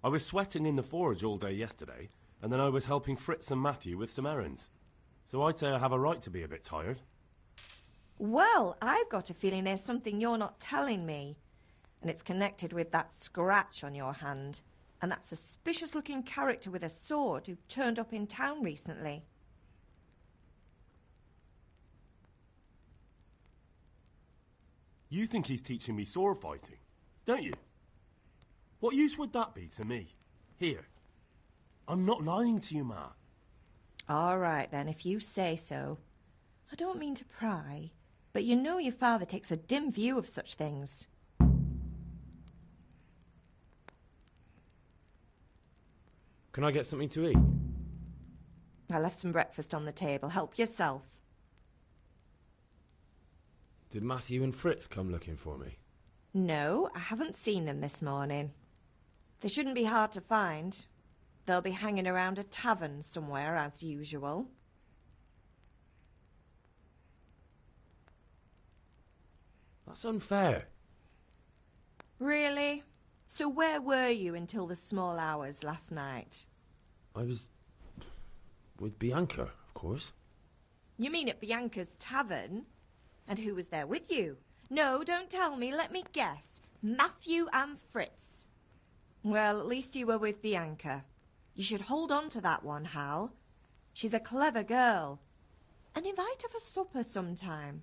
I was sweating in the forge all day yesterday, and then I was helping Fritz and Matthew with some errands. So I'd say I have a right to be a bit tired. Well, I've got a feeling there's something you're not telling me. And it's connected with that scratch on your hand. And that suspicious-looking character with a sword who turned up in town recently. You think he's teaching me sword fighting, don't you? What use would that be to me? Here. I'm not lying to you, Ma. All right, then, if you say so. I don't mean to pry, but you know your father takes a dim view of such things. Can I get something to eat? I left some breakfast on the table. Help yourself. Did Matthew and Fritz come looking for me? No, I haven't seen them this morning. They shouldn't be hard to find. They'll be hanging around a tavern somewhere, as usual. That's unfair. Really? So where were you until the small hours last night? I was with Bianca, of course. You mean at Bianca's tavern? And who was there with you? No, don't tell me. Let me guess. Matthew and Fritz. Well, at least you were with Bianca. You should hold on to that one, Hal. She's a clever girl. And invite her for supper sometime.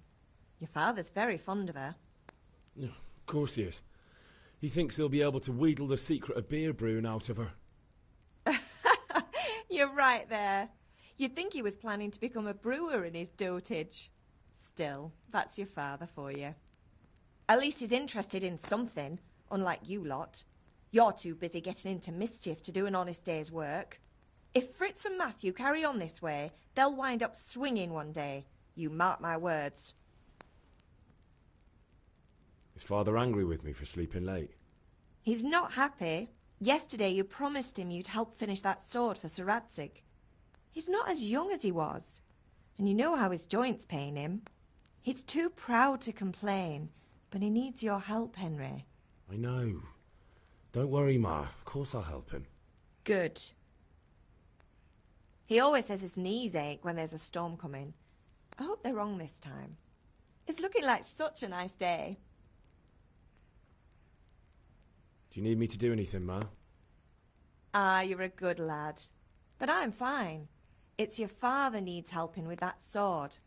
Your father's very fond of her. Of course he is. He thinks he'll be able to wheedle the secret of beer brewing out of her. You're right there. You'd think he was planning to become a brewer in his dotage. Still, that's your father for you. At least he's interested in something, unlike you lot. You're too busy getting into mischief to do an honest day's work. If Fritz and Matthew carry on this way, they'll wind up swinging one day. You mark my words. Is Father angry with me for sleeping late? He's not happy. Yesterday you promised him you'd help finish that sword for Sir Radzig. He's not as young as he was, and you know how his joints pain him. He's too proud to complain, but he needs your help, Henry. I know. Don't worry, Ma. Of course I'll help him. Good. He always says his knees ache when there's a storm coming. I hope they're wrong this time. It's looking like such a nice day. Do you need me to do anything, Ma? Ah, you're a good lad. But I'm fine. It's your father needs helping with that sword.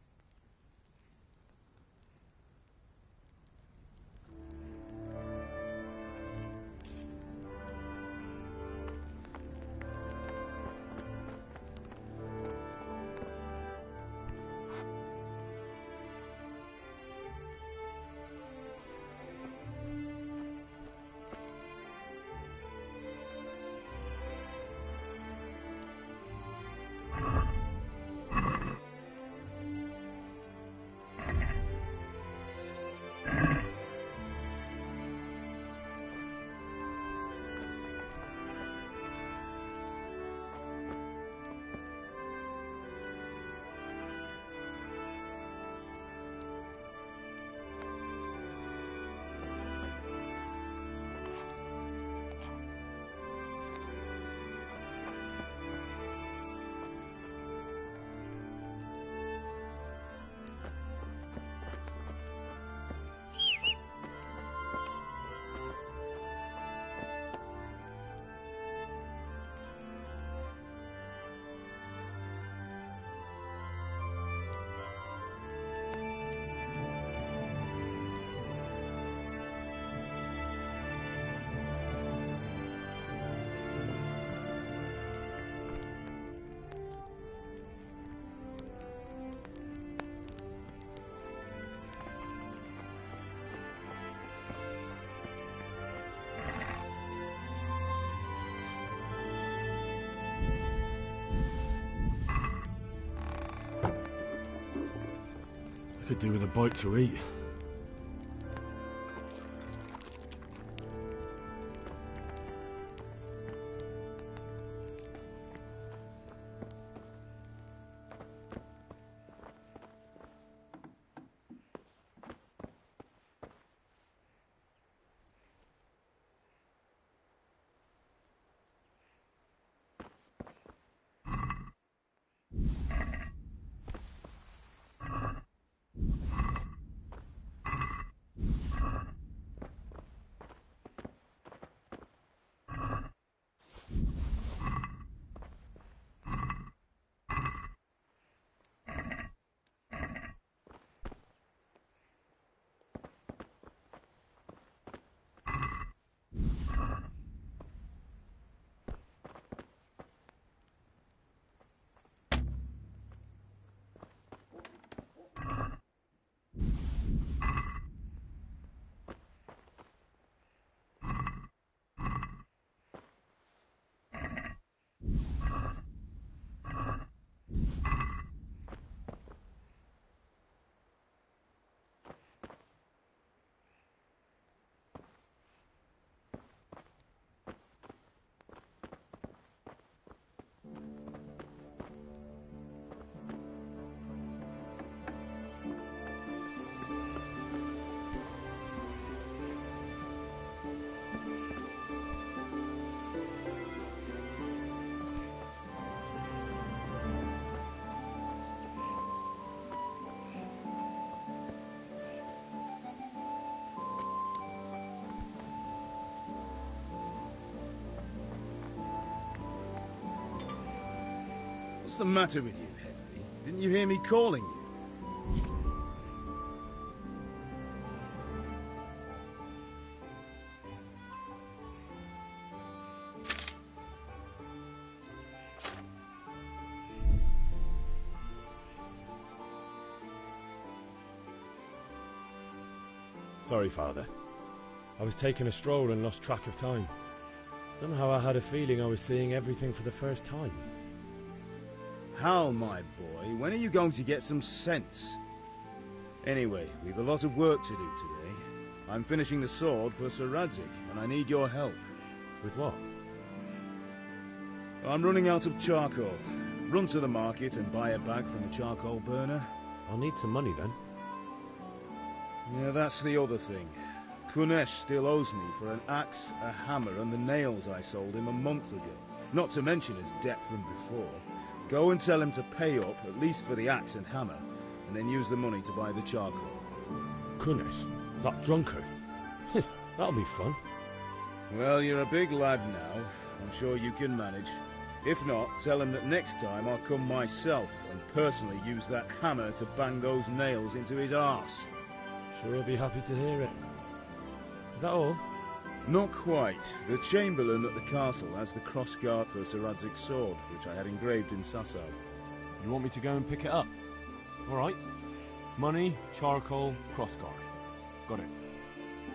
Could do with a bite to eat. What's the matter with you, Henry? Didn't you hear me calling you? Sorry, Father. I was taking a stroll and lost track of time. Somehow I had a feeling I was seeing everything for the first time. Hal, my boy, when are you going to get some sense? Anyway, we've a lot of work to do today. I'm finishing the sword for Sir Radzig, and I need your help. With what? I'm running out of charcoal. Run to the market and buy a bag from the charcoal burner. I'll need some money then. Yeah, that's the other thing. Kunesh still owes me for an axe, a hammer, and the nails I sold him a month ago. Not to mention his debt from before. Go and tell him to pay up, at least for the axe and hammer, and then use the money to buy the charcoal. Kunesh? That drunkard? That'll be fun. Well, you're a big lad now. I'm sure you can manage. If not, tell him that next time I'll come myself and personally use that hammer to bang those nails into his arse. Sure, I'll be happy to hear it. Is that all? Not quite. The Chamberlain at the castle has the crossguard for Sir Radzig's sword, which I had engraved in Sasau. You want me to go and pick it up? All right. Money, charcoal, crossguard. Got it.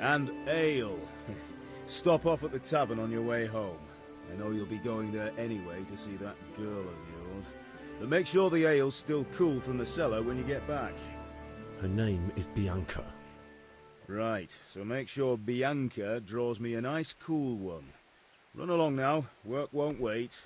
And ale. Stop off at the tavern on your way home. I know you'll be going there anyway to see that girl of yours. But make sure the ale's still cool from the cellar when you get back. Her name is Bianca. Right, so make sure Bianca draws me a nice cool one. Run along now, work won't wait.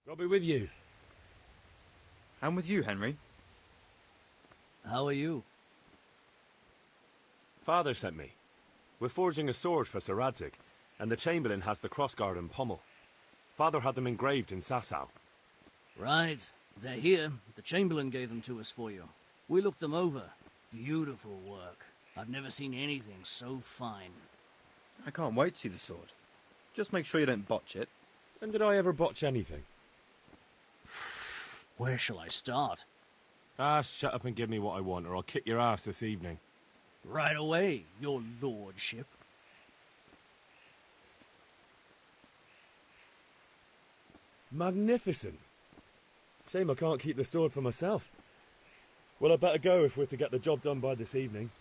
I'll be with you. I'm with you, Henry. How are you? Father sent me. We're forging a sword for Sir Radzig, and the Chamberlain has the crossguard and pommel. Father had them engraved in Sasau. Right. They're here. The Chamberlain gave them to us for you. We looked them over. Beautiful work. I've never seen anything so fine. I can't wait to see the sword. Just make sure you don't botch it. When did I ever botch anything? Where shall I start? Ah, shut up and give me what I want, or I'll kick your ass this evening. Right away, your lordship. Magnificent. Shame I can't keep the sword for myself. Well, I better go if we're to get the job done by this evening.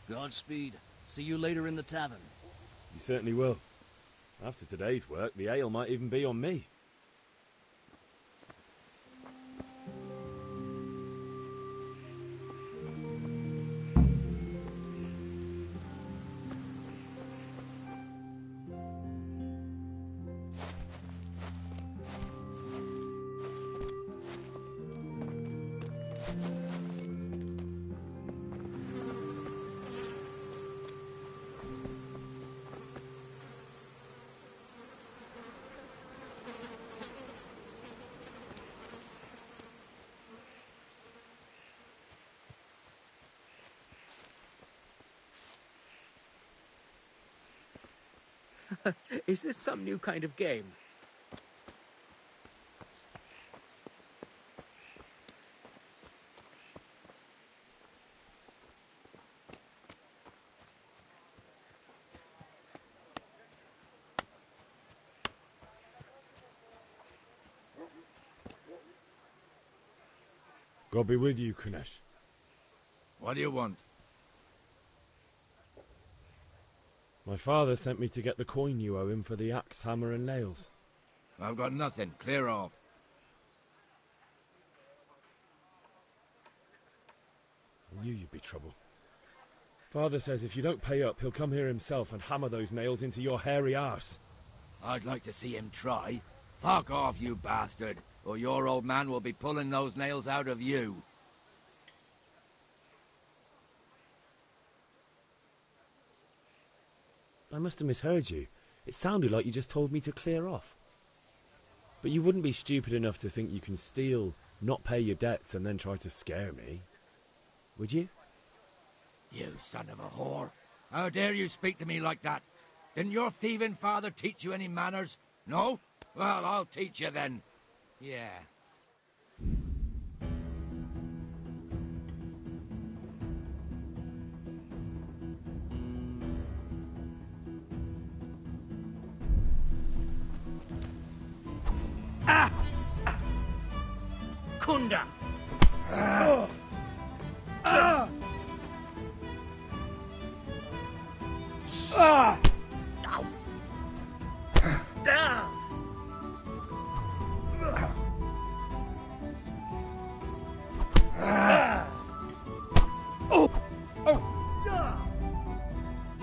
Godspeed. See you later in the tavern. You certainly will. After today's work, the ale might even be on me. Is this some new kind of game? God be with you, Kunesh. What do you want? My father sent me to get the coin you owe him for the axe, hammer and nails. I've got nothing. Clear off. I knew you'd be trouble. Father says if you don't pay up, he'll come here himself and hammer those nails into your hairy arse. I'd like to see him try. Fuck off, you bastard, or your old man will be pulling those nails out of you. I must have misheard you. It sounded like you just told me to clear off. But you wouldn't be stupid enough to think you can steal, not pay your debts, and then try to scare me. Would you? You son of a whore. How dare you speak to me like that? Didn't your thieving father teach you any manners? No? Well, I'll teach you then. Yeah. Kunda!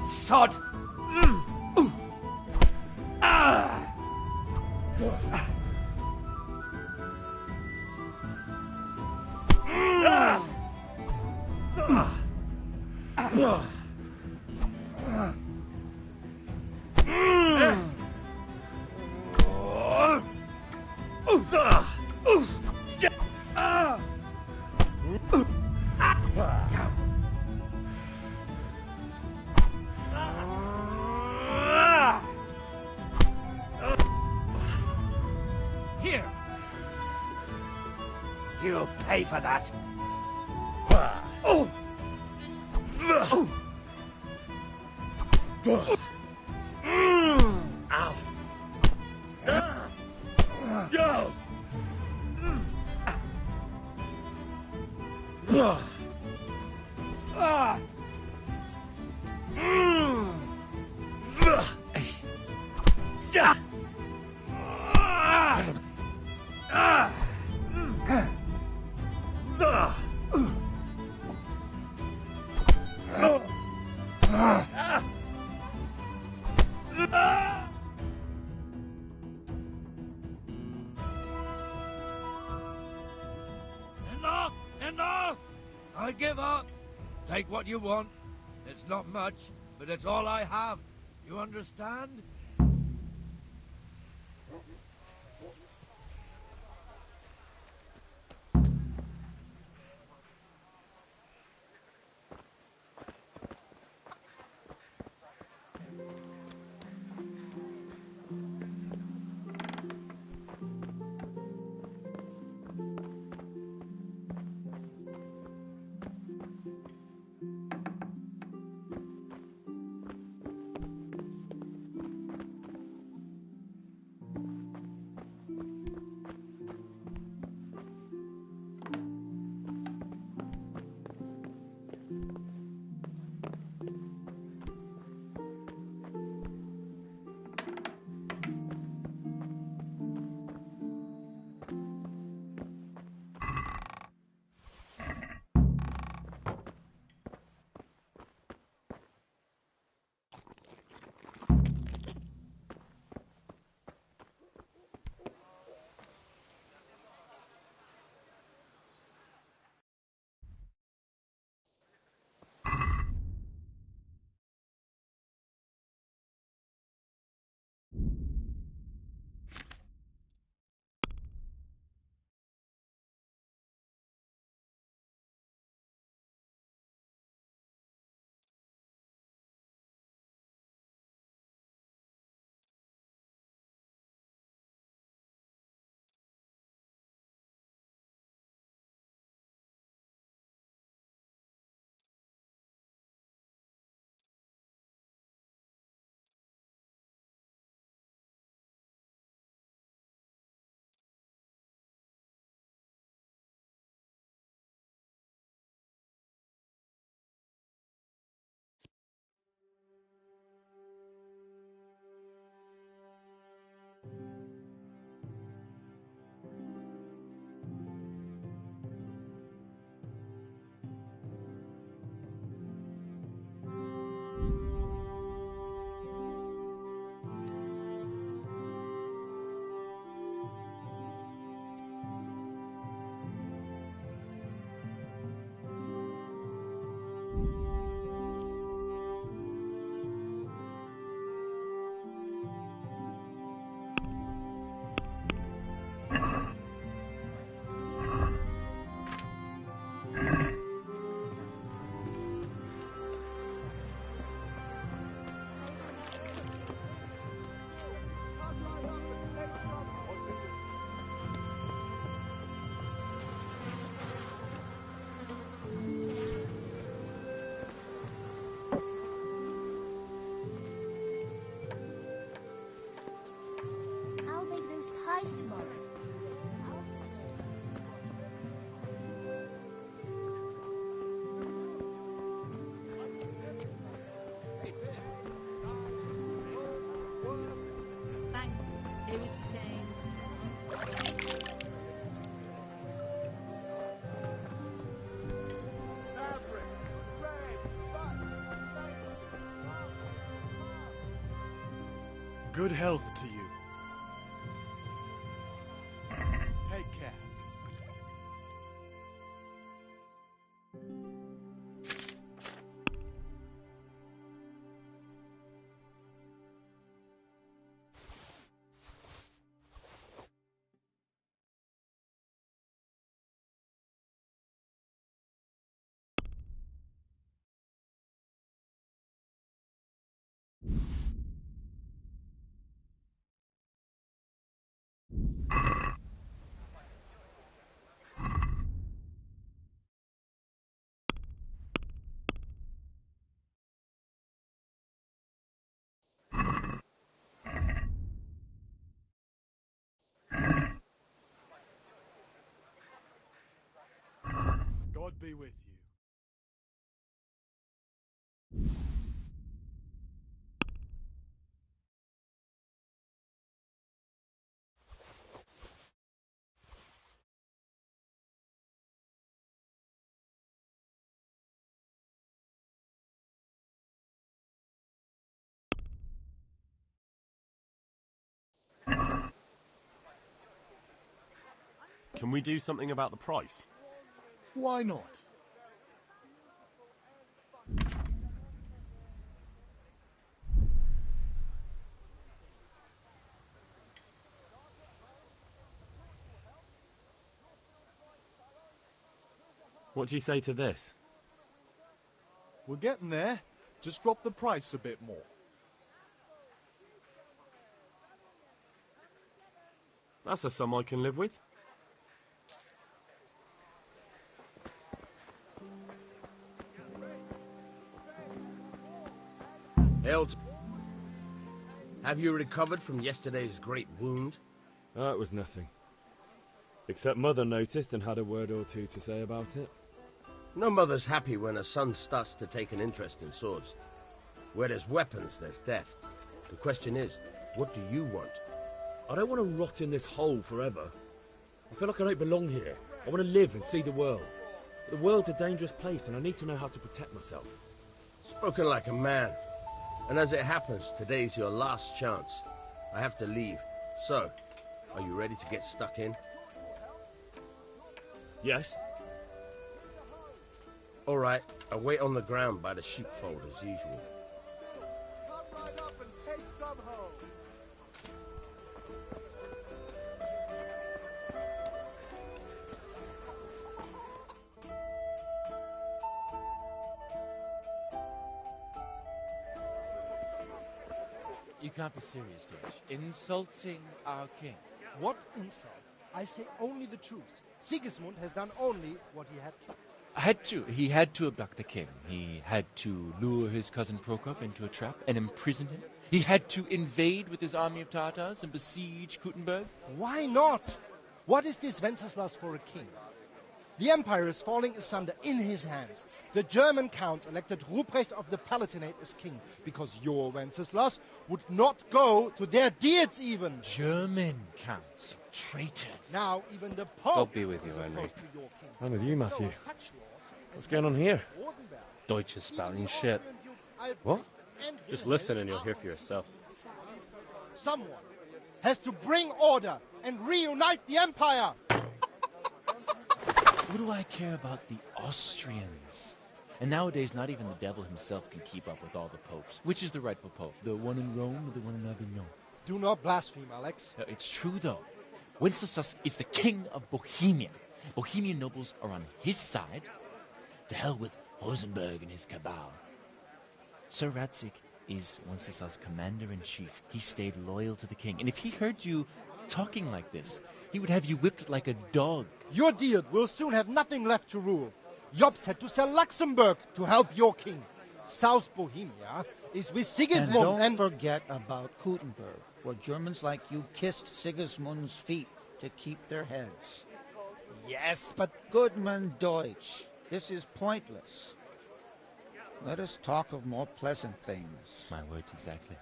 Sod! Here! You'll pay for that. Enough! Enough! I give up. Take what you want. It's not much, but it's all I have. You understand? price tomorrow. Thanks. Here is your change. Good health to you. Take care. God be with you. Can we do something about the price? Why not? What do you say to this? We're getting there. Just drop the price a bit more. That's a sum I can live with. Eld, have you recovered from yesterday's great wound? Oh, it was nothing. Except Mother noticed and had a word or two to say about it. No mother's happy when her son starts to take an interest in swords. Where there's weapons, there's death. The question is, what do you want? I don't want to rot in this hole forever. I feel like I don't belong here. I want to live and see the world. But the world's a dangerous place and I need to know how to protect myself. Spoken like a man. And as it happens, today's your last chance. I have to leave. So, are you ready to get stuck in? Yes. All right, I'll wait on the ground by the sheepfold as usual. Come right up and take some home. You can't be serious, George. Insulting our king. What insult? I say only the truth. Sigismund has done only what he had to. He had to abduct the king. He had to lure his cousin Prokop into a trap and imprison him. He had to invade with his army of Tatars and besiege Kuttenberg. Why not? What is this Wenceslas for a king? The empire is falling asunder in his hands. The German counts elected Ruprecht of the Palatinate as king because your Wenceslas would not go to their deeds even. German counts, traitors. Now even the Pope God be with you, Henry. I'm with you, Matthew. What's going on here? Deutsche spouting shit. What? Just listen and you'll hear for yourself. Someone has to bring order and reunite the empire. What do I care about the Austrians? And nowadays, not even the devil himself can keep up with all the popes. Which is the rightful pope? The one in Rome or the one in Avignon? Do not blaspheme, Alex. It's true, though. Wenceslas is the king of Bohemia. Bohemian nobles are on his side. To hell with Rosenberg and his cabal. Sir Radzik is Wenceslas' commander-in-chief. He stayed loyal to the king. And if he heard you talking like this, he would have you whipped like a dog. Your Diet will soon have nothing left to rule. Jobst had to sell Luxembourg to help your king. South Bohemia is with And Sigismund don't forget about Gutenberg, where Germans like you kissed Sigismund's feet to keep their heads. Yes, but... Goodman Deutsch, this is pointless. Let us talk of more pleasant things. My words exactly.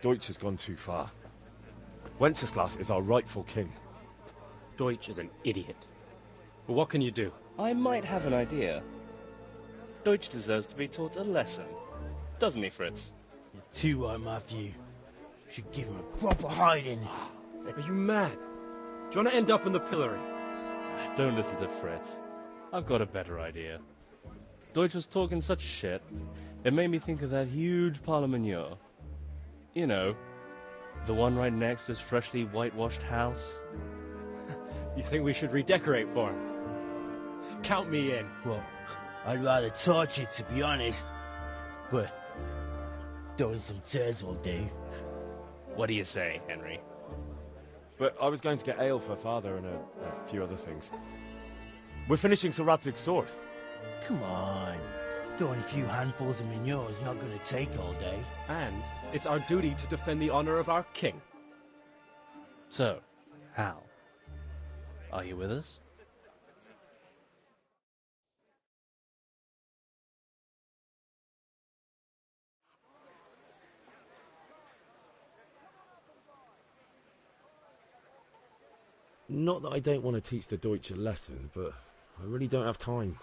Deutsch has gone too far. Wenceslas is our rightful king. Deutsch is an idiot. But what can you do? I might have an idea. Deutsch deserves to be taught a lesson. Doesn't he, Fritz? You're too high, Matthew. Should give him a proper hiding. Are you mad? Do you want to end up in the pillory? Don't listen to Fritz. I've got a better idea. Deutsch was talking such shit, it made me think of that huge parliament. You know, the one right next to his freshly whitewashed house. You think we should redecorate for him? Count me in. Well, I'd rather torch it, to be honest. But throwing some turds will do. What do you say, Henry? But I was going to get ale for father and a few other things. We're finishing Sir Radzig's sword. Come on. Throwing a few handfuls of manure is not going to take all day. And it's our duty to defend the honor of our king. So, Hal, are you with us? Not that I don't want to teach the Deutsch a lesson, but I really don't have time.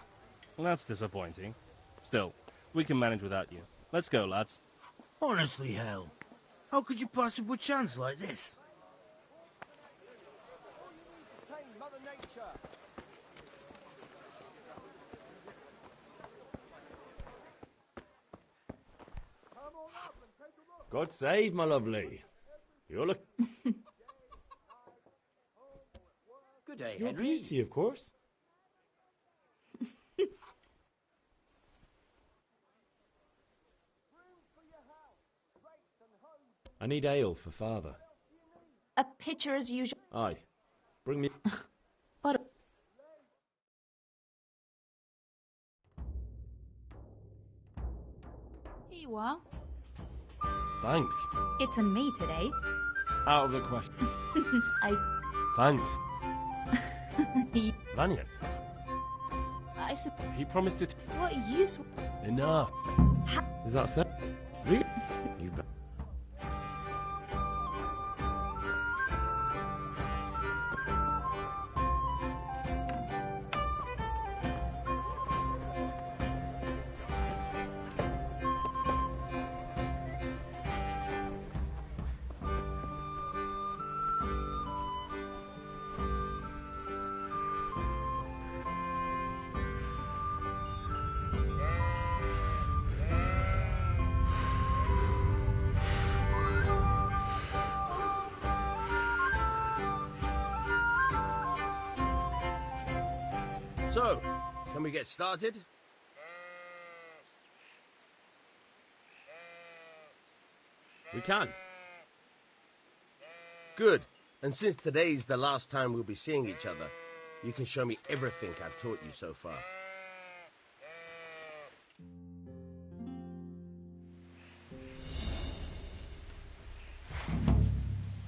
Well, that's disappointing. Still, we can manage without you. Let's go, lads. Honestly, Hal, how could you possibly chance like this? God save, my lovely. You're look... Good day, You're Henry. beauty, of course. I need ale for father. A pitcher as usual. Aye. Bring me... But here you are. Thanks. It's on me today. Out of the question. Thanks. Vanya, I suppose. he promised it. What use? Enough. Is that so? Really? You bet. So, can we get started? We can. Good. And since today's the last time we'll be seeing each other, you can show me everything I've taught you so far.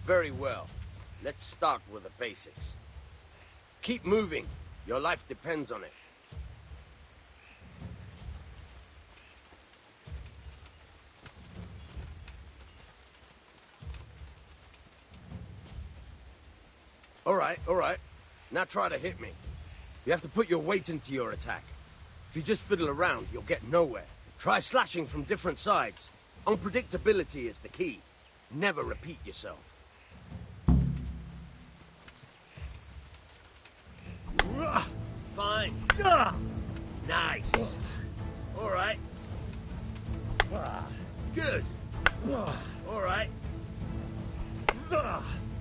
Very well. Let's start with the basics. Keep moving. Your life depends on it. All right. Now try to hit me. You have to put your weight into your attack. If you just fiddle around, you'll get nowhere. Try slashing from different sides. Unpredictability is the key. Never repeat yourself. Fine. Nice. All right. Good. All right.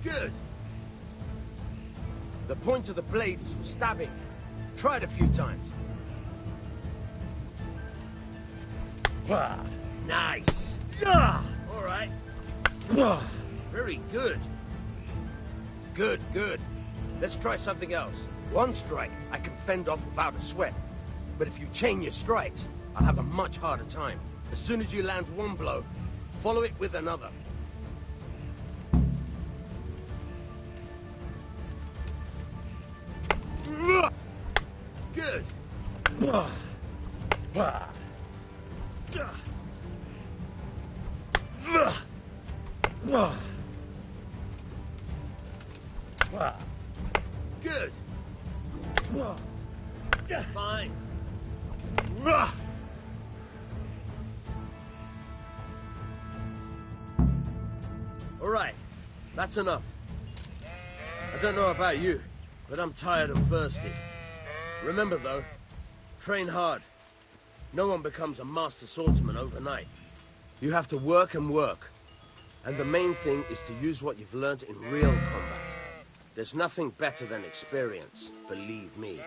Good. The point of the blade is for stabbing. Try it a few times. Nice. All right. Very good. Good. Let's try something else. One strike, I can fend off without a sweat. But if you chain your strikes, I'll have a much harder time. As soon as you land one blow, follow it with another. Good. Good. Fine. All right, that's enough. I don't know about you, but I'm tired and thirsty. Remember though, train hard. No one becomes a master swordsman overnight. You have to work and work. And the main thing is to use what you've learned in real combat. There's nothing better than experience, believe me.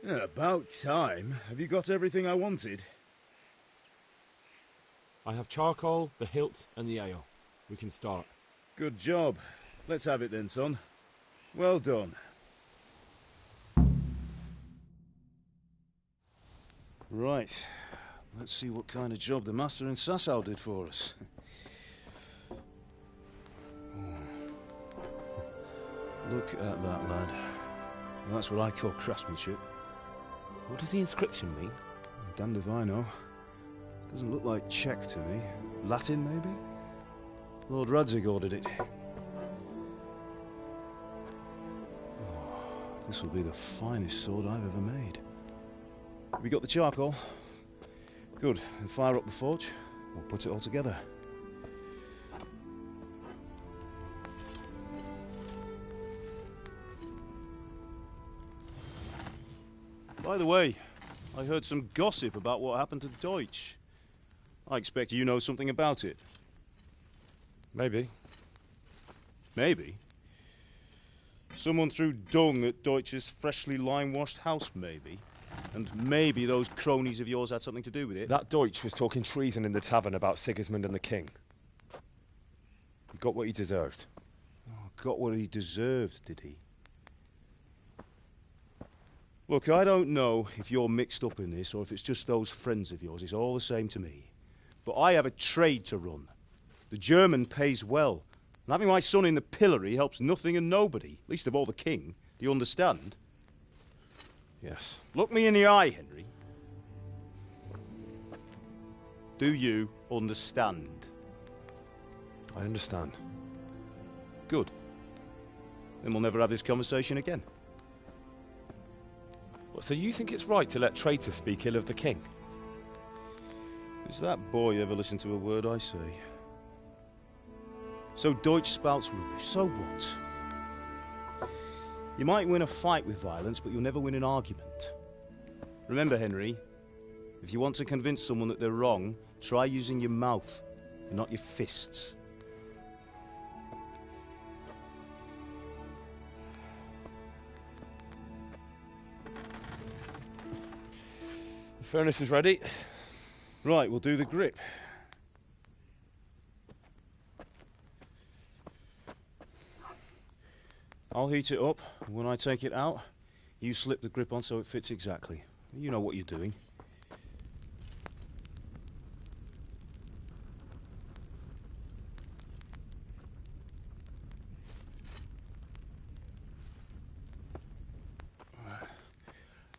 Yeah, about time. Have you got everything I wanted? I have charcoal, the hilt, and the ale. We can start. Good job. Let's have it then, son. Well done. Right. Let's see what kind of job the master in Sasau did for us. Look at that, lad. That's what I call craftsmanship. What does the inscription mean? Damned if I know. Doesn't look like Czech to me. Latin, maybe? Lord Radzig ordered it. Oh, this will be the finest sword I've ever made. Have you got the charcoal? Good. Then fire up the forge. We'll put it all together. By the way, I heard some gossip about what happened to Deutsch. I expect you know something about it. Maybe. Maybe? Someone threw dung at Deutsch's freshly lime-washed house, maybe? And maybe those cronies of yours had something to do with it? That Deutsch was talking treason in the tavern about Sigismund and the king. He got what he deserved. Oh, got what he deserved, did he? Look, I don't know if you're mixed up in this or if it's just those friends of yours. It's all the same to me. But I have a trade to run. The German pays well. And having my son in the pillory helps nothing and nobody, least of all the king. Do you understand? Yes. Look me in the eye, Henry. Do you understand? I understand. Good. Then we'll never have this conversation again. So you think it's right to let traitors speak ill of the king? Does that boy ever listen to a word I say? So Deutsch spouts rubbish, so what? You might win a fight with violence, but you'll never win an argument. Remember, Henry, if you want to convince someone that they're wrong, try using your mouth, and not your fists. The furnace is ready. Right, we'll do the grip. I'll heat it up, and when I take it out, you slip the grip on so it fits exactly. You know what you're doing.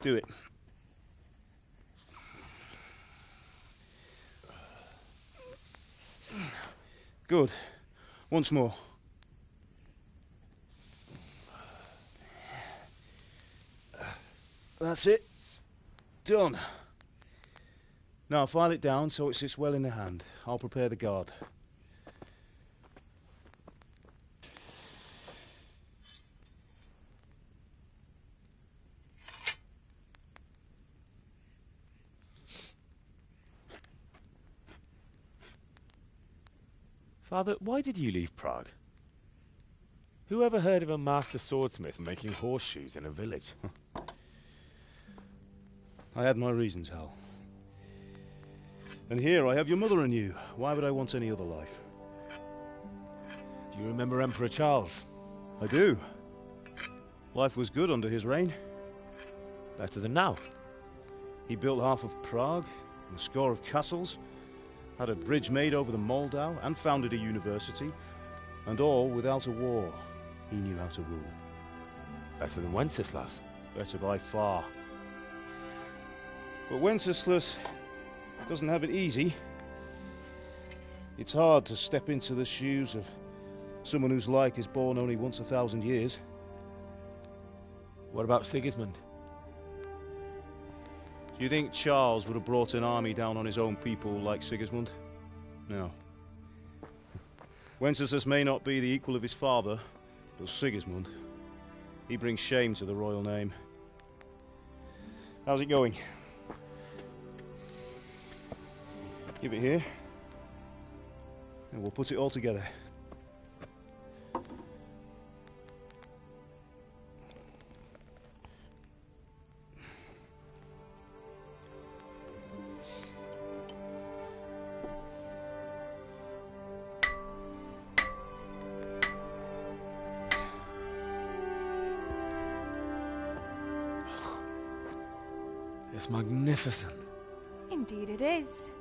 Do it. Good. Once more. That's it. Done. Now file it down so it sits well in the hand. I'll prepare the guard. Father, why did you leave Prague? Who ever heard of a master swordsmith making horseshoes in a village? I had my reasons, Hal. And here I have your mother and you. Why would I want any other life? Do you remember Emperor Charles? I do. Life was good under his reign. Better than now. He built half of Prague, and a score of castles, had a bridge made over the Moldau, and founded a university, and all without a war. He knew how to rule. Better than Wenceslas. Better by far. But Wenceslas doesn't have it easy. It's hard to step into the shoes of someone whose like is born only once 1,000 years. What about Sigismund? Do you think Charles would have brought an army down on his own people like Sigismund? No. Wenceslas may not be the equal of his father, but Sigismund, he brings shame to the royal name. How's it going? Give it here, and we'll put it all together. It's magnificent. Indeed it is.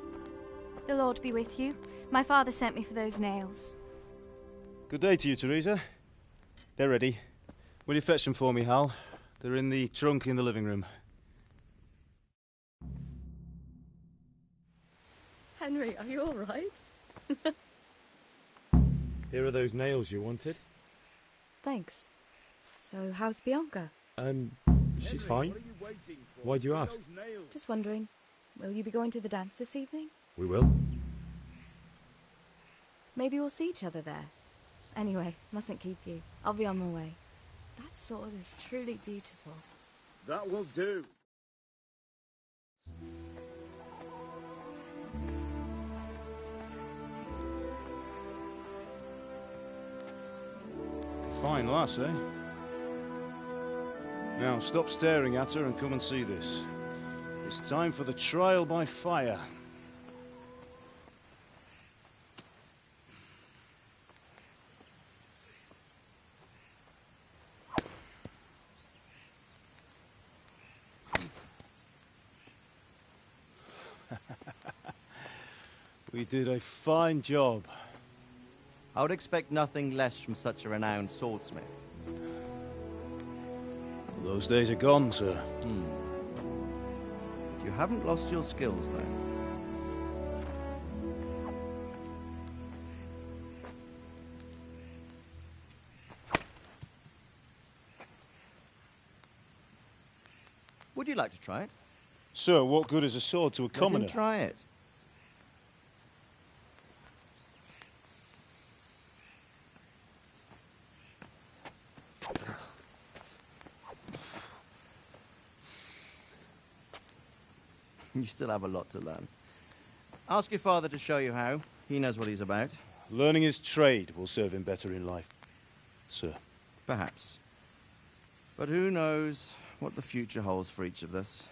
The Lord be with you. My father sent me for those nails. Good day to you, Teresa. They're ready. Will you fetch them for me, Hal? They're in the trunk in the living room. Henry, are you all right? Here are those nails you wanted. Thanks. So, how's Bianca? She's fine. Why do you ask? Just wondering, will you be going to the dance this evening? We will. Maybe we'll see each other there. Anyway, mustn't keep you. I'll be on my way. That sword is truly beautiful. That will do. Fine lass, eh? Now, stop staring at her and come and see this. It's time for the trial by fire. We did a fine job. I would expect nothing less from such a renowned swordsmith. Those days are gone, sir. You haven't lost your skills, though. Would you like to try it? Sir, what good is a sword to a commoner? Let him try it. You still have a lot to learn. Ask your father to show you how. He knows what he's about. Learning his trade will serve him better in life, sir. Perhaps. But who knows what the future holds for each of us.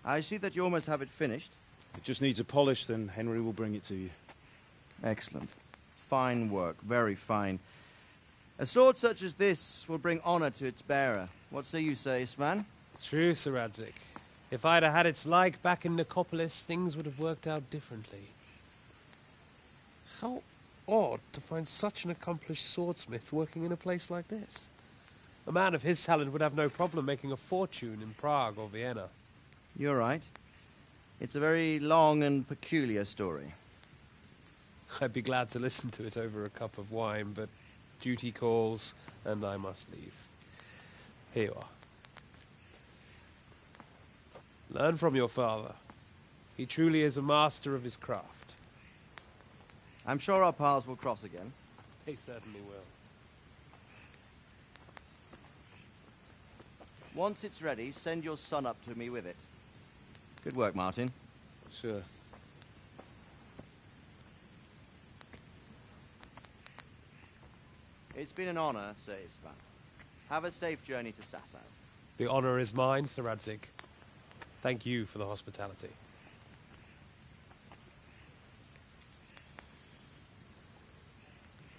I see that you almost have it finished. It just needs a polish, then Henry will bring it to you. Excellent. Fine work, very fine. A sword such as this will bring honor to its bearer. What say you, Svan? True, Sir Radzik. If I'd have had its like back in Nicopolis, things would have worked out differently. How odd to find such an accomplished swordsmith working in a place like this. A man of his talent would have no problem making a fortune in Prague or Vienna. You're right. It's a very long and peculiar story. I'd be glad to listen to it over a cup of wine, but duty calls, and I must leave. Here you are. Learn from your father. He truly is a master of his craft. I'm sure our paths will cross again. They certainly will. Once it's ready, send your son up to me with it. Good work, Martin. Sure. It's been an honor, Sir Ispan. Have a safe journey to Sasau. The honor is mine, Sir Radzig. Thank you for the hospitality.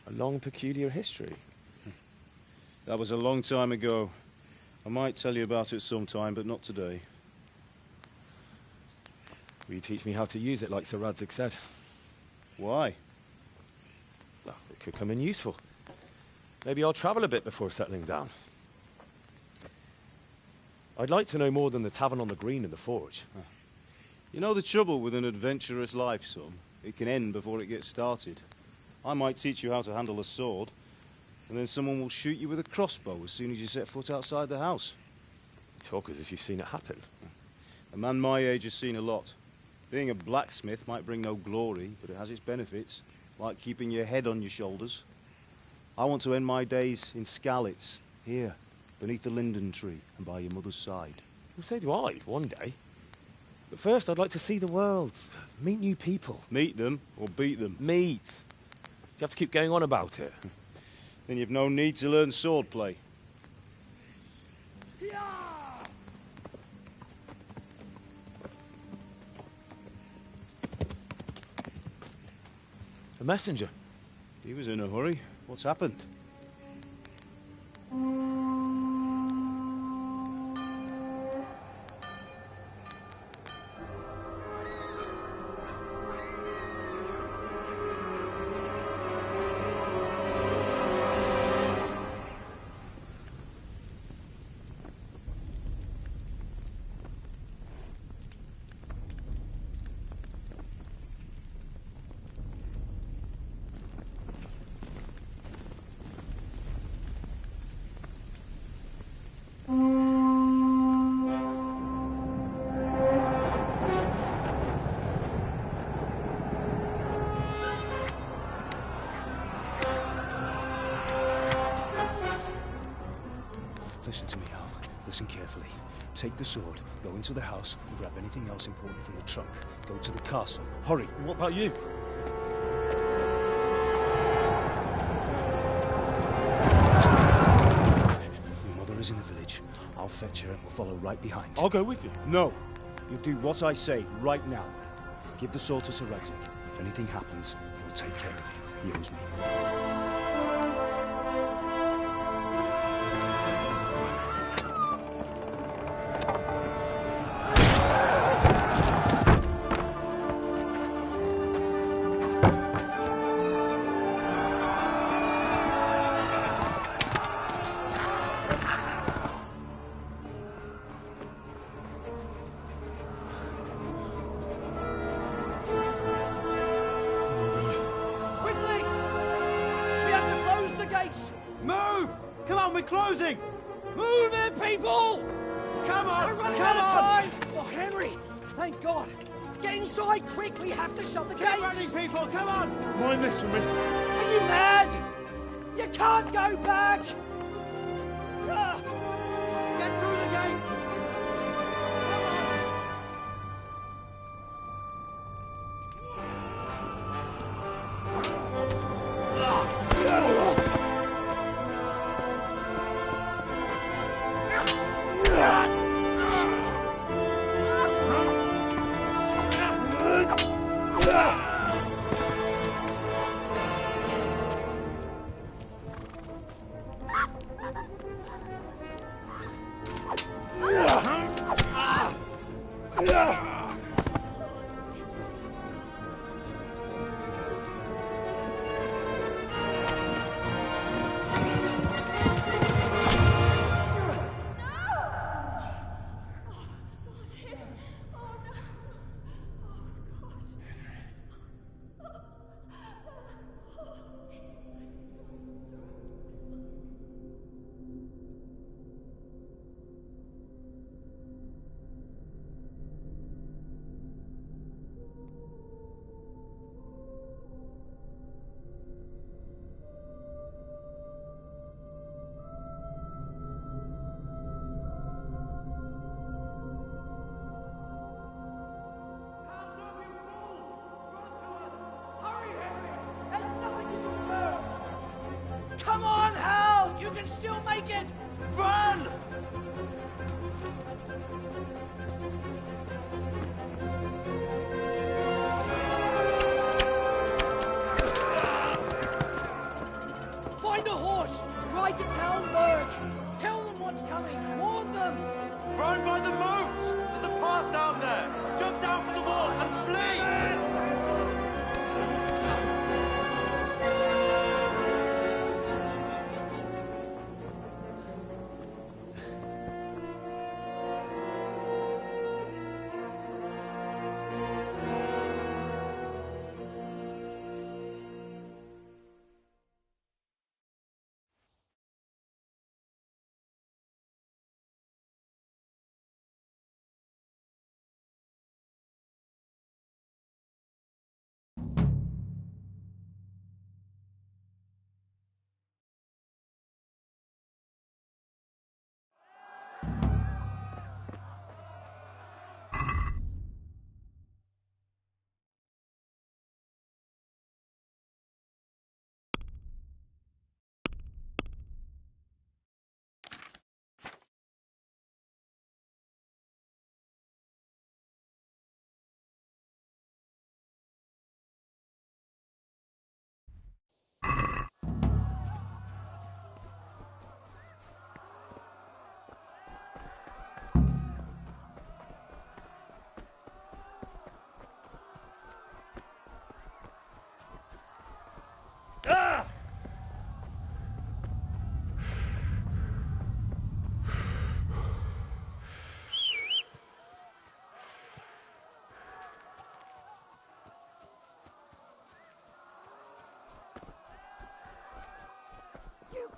A long, peculiar history. That was a long time ago. I might tell you about it sometime, but not today. Will you teach me how to use it like Sir Radzig said? Why? Well, it could come in useful. Maybe I'll travel a bit before settling down. I'd like to know more than the tavern on the green and the forge. You know the trouble with an adventurous life, son? It can end before it gets started. I might teach you how to handle a sword, and then someone will shoot you with a crossbow as soon as you set foot outside the house. You talk as if you've seen it happen. A man my age has seen a lot. Being a blacksmith might bring no glory, but it has its benefits, like keeping your head on your shoulders. I want to end my days in Skalitz, here, beneath the linden tree and by your mother's side. Well, so do I, one day. But first, I'd like to see the world, meet new people. Meet them or beat them? Meet. You have to keep going on about it. Then you've no need to learn swordplay. A messenger. He was in a hurry. What's happened? Listen to me, Al. Listen carefully. Take the sword, go into the house, and grab anything else important from the trunk. Go to the castle. Hurry. What about you? Your mother is in the village. I'll fetch her and we'll follow right behind. I'll go with you. No. You'll do what I say right now. Give the sword to Sir Radzig. If anything happens, he'll take care of you. He owes me. We're closing! Move it, people! Come on! We're running Come out of on! time! Oh, Henry! Thank God! Get inside, quick! We have to shut the gates! Keep running, people! Come on! Mind this for me. Are you mad? You can't go back! Get through the gates! Come on, Find a horse! Ride to town, Merc! Tell them what's coming! Warn them! Run by the moat! There's a path down there! Jump down from the wall and flee! You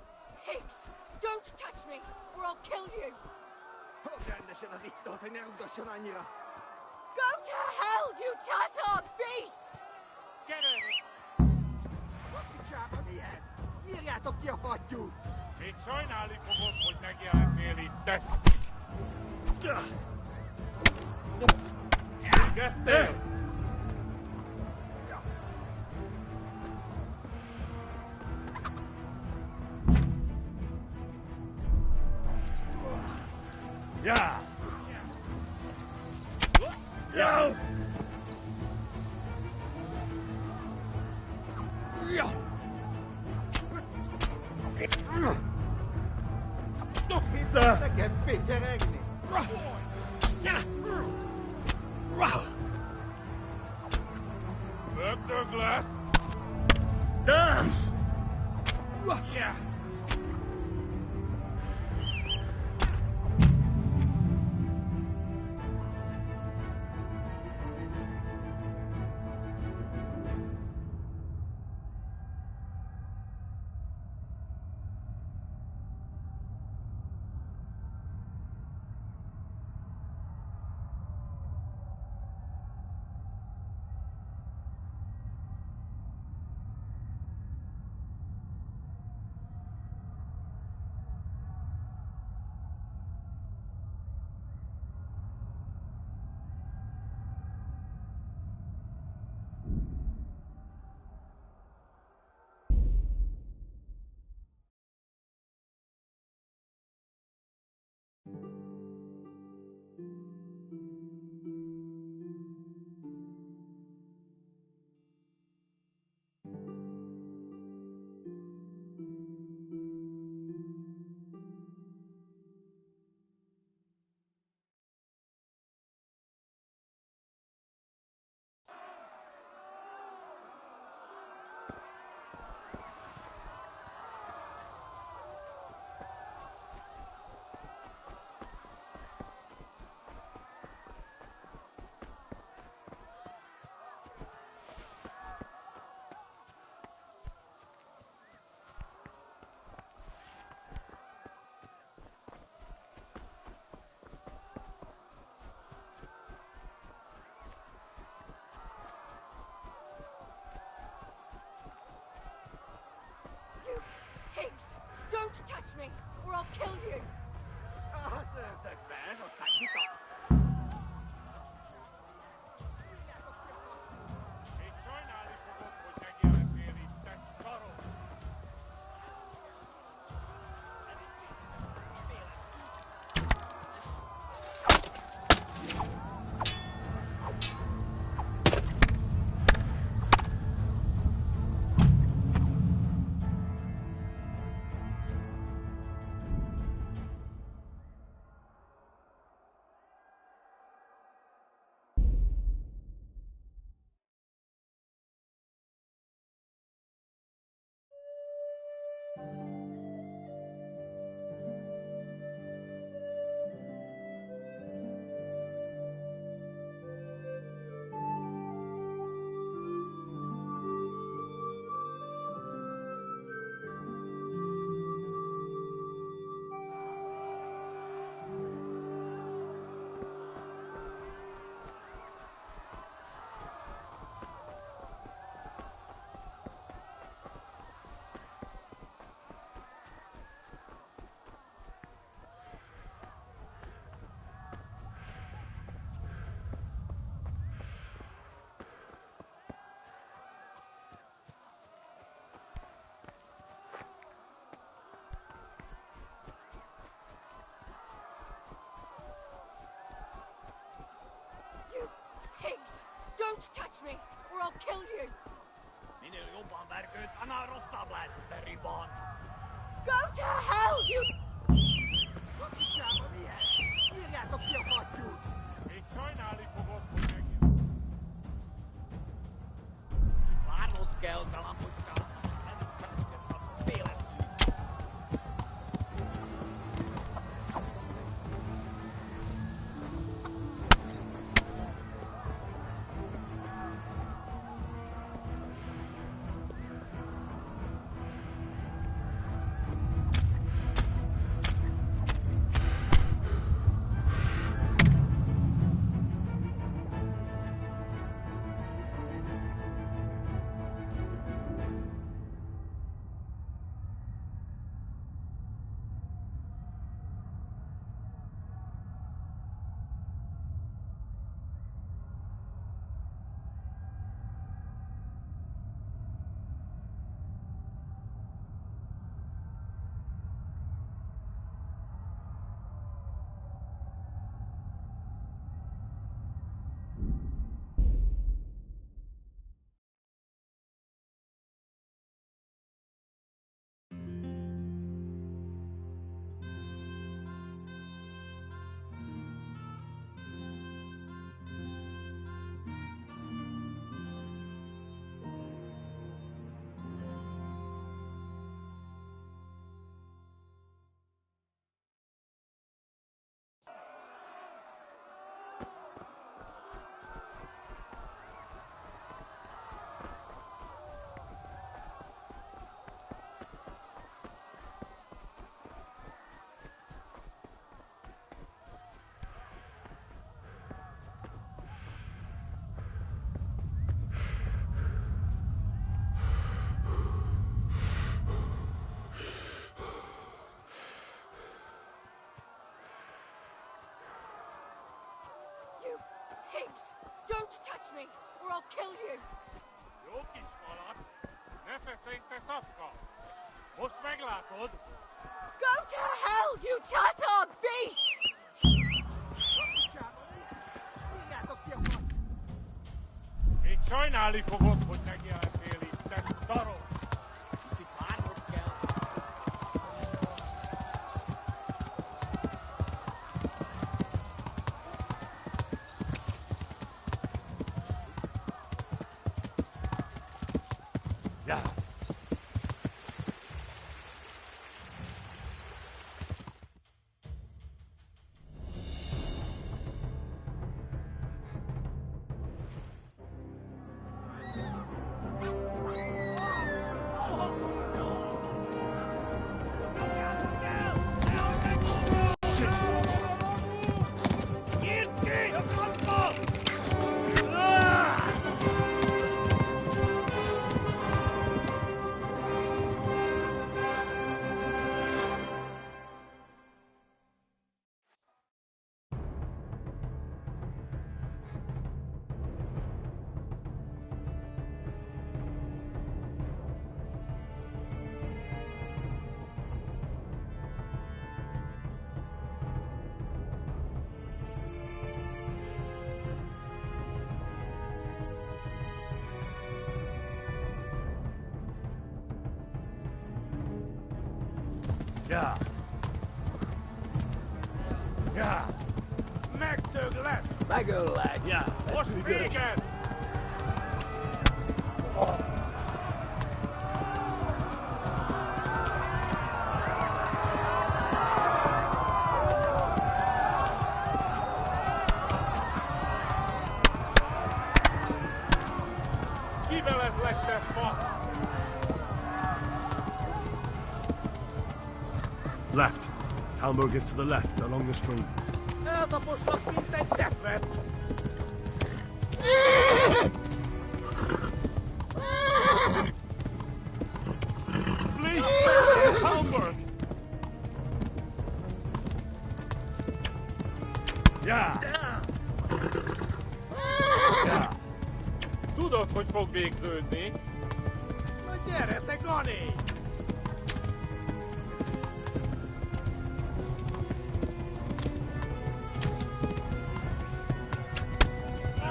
pigs! Don't touch me, or I'll kill you! Go to hell, you Tatar beast! Get her! What the chap on the head? Hier gaat op je fatju! Ik zou een ali voor wat je aan nearly test. Get there! Ja! Ja! Che picce regni! Up the glass! Yeah! Pigs! Don't touch me, or I'll kill you! Go to hell, you... Pigs! Don't touch me, or I'll kill you! Go to hell, you Tatar beast! Yeah. Ja. Ja. McDouglas. McDouglas. Ja. What's vegan? Left. Talmberg is to the left, along the stream. Flee! To Talmberg! Ja! Ja! Tudod, hogy fog végződni? Na gyere, te Gani!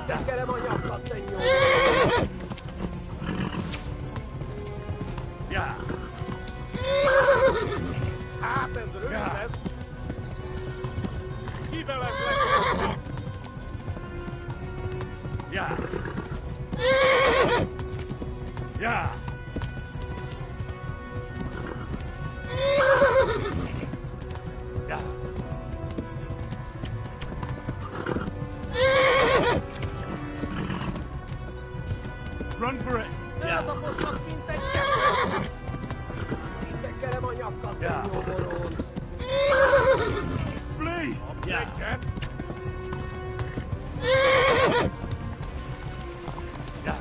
Tekerem a nyakat, te nyom! Ja! Hát ez rövid lesz. Kivel ez legjobb? Ja! Ja! Ja! Run for it! Ja! Eltaposnak kint egy tekerem a nyakat, te nyomoron! Flee! Ja! Ja!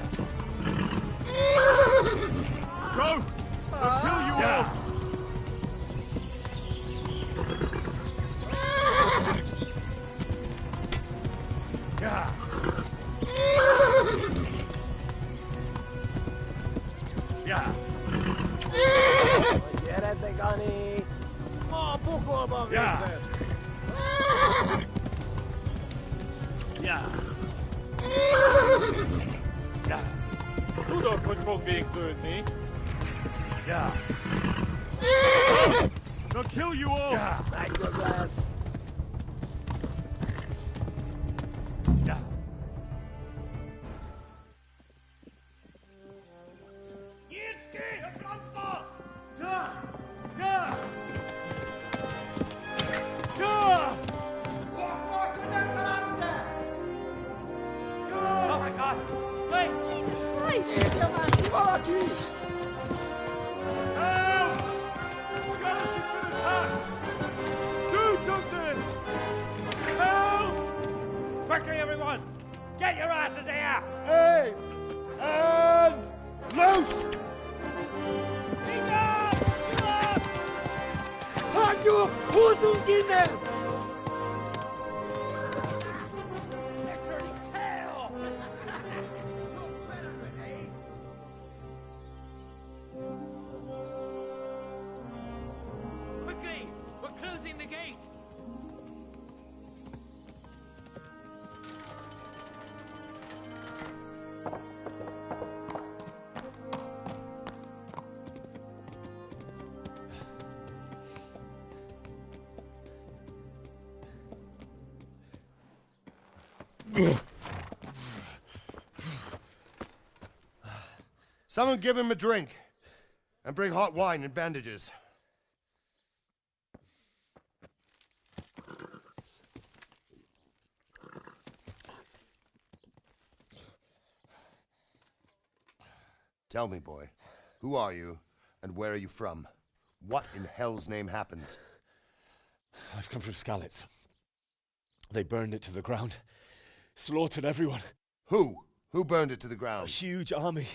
Go! They'll kill you all! Ja! Ja! Gyere, te Gani! A pokolban Ja! végzed! Ja! Ja! Tudod, hogy fog végződni? Ja! They'll kill you all! Ja! Legjobb lesz! Ja! Nyisd ki a francba! Ja! Ja! Ja! Oh my God! Wait! Jesus Christ! Érje már ki valaki! Help! Skeleton's been attacked! Do something! Help! Quickly, everyone! Get your asses here! Hey! And loose! Hagyjuk! Húzzunk innen! Quickly! We're closing the gate! Someone give him a drink. And bring hot wine and bandages. Tell me, boy, who are you and where are you from? What in hell's name happened? I've come from Skalitz. They burned it to the ground. Slaughtered everyone. Who? Who burned it to the ground? A huge army.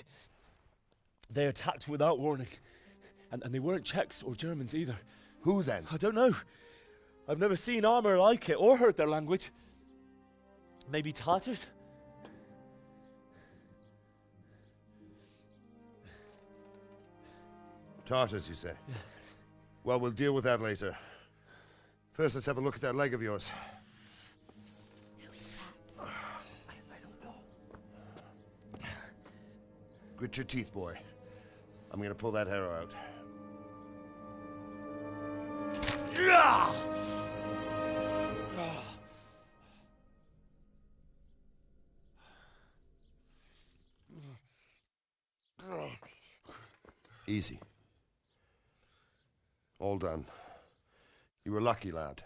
They attacked without warning. And they weren't Czechs or Germans either. Who then? I don't know. I've never seen armor like it or heard their language. Maybe Tatars? Tartars, you say? Yeah. Well, we'll deal with that later. First, let's have a look at that leg of yours. I don't know. Grit your teeth, boy. I'm gonna pull that arrow out. Easy. All done. You were lucky, lad.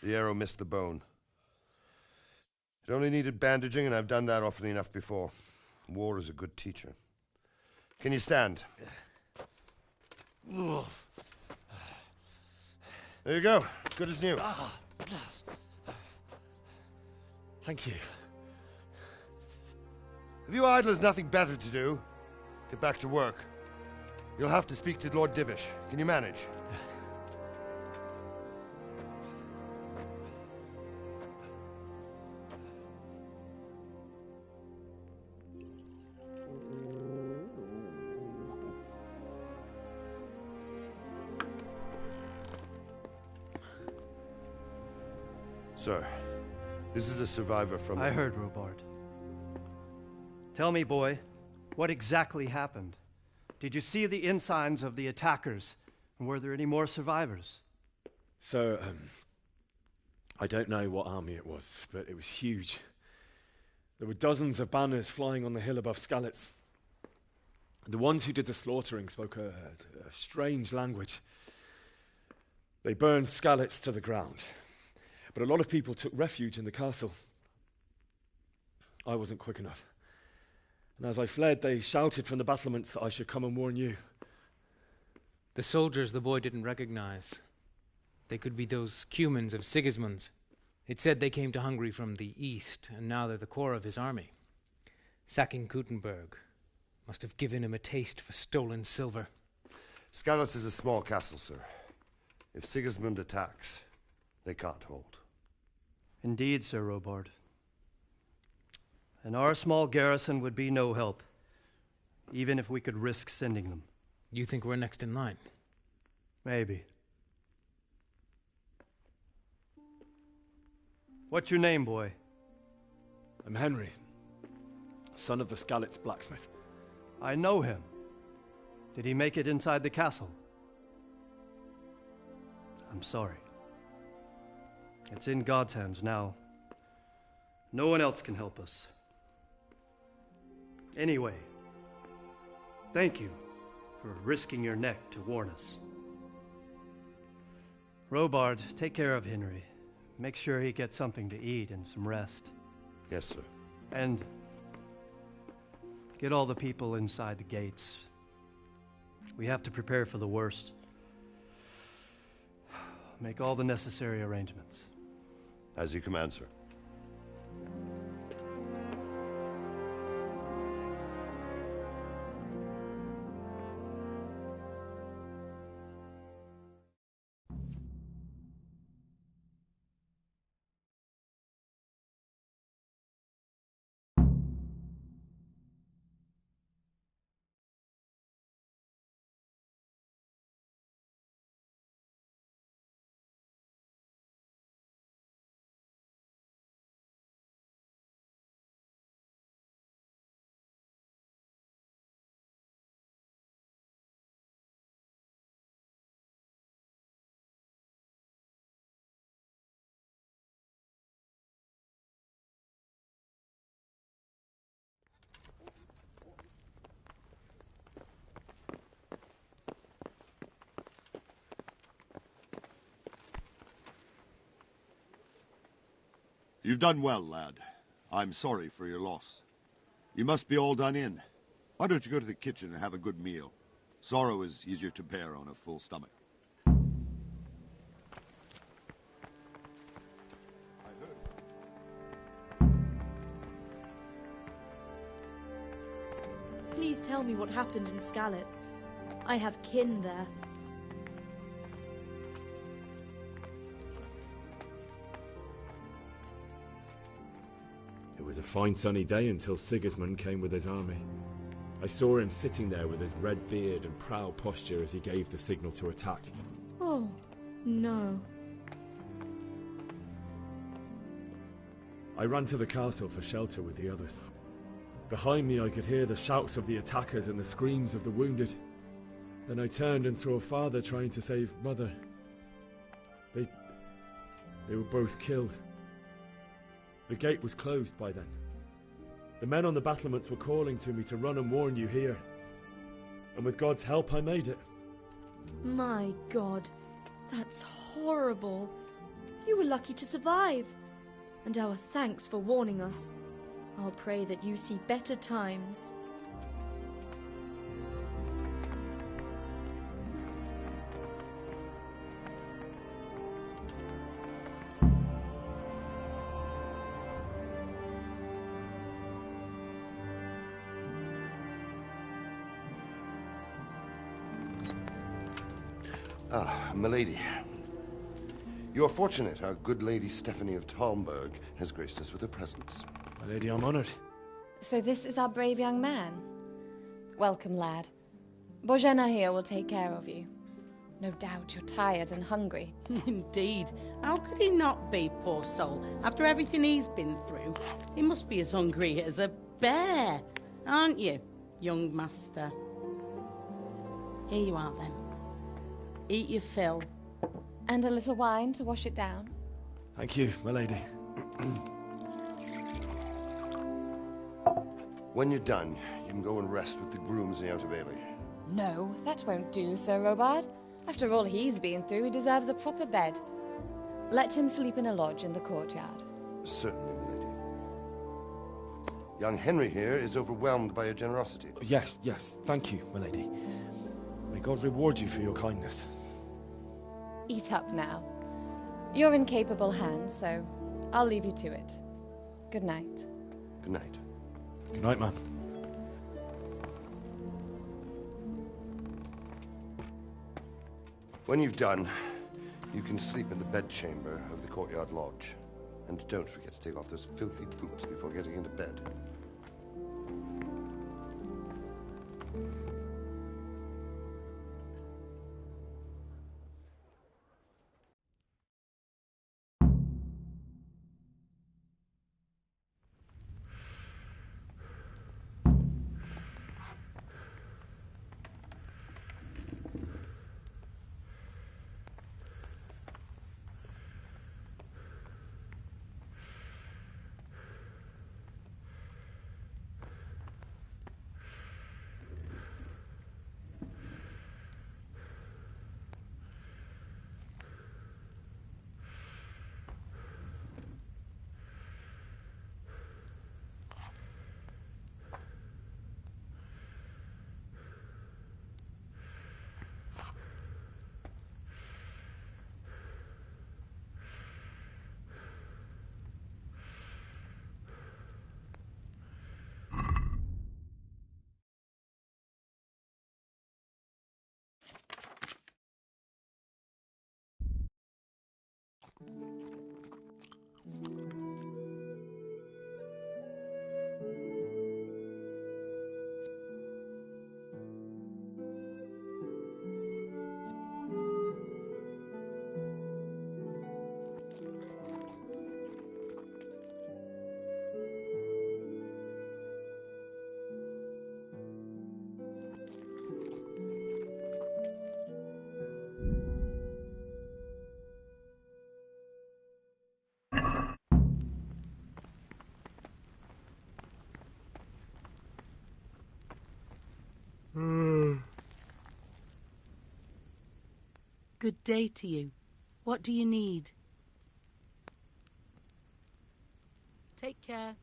The arrow missed the bone. It only needed bandaging, and I've done that often enough before. War is a good teacher. Can you stand? There you go. Good as new. Thank you. If you idlers nothing better to do, get back to work. You'll have to speak to Lord Divish. Can you manage? Sir, this is a survivor from... I heard, Robard. Tell me, boy, what exactly happened? Did you see the ensigns of the attackers? And were there any more survivors? So, I don't know what army it was, but it was huge. There were dozens of banners flying on the hill above Skalitz. The ones who did the slaughtering spoke a strange language. They burned Skalitz to the ground. But a lot of people took refuge in the castle. I wasn't quick enough. And as I fled, they shouted from the battlements that I should come and warn you. The soldiers the boy didn't recognize. They could be those Cumans of Sigismund's. It said they came to Hungary from the east, and now they're the core of his army. Sacking Gutenberg must have given him a taste for stolen silver. Skalitz is a small castle, sir. If Sigismund attacks, they can't hold. Indeed, Sir Robard. And our small garrison would be no help, even if we could risk sending them. You think we're next in line? Maybe. What's your name, boy? I'm Henry, son of the Skalitz blacksmith. I know him. Did he make it inside the castle? I'm sorry. It's in God's hands now. No one else can help us. Anyway, thank you for risking your neck to warn us. Robard, take care of Henry. Make sure he gets something to eat and some rest. Yes, sir. And get all the people inside the gates. We have to prepare for the worst. Make all the necessary arrangements. As you command, sir. You've done well, lad. I'm sorry for your loss. You must be all done in. Why don't you go to the kitchen and have a good meal? Sorrow is easier to bear on a full stomach. Please tell me what happened in Skalitz. I have kin there. It was a fine sunny day until Sigismund came with his army. I saw him sitting there with his red beard and proud posture as he gave the signal to attack. Oh, no. I ran to the castle for shelter with the others. Behind me I could hear the shouts of the attackers and the screams of the wounded. Then I turned and saw father trying to save mother. They were both killed. The gate was closed by then. The men on the battlements were calling to me to run and warn you here. And with God's help I made it. My God, that's horrible. You were lucky to survive. And our thanks for warning us. I'll pray that you see better times. Ah, milady. You are fortunate our good lady Stephanie of Talmberg has graced us with her presence. My lady, I'm honored. So this is our brave young man. Welcome, lad. Bojena here will take care of you. No doubt you're tired and hungry. Indeed. How could he not be, poor soul? After everything he's been through, he must be as hungry as a bear, aren't you, young master? Here you are, then. Eat your fill. And a little wine to wash it down. Thank you, my lady. When you're done, you can go and rest with the grooms in the Outer Bailey. No, that won't do, Sir Robard. After all he's been through, he deserves a proper bed. Let him sleep in a lodge in the courtyard. Certainly, milady. Young Henry here is overwhelmed by your generosity. Yes, yes. Thank you, my lady. May God reward you for your kindness. Eat up now. You're in capable hands, so I'll leave you to it. Good night. Good night. Good night, ma'am. When you've done, you can sleep in the bedchamber of the courtyard lodge. And don't forget to take off those filthy boots before getting into bed. Good day to you. What do you need? Take care.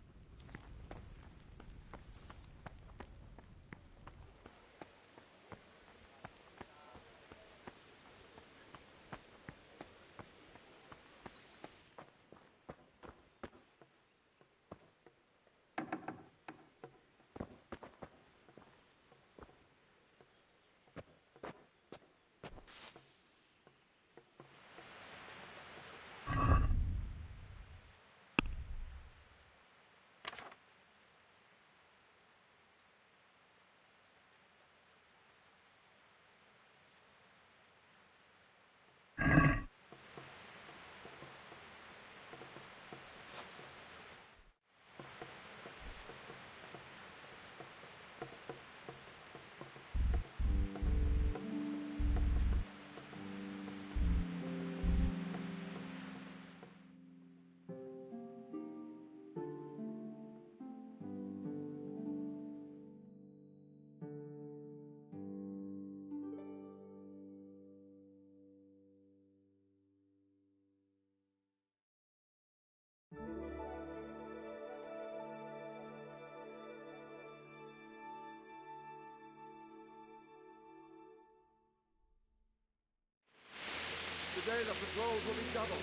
Today the patrols will be doubled.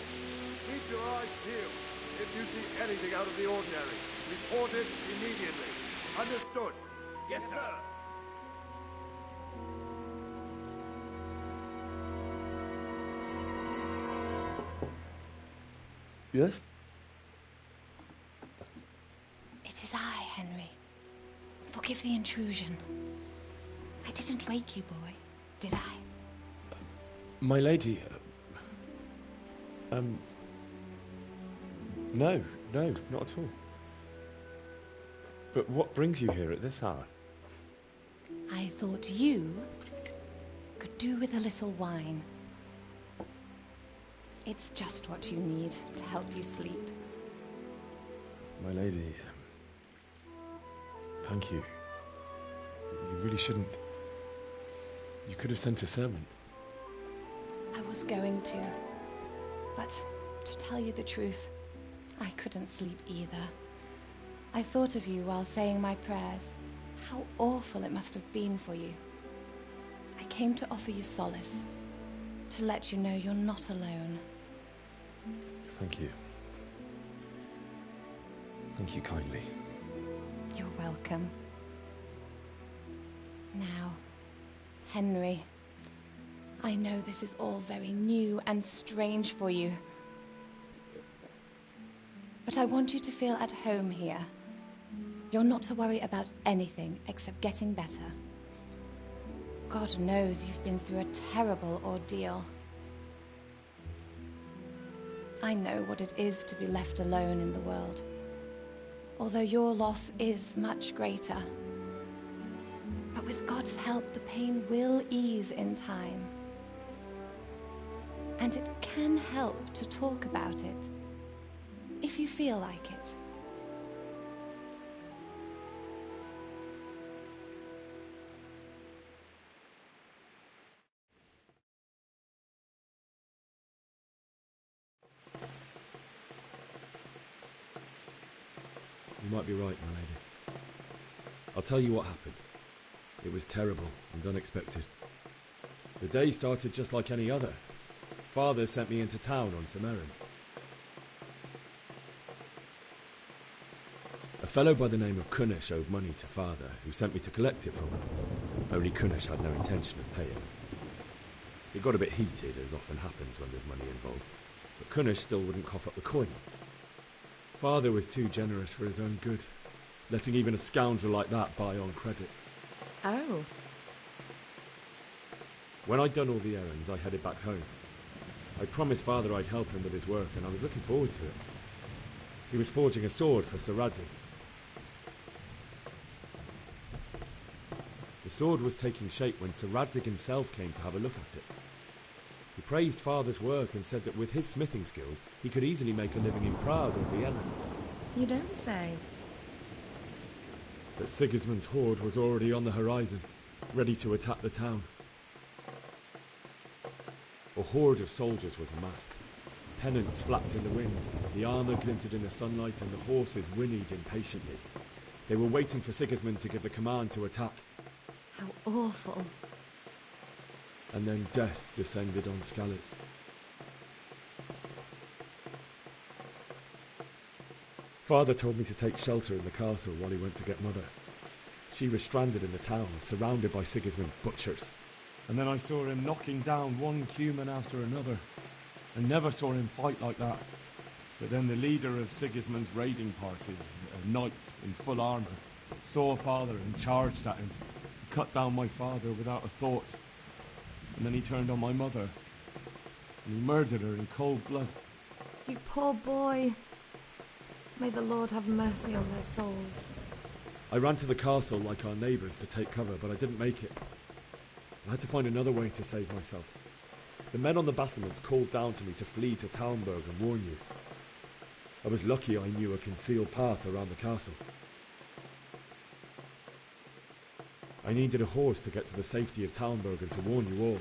Keep your eyes peeled. If you see anything out of the ordinary, report it immediately. Understood? Yes, sir. Yes? It is I, Henry. Forgive the intrusion. I didn't wake you, boy, did I? My lady... No, not at all. But what brings you here at this hour? I thought you could do with a little wine. It's just what you need to help you sleep. My lady... thank you. You really shouldn't. You could have sent a servant. I was going to. But to tell you the truth, I couldn't sleep either. I thought of you while saying my prayers. How awful it must have been for you. I came to offer you solace, to let you know you're not alone. Thank you. Thank you kindly. You're welcome. Now, Henry, I know this is all very new and strange for you. But I want you to feel at home here. You're not to worry about anything except getting better. God knows you've been through a terrible ordeal. I know what it is to be left alone in the world, although your loss is much greater. But with God's help, the pain will ease in time. And it can help to talk about it, if you feel like it. You might be right, my lady. I'll tell you what happened. It was terrible and unexpected. The day started just like any other. Father sent me into town on some errands. A fellow by the name of Kunish owed money to Father, who sent me to collect it from him. Only Kunish had no intention of paying. It got a bit heated, as often happens when there's money involved, but Kunish still wouldn't cough up the coin. Father was too generous for his own good, letting even a scoundrel like that buy on credit. Oh. When I'd done all the errands, I headed back home. I promised Father I'd help him with his work, and I was looking forward to it. He was forging a sword for Sir Radzig. The sword was taking shape when Sir Radzig himself came to have a look at it. He praised Father's work and said that with his smithing skills, he could easily make a living in Prague or Vienna. You don't say. But Sigismund's horde was already on the horizon, ready to attack the town. A horde of soldiers was amassed. Pennants flapped in the wind, the armour glinted in the sunlight, and the horses whinnied impatiently. They were waiting for Sigismund to give the command to attack. How awful. And then death descended on Skalitz. Father told me to take shelter in the castle while he went to get Mother. She was stranded in the town, surrounded by Sigismund's butchers. And then I saw him knocking down one Cuman after another. I never saw him fight like that. But then the leader of Sigismund's raiding party, a knight in full armour, saw Father and charged at him. He cut down my father without a thought. And then he turned on my mother. And he murdered her in cold blood. You poor boy. May the Lord have mercy on their souls. I ran to the castle like our neighbours to take cover, but I didn't make it. I had to find another way to save myself. The men on the battlements called down to me to flee to Talmberg and warn you. I was lucky I knew a concealed path around the castle. I needed a horse to get to the safety of Talmberg and to warn you all.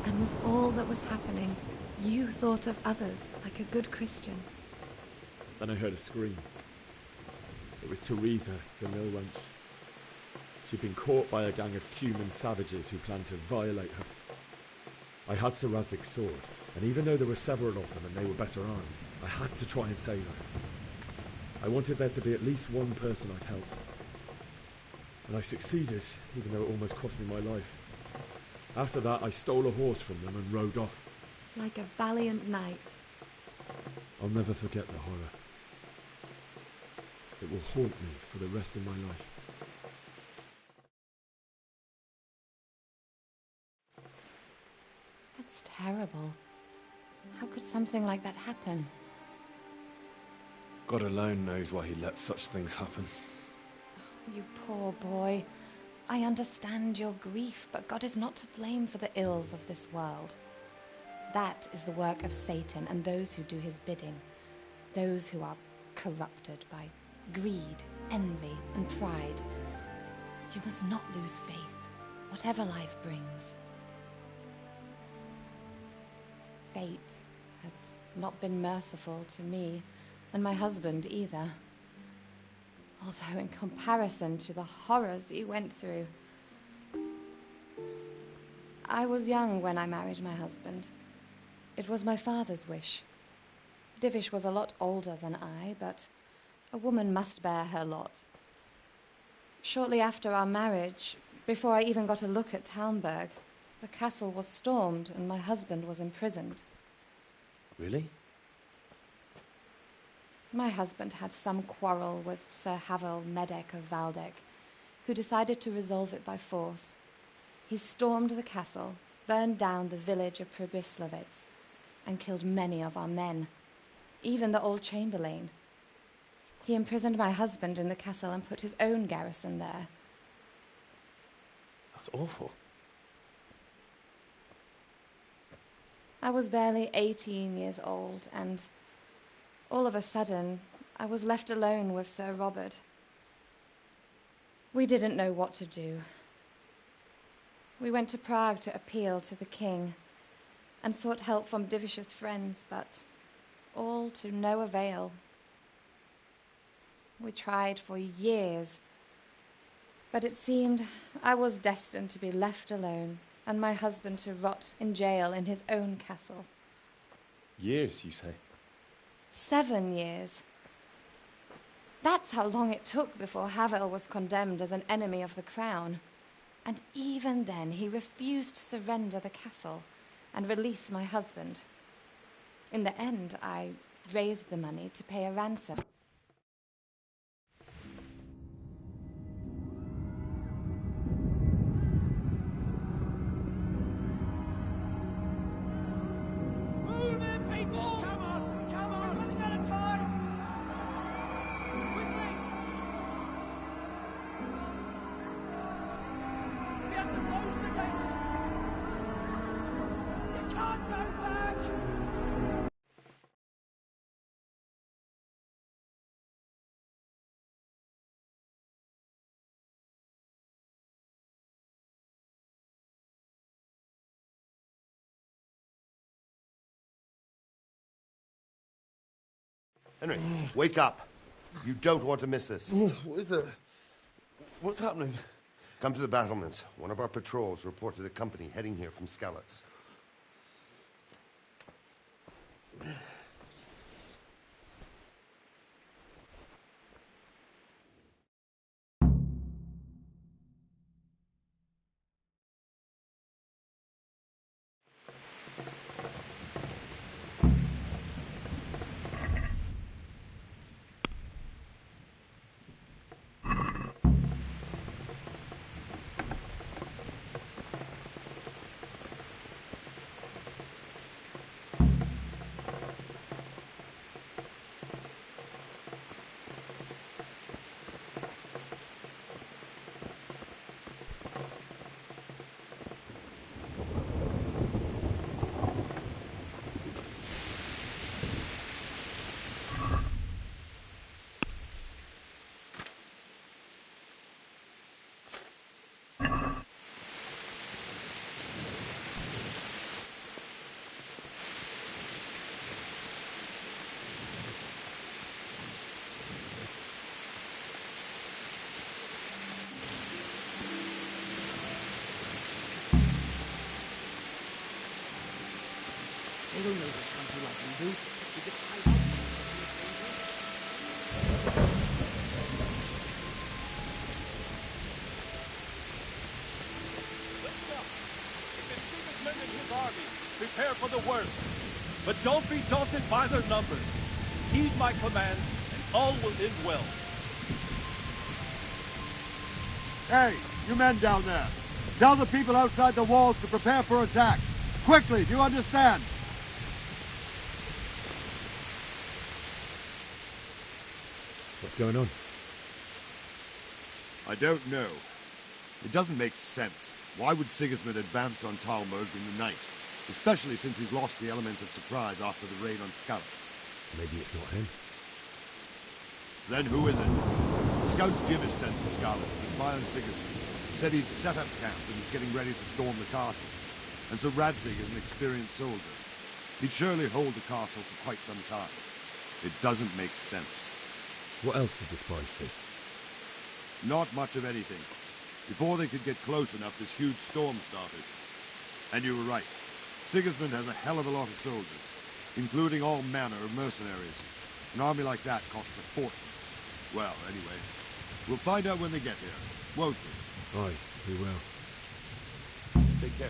And with all that was happening, you thought of others like a good Christian. Then I heard a scream. It was Teresa, the mill wench. She'd been caught by a gang of Cuman savages who planned to violate her. I had Sir Radzig's sword, and even though there were several of them and they were better armed, I had to try and save her. I wanted there to be at least one person I'd helped. And I succeeded, even though it almost cost me my life. After that, I stole a horse from them and rode off. Like a valiant knight. I'll never forget the horror. It will haunt me for the rest of my life. That's terrible. How could something like that happen? God alone knows why he lets such things happen. You poor boy. I understand your grief, but God is not to blame for the ills of this world. That is the work of Satan and those who do his bidding. Those who are corrupted by greed, envy, and pride. You must not lose faith, whatever life brings. Fate has not been merciful to me, and my husband either. Although in comparison to the horrors he went through. I was young when I married my husband. It was my father's wish. Divish was a lot older than I, but a woman must bear her lot. Shortly after our marriage, before I even got a look at Talmberg, the castle was stormed and my husband was imprisoned. Really? My husband had some quarrel with Sir Havel Medek of Valdek, who decided to resolve it by force. He stormed the castle, burned down the village of Pribyslavitz, and killed many of our men, even the old chamberlain. He imprisoned my husband in the castle and put his own garrison there. That's awful. I was barely 18 years old, and all of a sudden, I was left alone with Sir Robert. We didn't know what to do. We went to Prague to appeal to the king and sought help from Divish's friends, but all to no avail. We tried for years, but it seemed I was destined to be left alone and my husband to rot in jail in his own castle. Years, you say? 7 years. That's how long it took before Havel was condemned as an enemy of the crown. And even then, he refused to surrender the castle and release my husband. In the end, I raised the money to pay a ransom. Move in, people! Come on! Come on! We're running out of time! Quickly! We have to close the gates! You can't go back! Henry, wake up. You don't want to miss this. What is it? What's happening? Come to the battlements. One of our patrols reported a company heading here from Skalitz. They don't know this country like we do. We could hide out. If it's Sigismund and his army, prepare for the worst. But don't be daunted by their numbers. heed my commands, and all will end well. Hey, you men down there. Tell the people outside the walls to prepare for attack. Quickly, do you understand? What's going on? I don't know. It doesn't make sense. Why would Sigismund advance on Talmberg in the night? Especially since he's lost the element of surprise after the raid on Skalitz. Maybe it's not him. Then who is it? The scouts Jim is sent to Skalitz to spy on Sigismund. Said he'd set up camp and was getting ready to storm the castle. And so Radzig is an experienced soldier. He'd surely hold the castle for quite some time. It doesn't make sense. What else did the spies see? Not much of anything. Before they could get close enough, this huge storm started. And you were right. Sigismund has a hell of a lot of soldiers, including all manner of mercenaries. An army like that costs a fortune. Well, anyway, we'll find out when they get here, won't we? Aye, we will. Take care.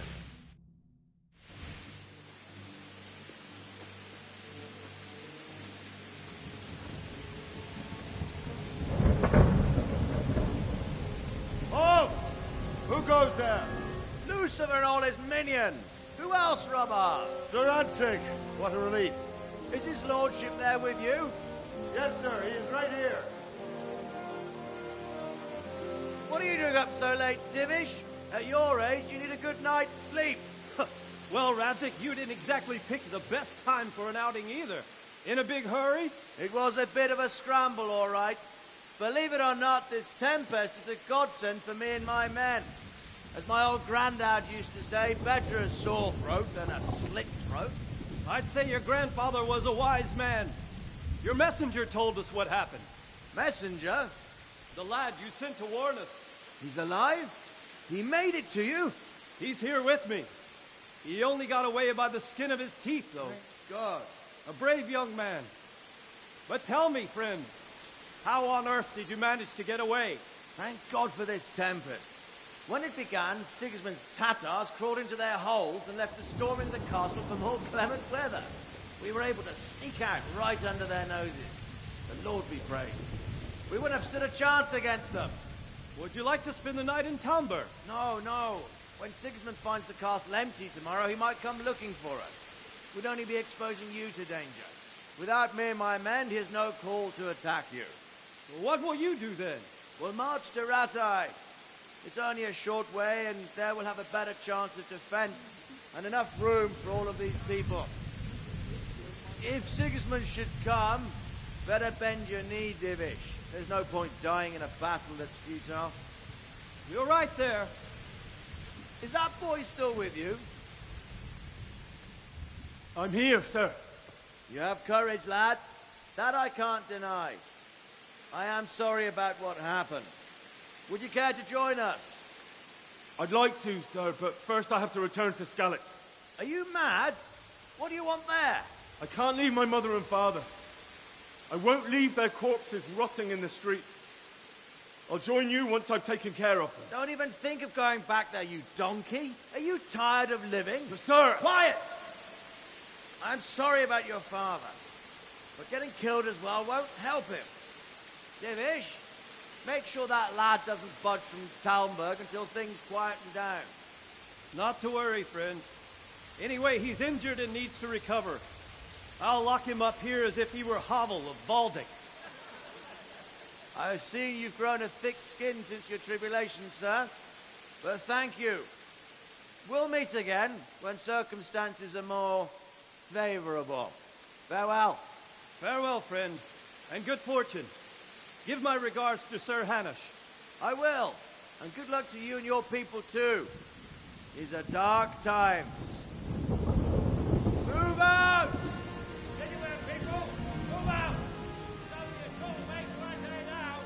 Halt! Who goes there? Lucifer and all his minions. Who else, Robert? Sir Radzig, what a relief. Is his lordship there with you? Yes, sir, he is right here. What are you doing up so late, Divish? At your age, you need a good night's sleep. Well, Radzig, you didn't exactly pick the best time for an outing either. In a big hurry? It was a bit of a scramble, all right. Believe it or not, this tempest is a godsend for me and my men. As my old granddad used to say, better a sore throat than a slit throat. I'd say your grandfather was a wise man. Your messenger told us what happened. Messenger? The lad you sent to warn us. He's alive? He made it to you? He's here with me. He only got away by the skin of his teeth, though. Thank God. A brave young man. But tell me, friend, how on earth did you manage to get away? Thank God for this tempest. When it began, Sigismund's Tatars crawled into their holes and left the storming the castle for more clement weather. We were able to sneak out right under their noses. The Lord be praised. We wouldn't have stood a chance against them. Would you like to spend the night in Talmberg? No, no. When Sigismund finds the castle empty tomorrow, he might come looking for us. We'd only be exposing you to danger. Without me and my men, he has no call to attack you. Well, what will you do then? We'll march to Ratai. It's only a short way, and there we'll have a better chance of defense, and enough room for all of these people. If Sigismund should come, better bend your knee, Divish. There's no point dying in a battle that's futile. You're right there. Is that boy still with you? I'm here, sir. You have courage, lad. That I can't deny. I am sorry about what happened. Would you care to join us? I'd like to, sir, but first I have to return to Skalitz. Are you mad? What do you want there? I can't leave my mother and father. I won't leave their corpses rotting in the street. I'll join you once I've taken care of them. Don't even think of going back there, you donkey. Are you tired of living? But sir! Quiet! I'm sorry about your father, but getting killed as well won't help him. Divish, make sure that lad doesn't budge from Talmberg until things quieten down. Not to worry, friend. Anyway, he's injured and needs to recover. I'll lock him up here as if he were Havel of Baldic. I've seen you've grown a thick skin since your tribulation, sir. But thank you. We'll meet again when circumstances are more favorable. Farewell. Farewell, friend, and good fortune. Give my regards to Sir Hanush. I will. And good luck to you and your people, too. These are dark times. Move out! Anywhere, people! Move out! It's only a short way to Ratai now!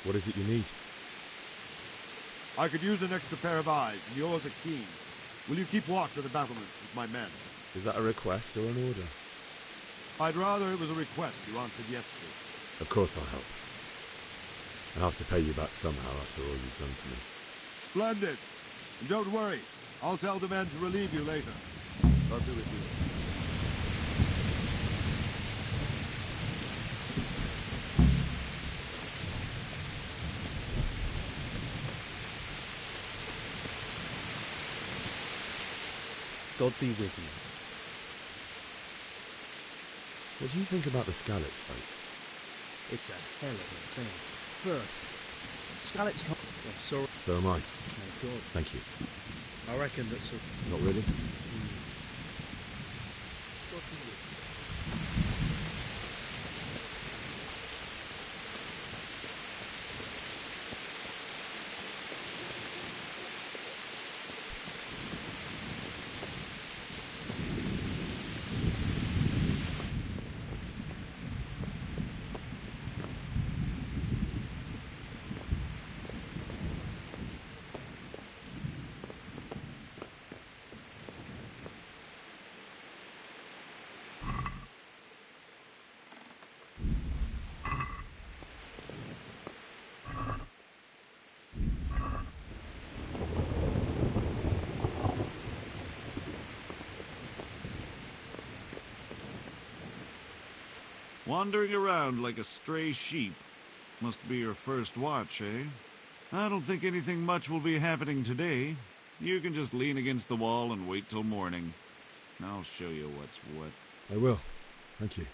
What is it you need? I could use an extra pair of eyes, and yours are keen. Will you keep watch of the battlements with my men? Is that a request or an order? I'd rather it was a request you answered yes to. Of course I'll help. I'll have to pay you back somehow after all you've done for me. Splendid. And don't worry, I'll tell the men to relieve you later. I'll do it, God be with you. What do you think about the Scallops fight? It's a hell of a thing. First, Scallops come... I'm sorry. So am I. Thank God. Thank you. I reckon that's a... Not really? God be with you. Wandering around like a stray sheep. Must be your first watch, eh? I don't think anything much will be happening today. You can just lean against the wall and wait till morning. I'll show you what's what. I will. Thank you.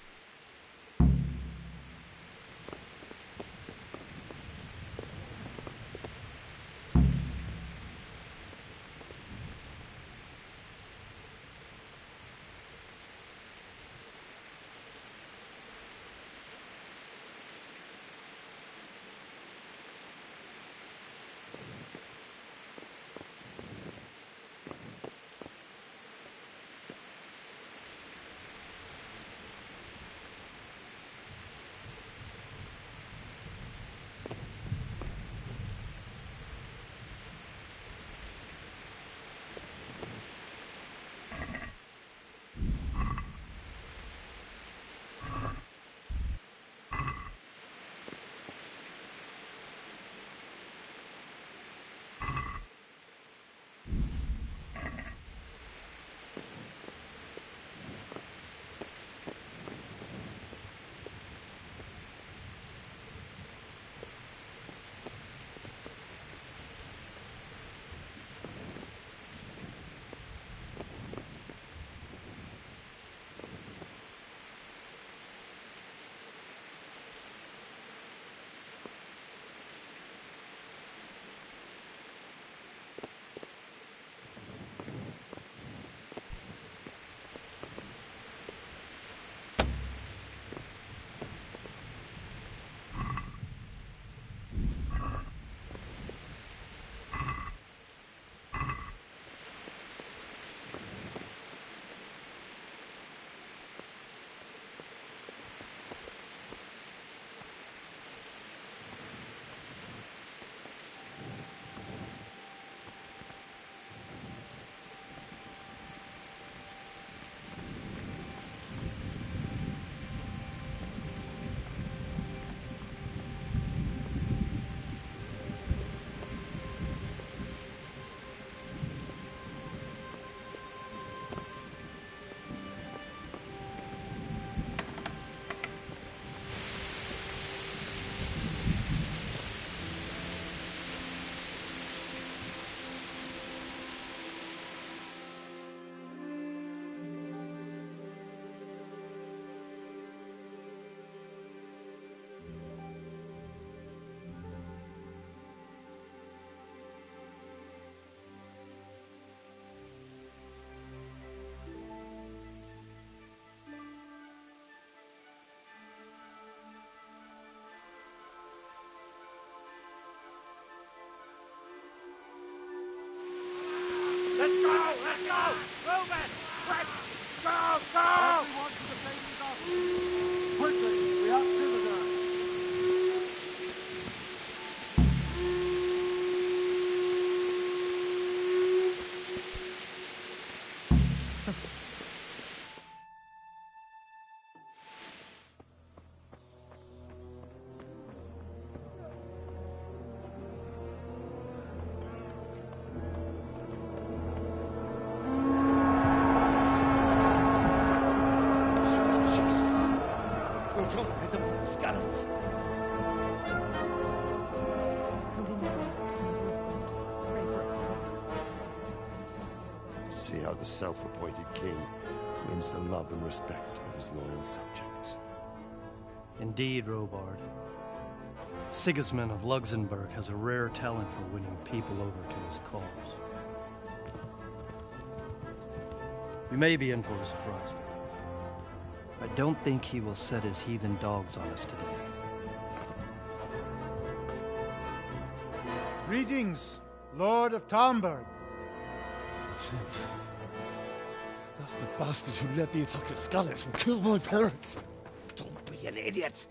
Let's go! Let's go! Move it! Quick! Go! Go! Everyone to the baby's office! Quickly! We have visitors! Don't let them put scallops. See how the self-appointed king wins the love and respect of his loyal subjects. Indeed, Robard. Sigismund of Luxembourg has a rare talent for winning people over to his cause. We may be in for a surprise, though. I don't think he will set his heathen dogs on us today. Greetings, Lord of Talmberg. That's the bastard who led the attack at Skalitz and killed my parents. Don't be an idiot.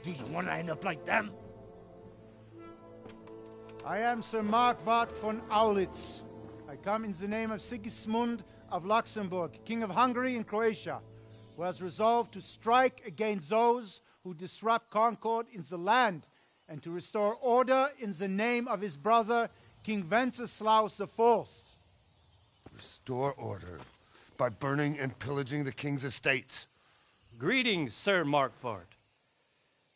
Do you want to end up like them? I am Sir Markwart von Aulitz. I come in the name of Sigismund of Luxembourg, King of Hungary and Croatia, who has resolved to strike against those who disrupt concord in the land and to restore order in the name of his brother, King Wenceslaus IV. Restore order by burning and pillaging the king's estates. Greetings, Sir Markwart.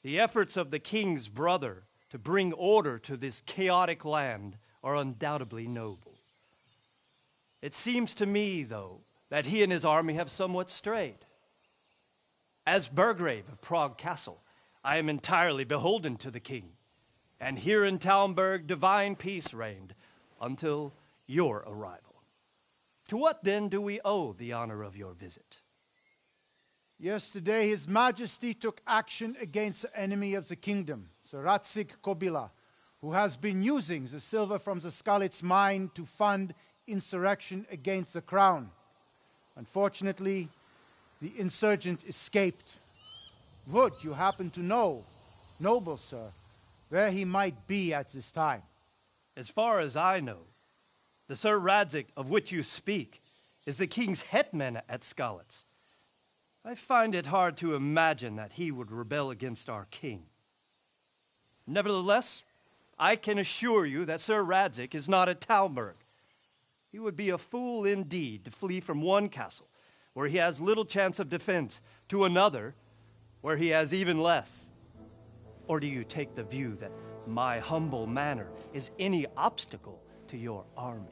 The efforts of the king's brother to bring order to this chaotic land are undoubtedly noble. It seems to me, though, that he and his army have somewhat strayed. As Burgrave of Prague Castle, I am entirely beholden to the king, and here in Talmberg divine peace reigned until your arrival. To what then do we owe the honor of your visit? Yesterday, His Majesty took action against the enemy of the kingdom, Sir Radzig Kobyla, who has been using the silver from the Skalitz mine to fund insurrection against the crown. Unfortunately, the insurgent escaped. Would you happen to know, noble sir, where he might be at this time? As far as I know, the Sir Radzig of which you speak is the king's hetman at Skalitz. I find it hard to imagine that he would rebel against our king. Nevertheless, I can assure you that Sir Radzig is not at Talmberg. He would be a fool indeed to flee from one castle, where he has little chance of defense, to another, where he has even less. Or do you take the view that my humble manner is any obstacle to your army?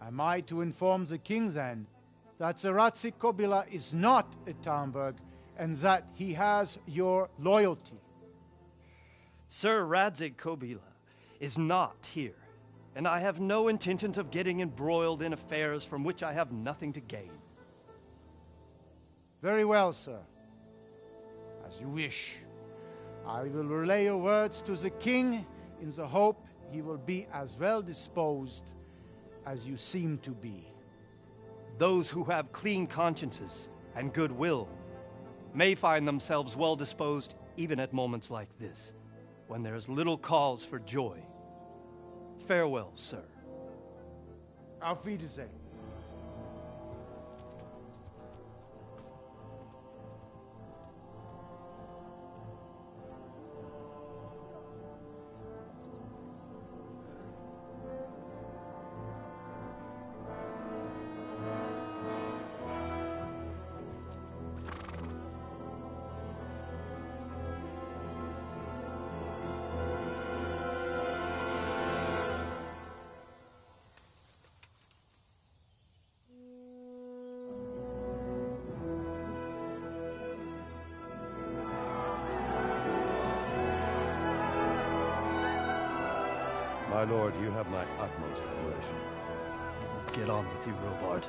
Am I to inform the king then that Sir Radzig Kobyla is not at Talmberg and that he has your loyalty? Sir Radzig Kobyla is not here, and I have no intentions of getting embroiled in affairs from which I have nothing to gain. Very well, sir. As you wish. I will relay your words to the king in the hope he will be as well disposed as you seem to be. Those who have clean consciences and goodwill may find themselves well disposed even at moments like this, when there is little cause for joy. Farewell, sir. Auf Wiedersehen. My lord, you have my utmost admiration. Get on with you, Robard.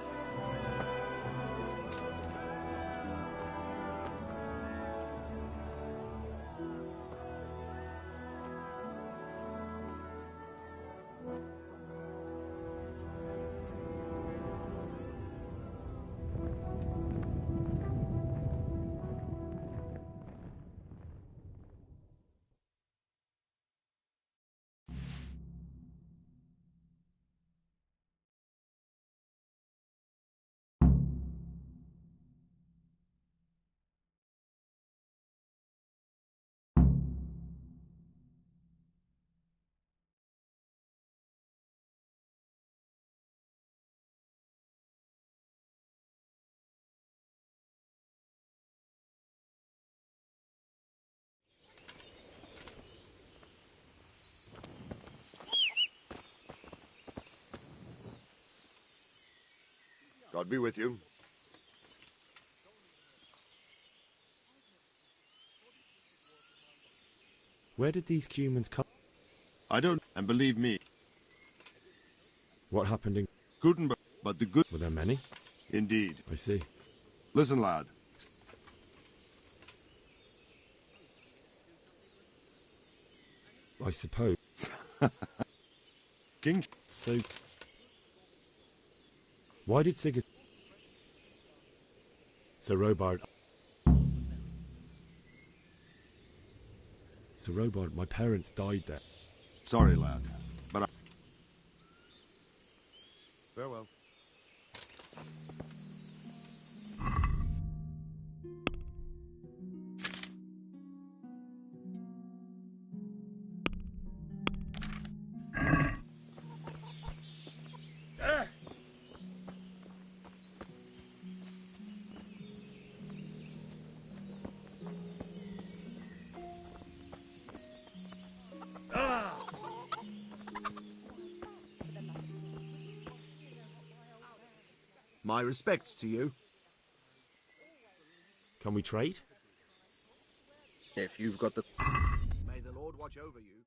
God be with you. Where did these humans come? I don't, and believe me. What happened in Gutenberg, but the good... Were there many? Indeed. I see. Listen, lad. I suppose. King... So... Why did Sigismund... Sir Robard... Sir Robard, my parents died there. Sorry, lad, but I... Farewell. My respects to you. Can we trade? If you've got the... May the Lord watch over you.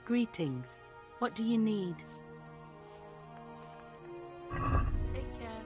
Greetings. What do you need? Take care.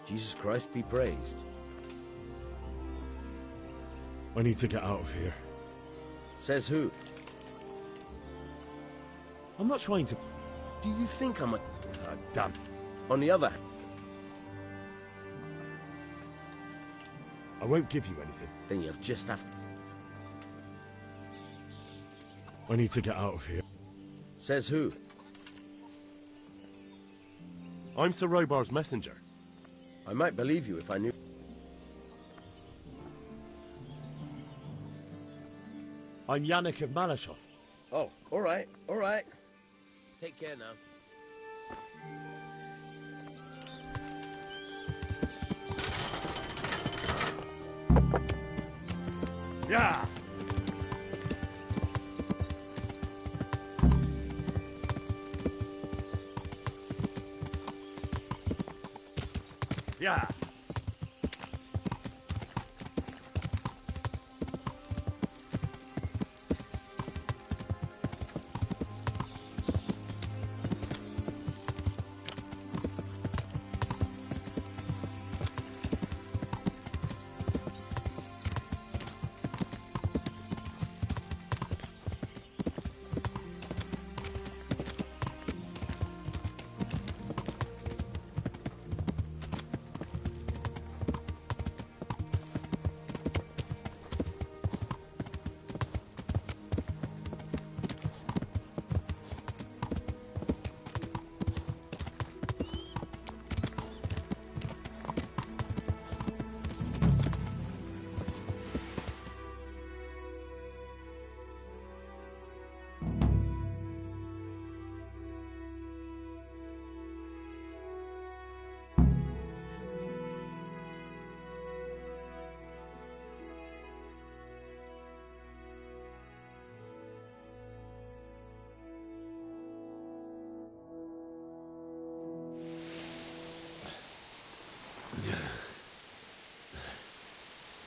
Jesus Christ be praised. I need to get out of here. Says who? I'm not trying to... Do you think I'm a... damn. On the other... I won't give you anything. Then you'll just have... I need to get out of here. Says who? I'm Sir Robar's messenger. I might believe you if I knew... I'm Yannick of Malashov. Oh, all right, all right. Take care now. Yeah! Yeah!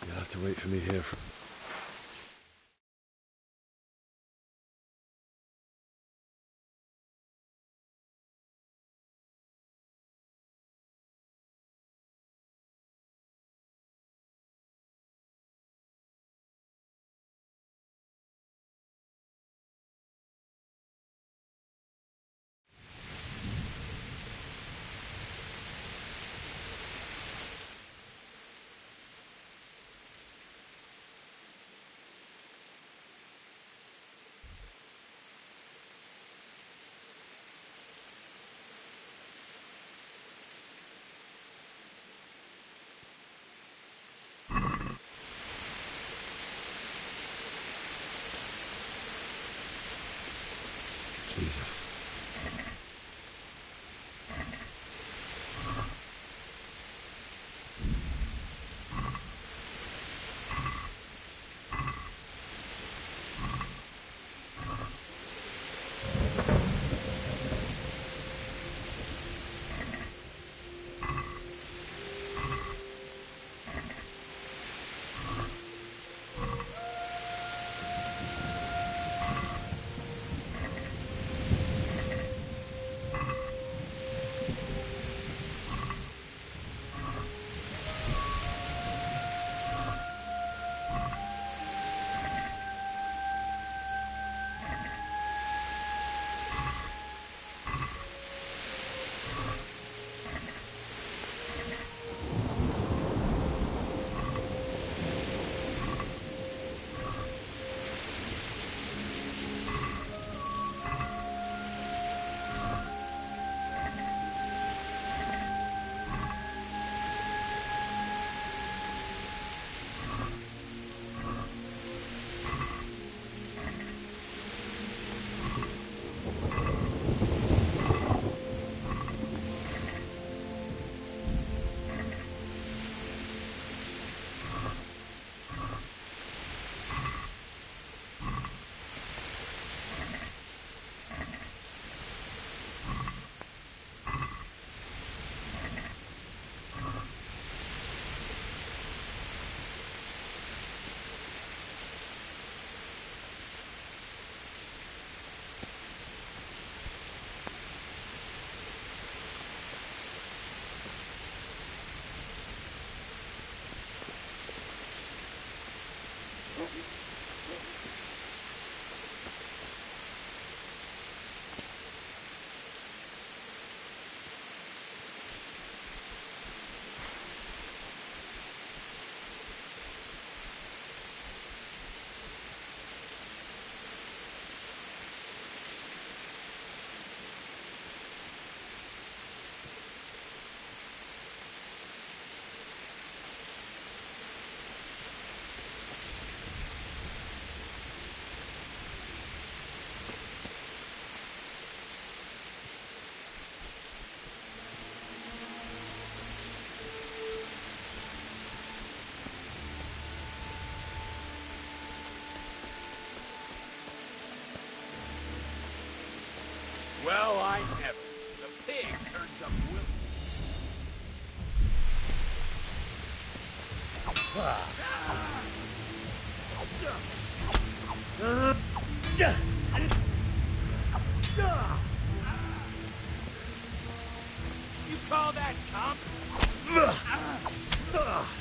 You'll have to wait for me here. Jesus. Well, I never. The pig turns up will. You call that comp? Oh.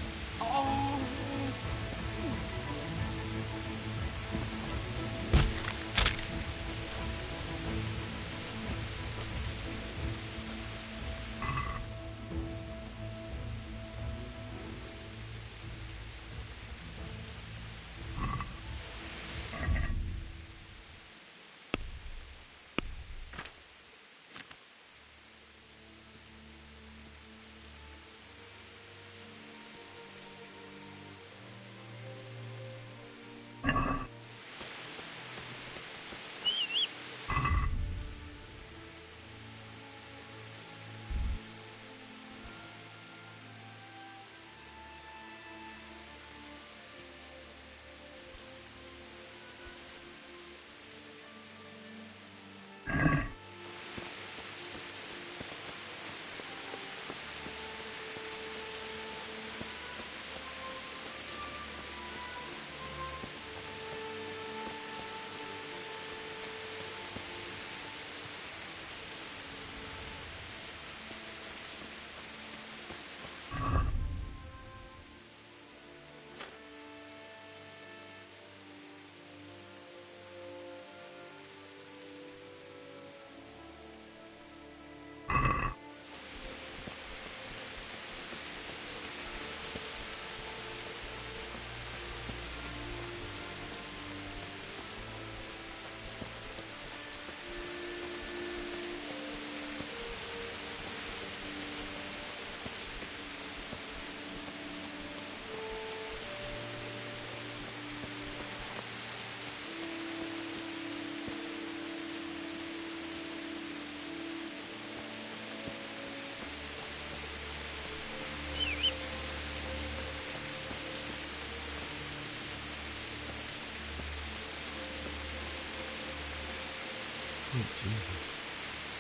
Sweet Jesus.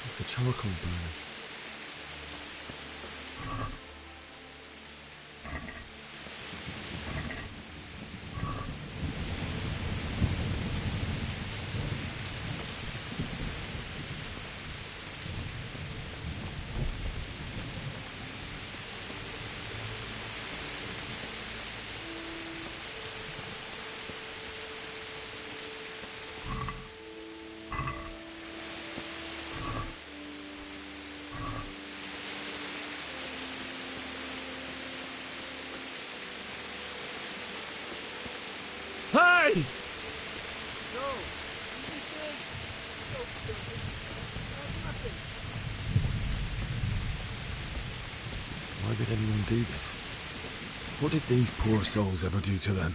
It's the charcoal burner. Hey! No. Why did anyone do this? What did these poor souls ever do to them?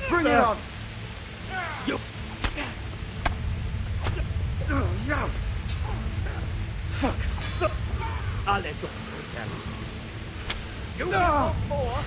Bring it on! You. Fuck! I'll let go. You no! More!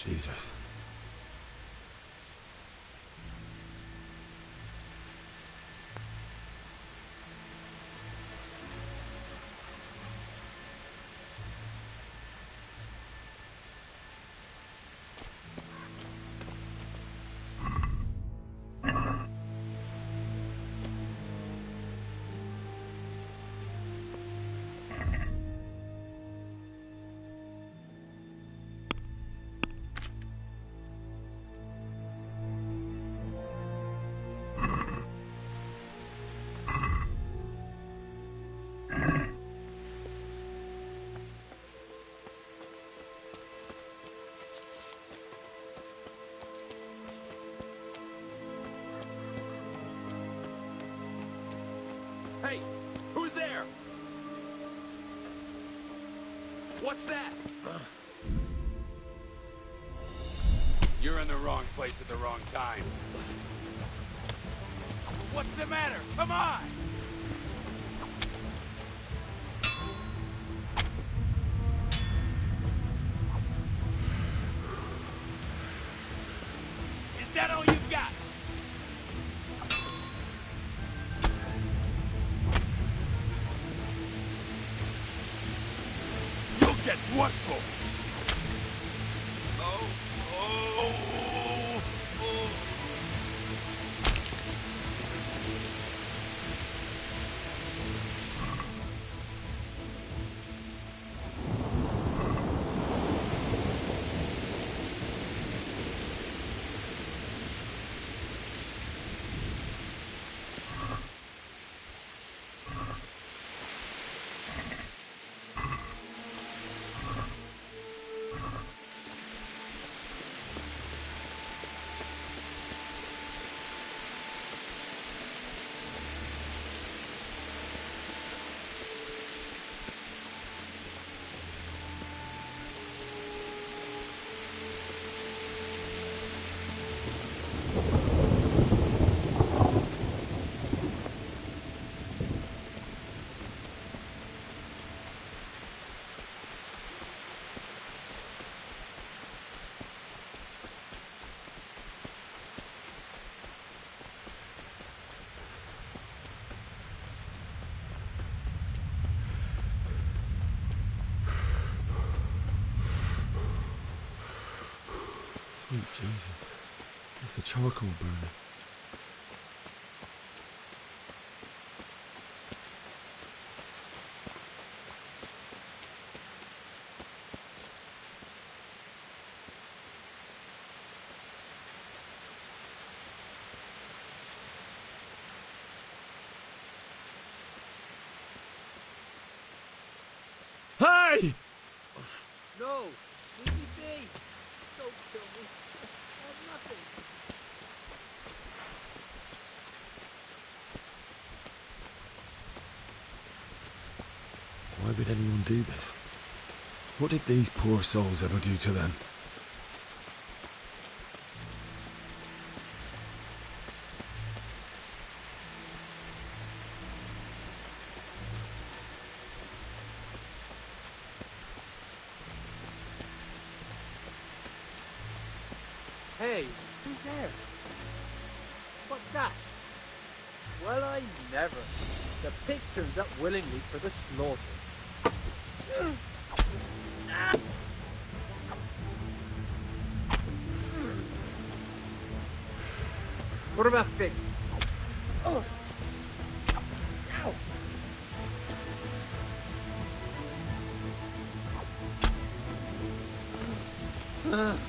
Jesus. Hey, who's there? What's that? You're in the wrong place at the wrong time. What's the matter? Come on! Is that all you've got? You'll get what for? Sweet Jesus. It's the charcoal burner. Hey! No! Leave me be! Don't kill me. I have nothing. Why would anyone do this? What did these poor souls ever do to them? Hey, who's there? What's that? Well, I never. The pig turns up willingly for the slaughter. What about Fix? Oh. Ow.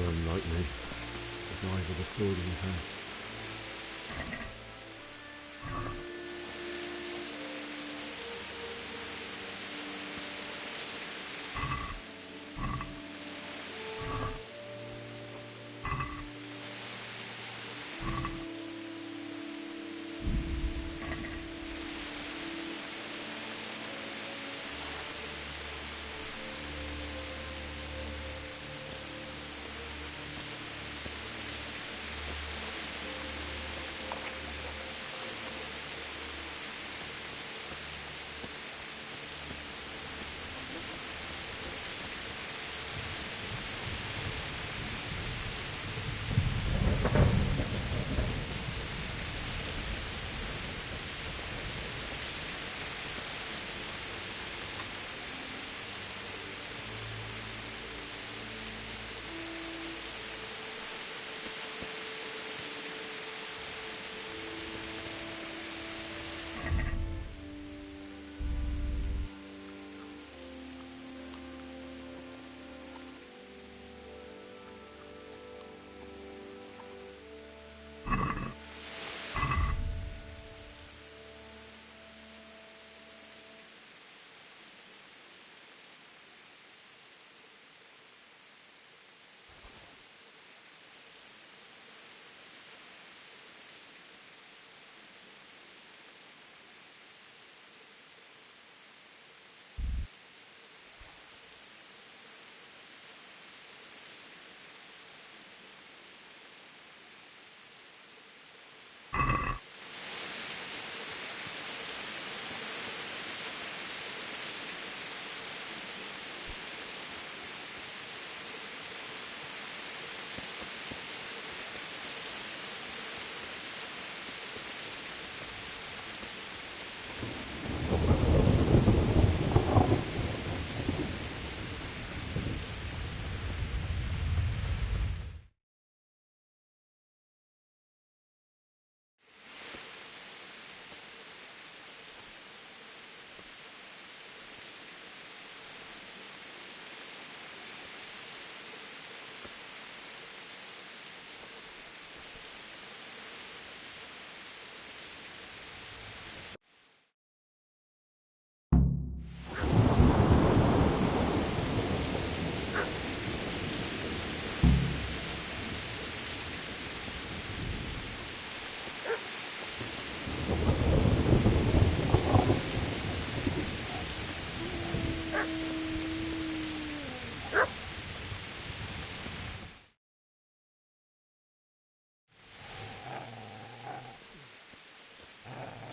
unlike me. The guy with a sword in his hand.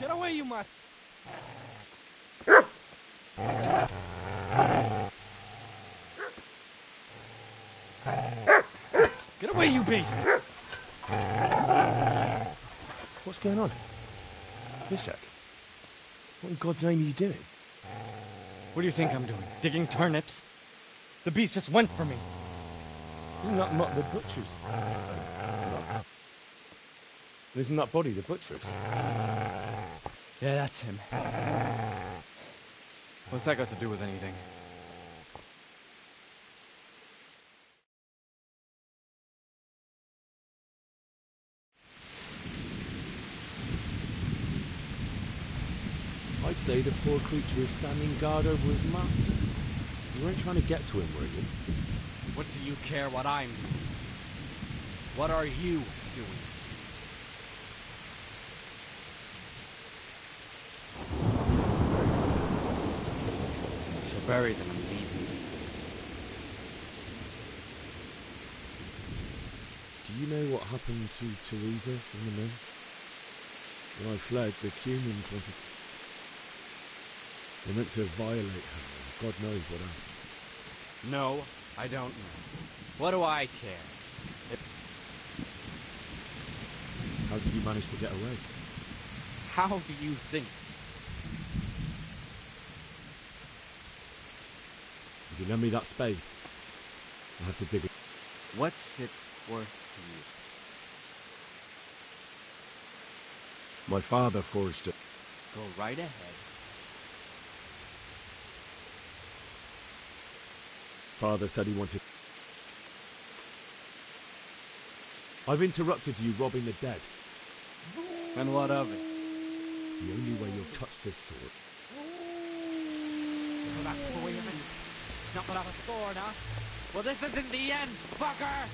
Get away, you mutt! Get away, you beast! What's going on? Mishak, what in God's name are you doing? What do you think I'm doing? Digging turnips? The beast just went for me. Isn't that not the butcher's? Isn't that body the butcher's? Yeah, that's him. What's that got to do with anything? I'd say the poor creature is standing guard over his master. You weren't trying to get to him, were you? What do you care what I'm doing? What are you doing? I shall bury them and leave them. Do you know what happened to Teresa from the mill? When I fled, the humans wanted to... They meant to violate her, and God knows what else. No, I don't know. What do I care? How did you manage to get away? How do you think? Would you lend me that spade? I have to dig it. What's it worth to you? My father forged it. Go right ahead. Father said he wanted... I've interrupted you robbing the dead. And what of it? The only way you'll touch this sword. So that's the way of it. Not gonna have a sword, huh? Well, this isn't the end, fucker!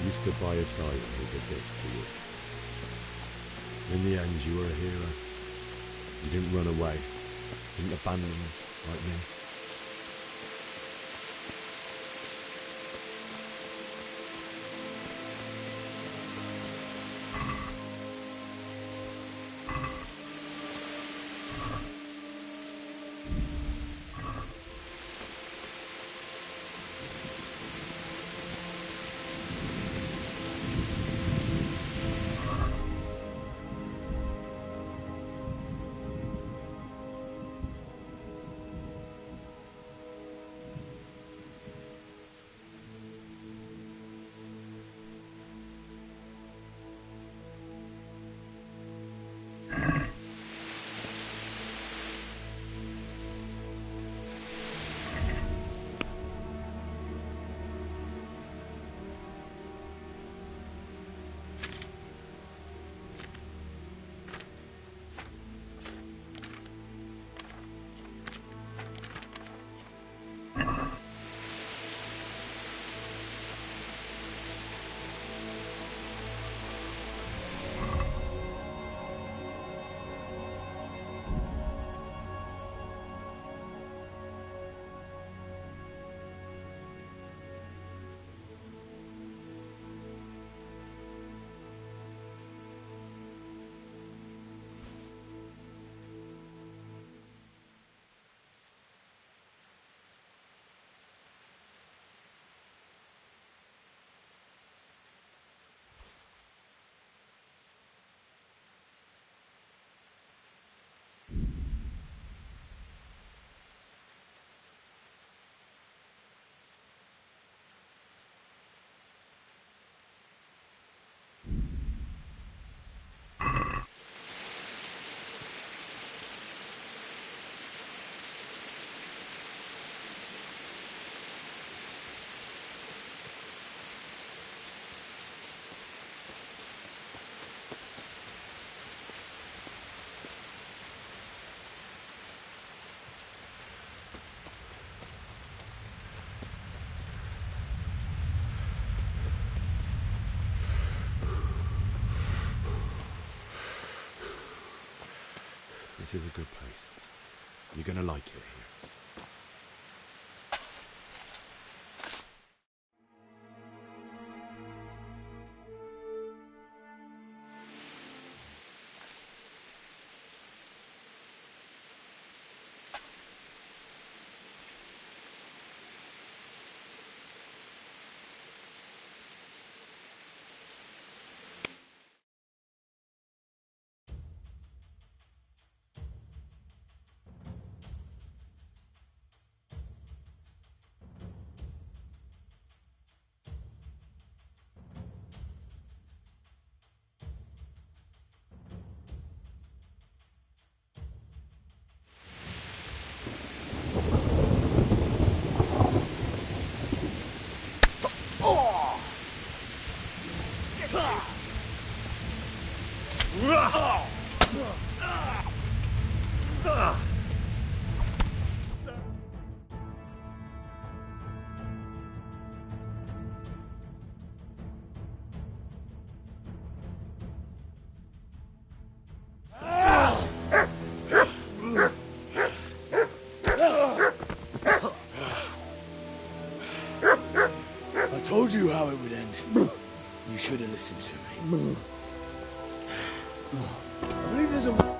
You stood by his side when he did this to you. In the end, you were a hero. You didn't run away. Didn't abandon him like me. This is a good place. You're gonna like it here. I told you how it would end. You should have listened to me. I believe there's a...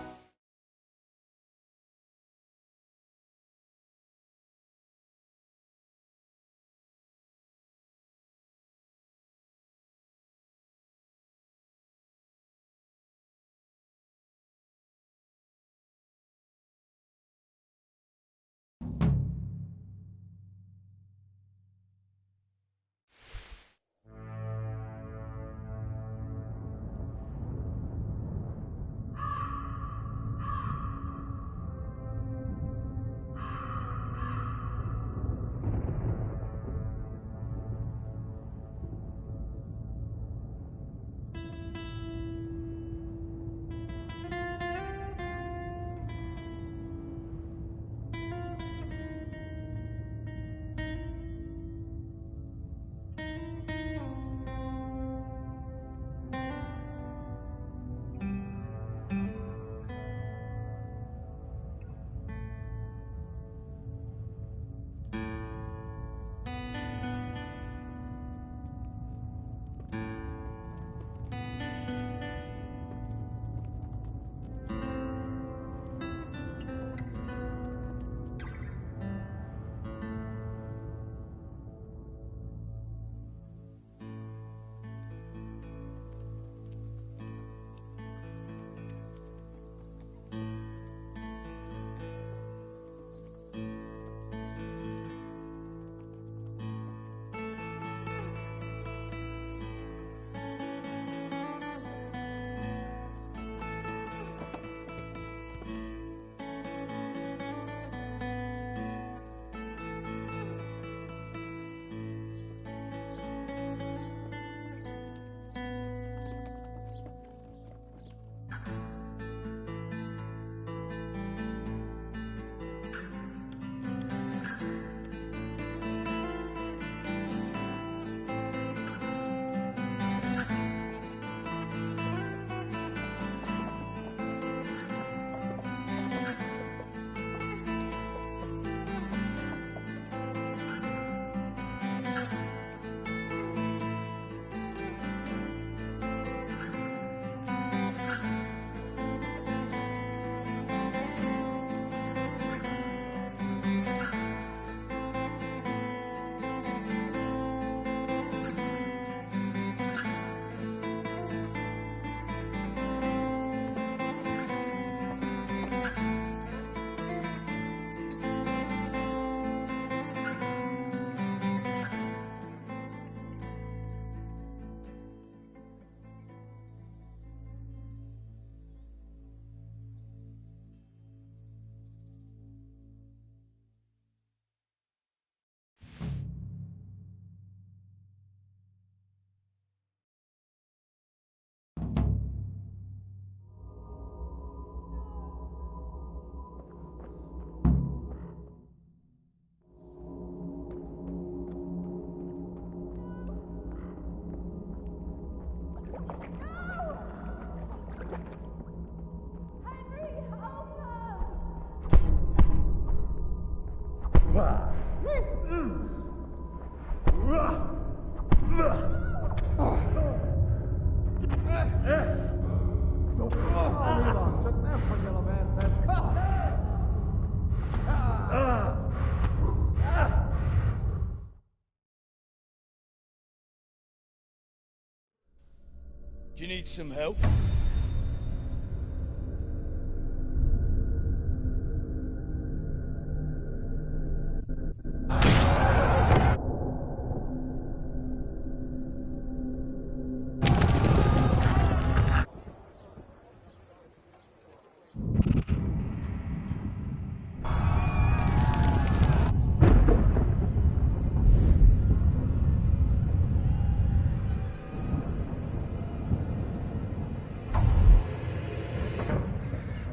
Do you need some help?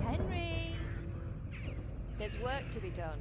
Henry! There's work to be done.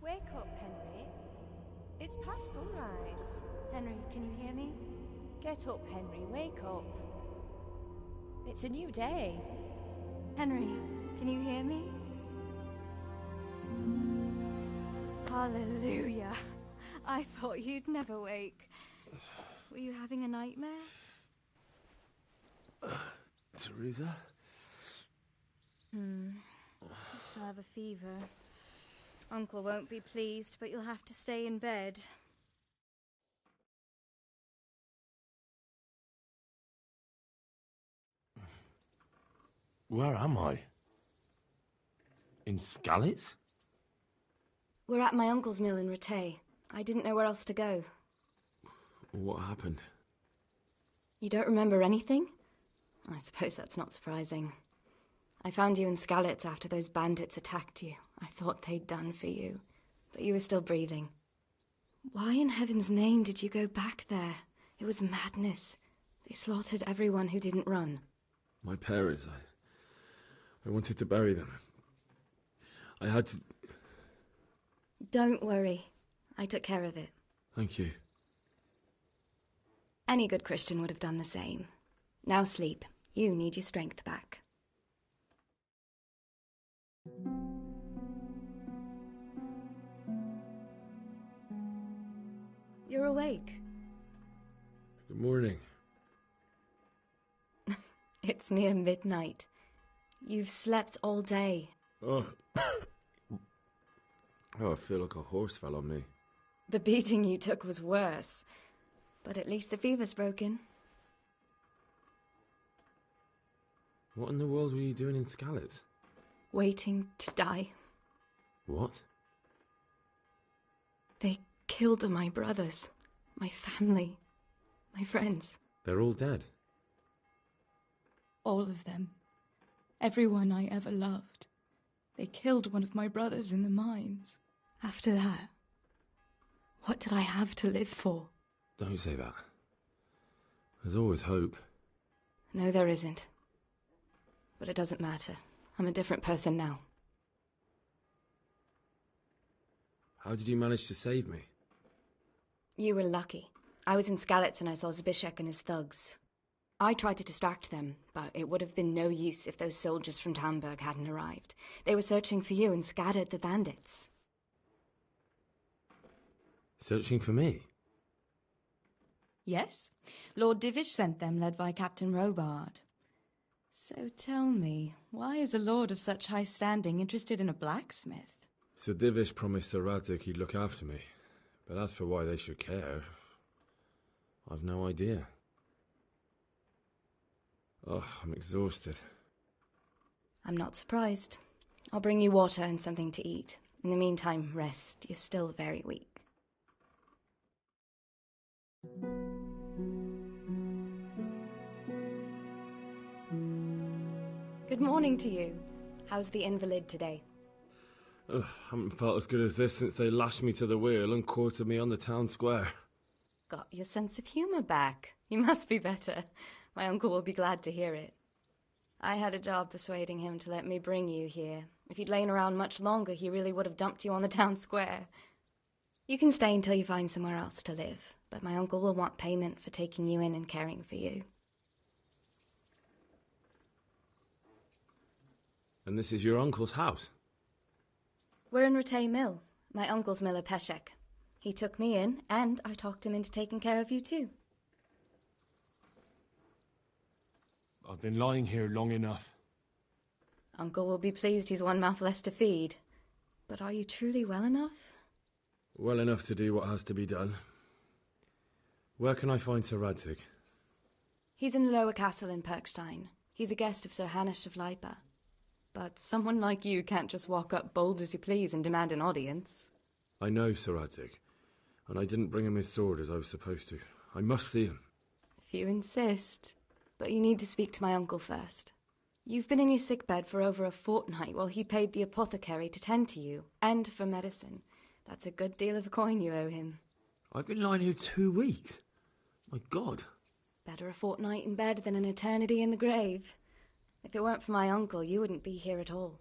Wake up, Henry. It's past sunrise. Henry, can you hear me? Get up, Henry. Wake up. It's a new day. Henry, can you hear me? Hallelujah. I thought you'd never wake. Were you having a nightmare? Teresa? You still have a fever. Uncle won't be pleased, but you'll have to stay in bed. Where am I? In Skalitz? We're at my uncle's mill in Rattay. I didn't know where else to go. What happened? You don't remember anything? I suppose that's not surprising. I found you in Skalitz after those bandits attacked you. I thought they'd done for you, but you were still breathing. Why in heaven's name did you go back there? It was madness. They slaughtered everyone who didn't run. My parents, I wanted to bury them. I had to... Don't worry. I took care of it. Thank you. Any good Christian would have done the same. Now sleep. You need your strength back. You're awake. Good morning. It's near midnight. You've slept all day. Oh. I feel like a horse fell on me. The beating you took was worse. But at least the fever's broken. What in the world were you doing in Skalitz? Waiting to die. What? They killed my brothers, my family, my friends. They're all dead. All of them. Everyone I ever loved. They killed one of my brothers in the mines. After that, what did I have to live for? Don't say that. There's always hope. No, there isn't. But it doesn't matter. I'm a different person now. How did you manage to save me? You were lucky. I was in Skalitz and I saw Zbyszek and his thugs. I tried to distract them, but it would have been no use if those soldiers from Tamburg hadn't arrived. They were searching for you and scattered the bandits. Searching for me? Yes. Lord Divish sent them, led by Captain Robard. So tell me, why is a lord of such high standing interested in a blacksmith? Sir Divish promised Sir Radzig he'd look after me. But as for why they should care, I've no idea. Oh, I'm exhausted. I'm not surprised. I'll bring you water and something to eat. In the meantime, rest. You're still very weak. Good morning to you. How's the invalid today? Ugh, haven't felt as good as this since they lashed me to the wheel and quartered me on the town square. Got your sense of humour back. You must be better. My uncle will be glad to hear it. I had a job persuading him to let me bring you here. If you'd lain around much longer, he really would have dumped you on the town square. You can stay until you find somewhere else to live, but my uncle will want payment for taking you in and caring for you. And this is your uncle's house? We're in Rattay Mill. My uncle's miller Peshek. He took me in, and I talked him into taking care of you too. I've been lying here long enough. Uncle will be pleased he's one mouth less to feed. But are you truly well enough? Well enough to do what has to be done. Where can I find Sir Radzig? He's in the lower castle in Perkstein. He's a guest of Sir Hanush of Leipa. But someone like you can't just walk up bold as you please and demand an audience. I know Sir Radzig, and I didn't bring him his sword as I was supposed to. I must see him. If you insist. But you need to speak to my uncle first. You've been in your sickbed for over a fortnight while he paid the apothecary to tend to you, and for medicine. That's a good deal of coin you owe him. I've been lying here 2 weeks. My God. Better a fortnight in bed than an eternity in the grave. If it weren't for my uncle, you wouldn't be here at all.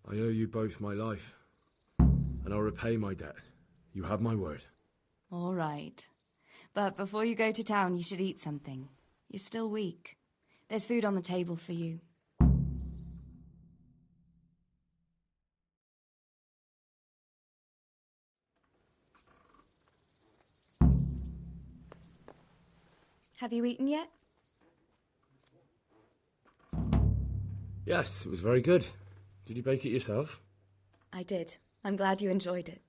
I owe you both my life, and I'll repay my debt. You have my word. All right. But before you go to town, you should eat something. You're still weak. There's food on the table for you. Have you eaten yet? Yes, it was very good. Did you bake it yourself? I did. I'm glad you enjoyed it.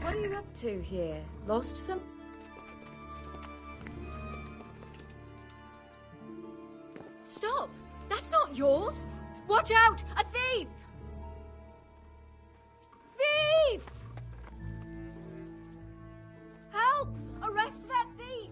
What are you up to here? Lost some? Stop! That's not yours! Watch out! A thief! Thief! Help! Arrest that thief!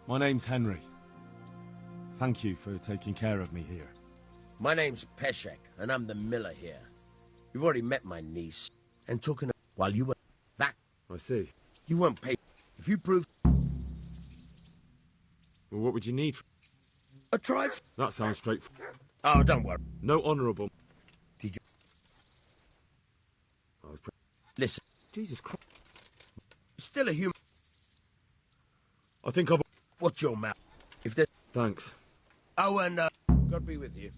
My name's Henry. Thank you for taking care of me here. My name's Peshek, and I'm the miller here. You've already met my niece, and took her while you were... That... I see. You won't pay... If you prove... Well, what would you need? A tribe? That sounds straight... Oh, don't worry. No honourable... Did you... I was... Listen. Jesus Christ. Still a human... I think I've... Watch your mouth. If there's... Thanks. Oh, and, God be with you.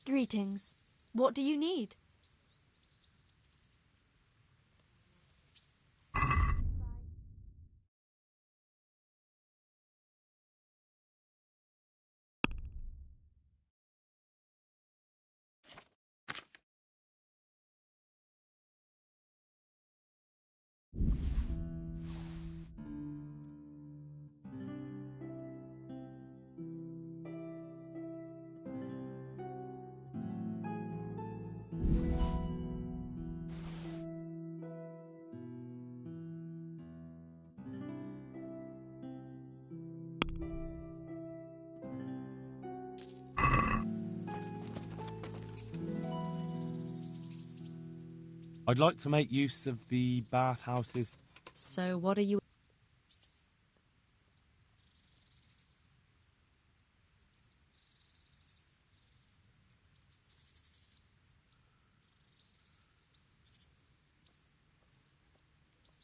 Greetings. What do you need? I'd like to make use of the bathhouses. So what are you...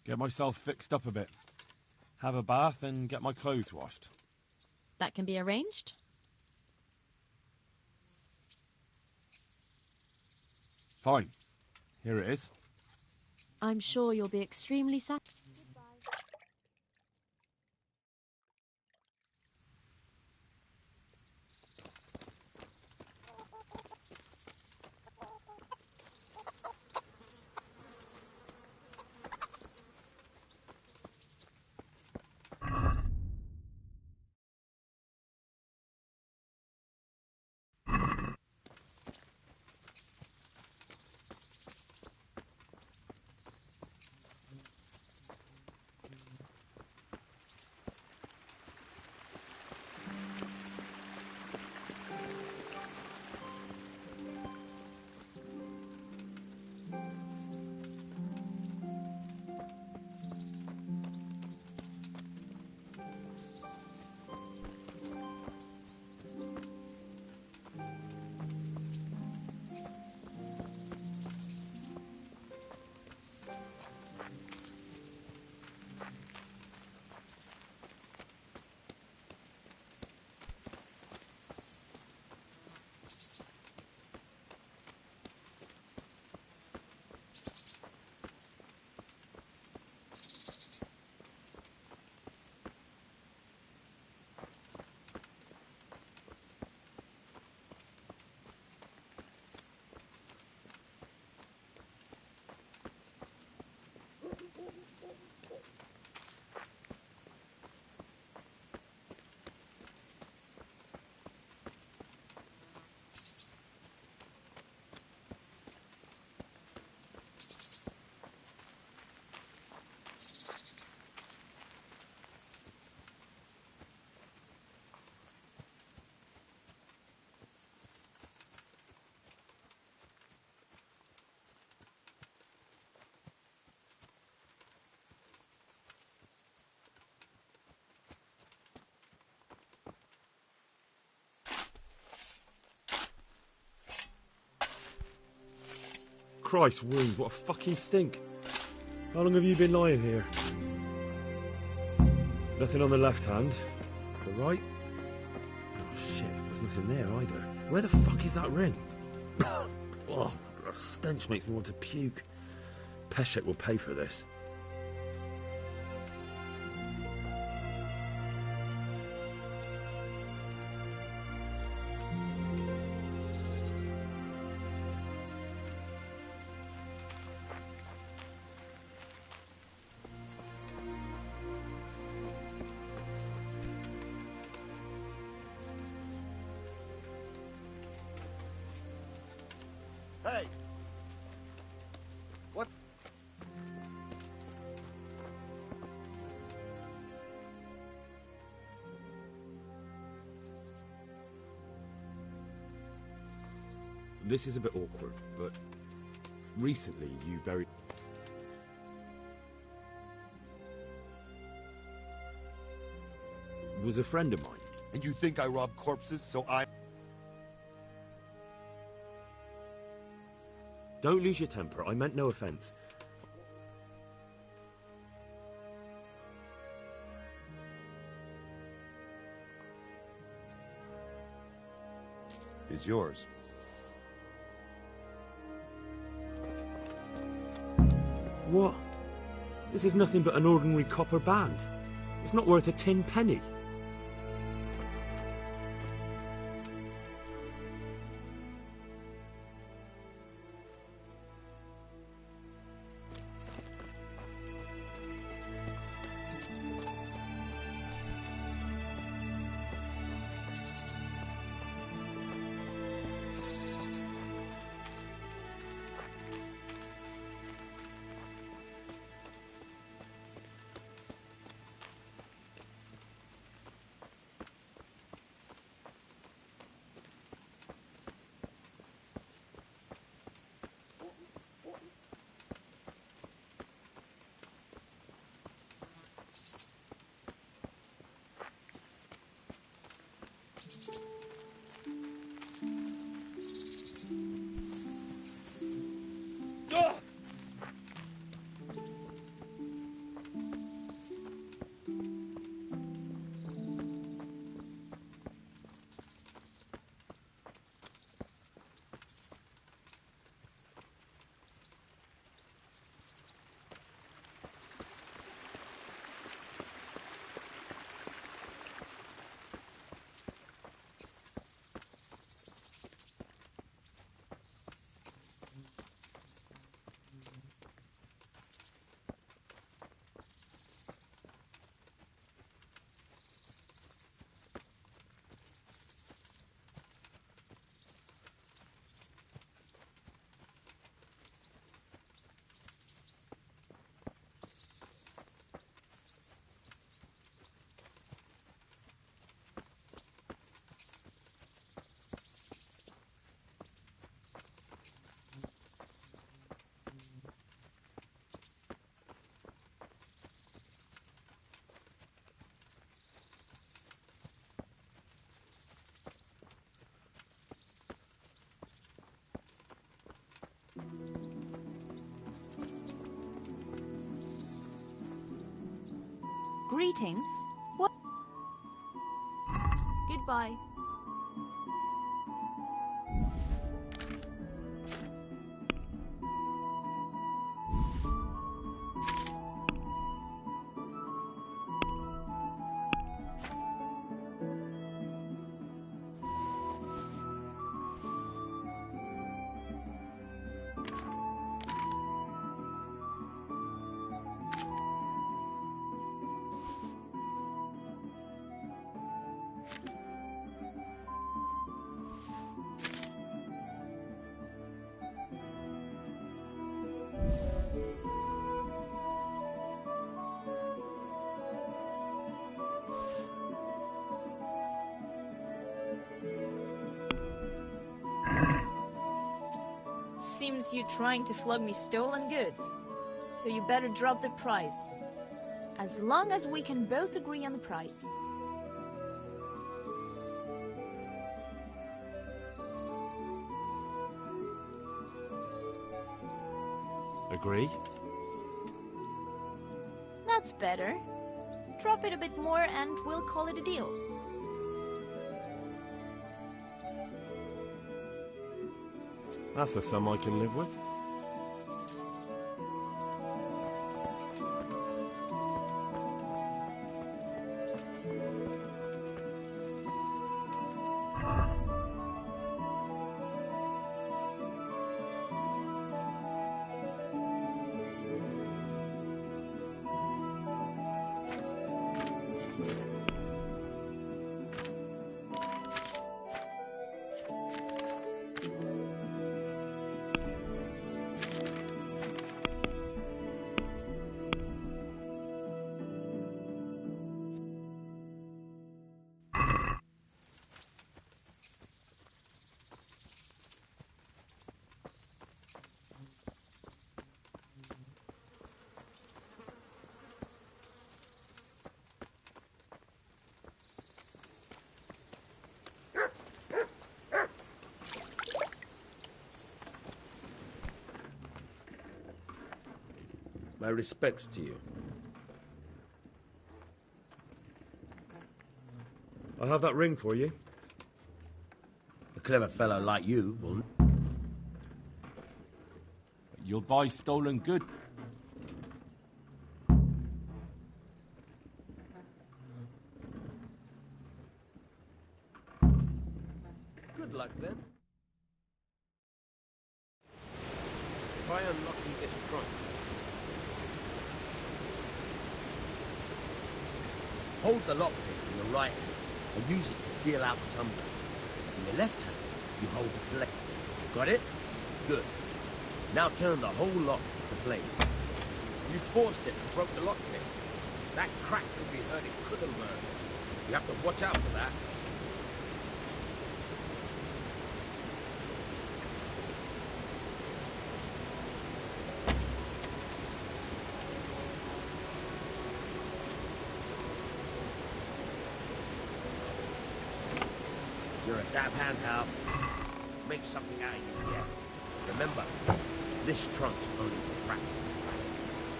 Get myself fixed up a bit. Have a bath and get my clothes washed. That can be arranged? Fine. Here it is. I'm sure you'll be extremely satisfied. Christ wounds, what a fucking stink. How long have you been lying here? Nothing on the left hand. The right? Oh shit, there's nothing there either. Where the fuck is that ring? Oh, the stench makes me want to puke. Peshek will pay for this. Hey! What? This is a bit awkward, but recently you buried... was a friend of mine. And you think I rob corpses, so I... Don't lose your temper, I meant no offence. It's yours. What? This is nothing but an ordinary copper band. It's not worth a tin penny. Greetings. What? Goodbye. Seems you trying to flog me stolen goods. So you better drop the price. As long as we can both agree on the price. Agree? That's better. Drop it a bit more and we'll call it a deal. That's a sum I can live with. My respects to you. I have that ring for you. A clever fellow like you will... You'll buy stolen goods. Good luck, then. Try unlocking this trunk. Hold the lockpick in your right hand and use it to feel out the tumbler. In your left hand, you hold the flame. Got it? Good. Now turn the whole lock to flame. You forced it and broke the lockpick. That crack could be heard, it could have burned. You have to watch out for that. You're a dab hand, Hal. Make something out of you, yeah. Remember, this trunk's only for practice.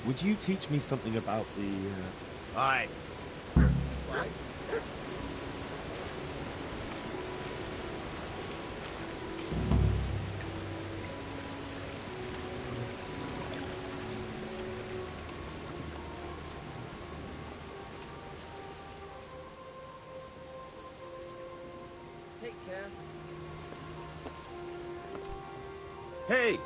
Would you teach me something about the... Aye. Why? Take care. Hey!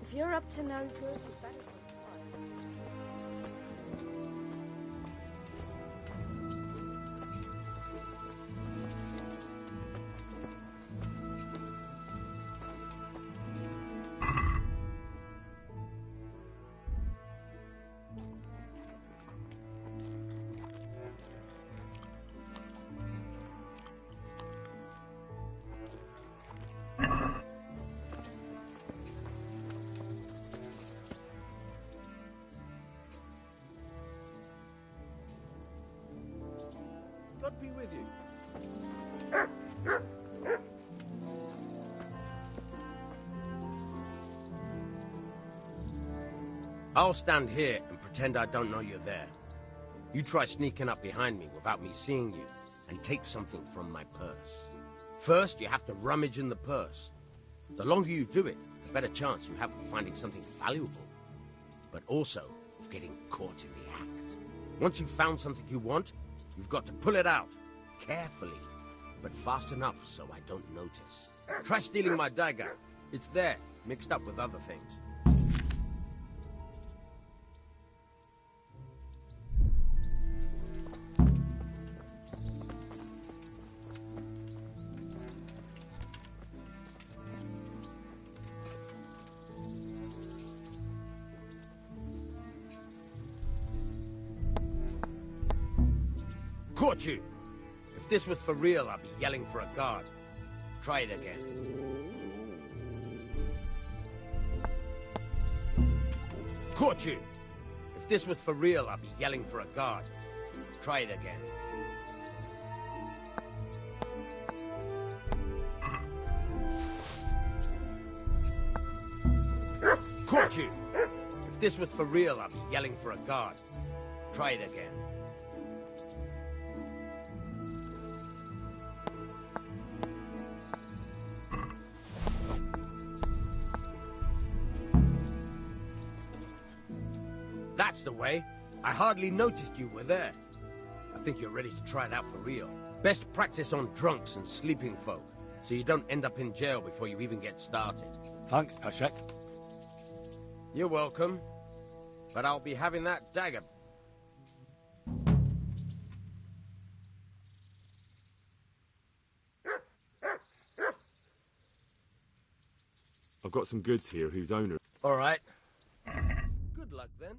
If you're up to no good, you better... God be with you. I'll stand here and pretend I don't know you're there. You try sneaking up behind me without me seeing you and take something from my purse. First, you have to rummage in the purse. The longer you do it, the better chance you have of finding something valuable, but also of getting caught in the act. Once you've found something you want, you've got to pull it out, carefully, but fast enough so I don't notice. Try stealing my dagger. It's there, mixed up with other things. Caught you! If this was for real, I'd be yelling for a guard. Try it again. Caught you! If this was for real, I'd be yelling for a guard. Try it again. Caught you! If this was for real, I'd be yelling for a guard. Try it again. That's the way. I hardly noticed you were there. I think you're ready to try it out for real. Best practice on drunks and sleeping folk, so you don't end up in jail before you even get started. Thanks, Peshek. You're welcome. But I'll be having that dagger. I've got some goods here whose owner... All right. Good luck, then.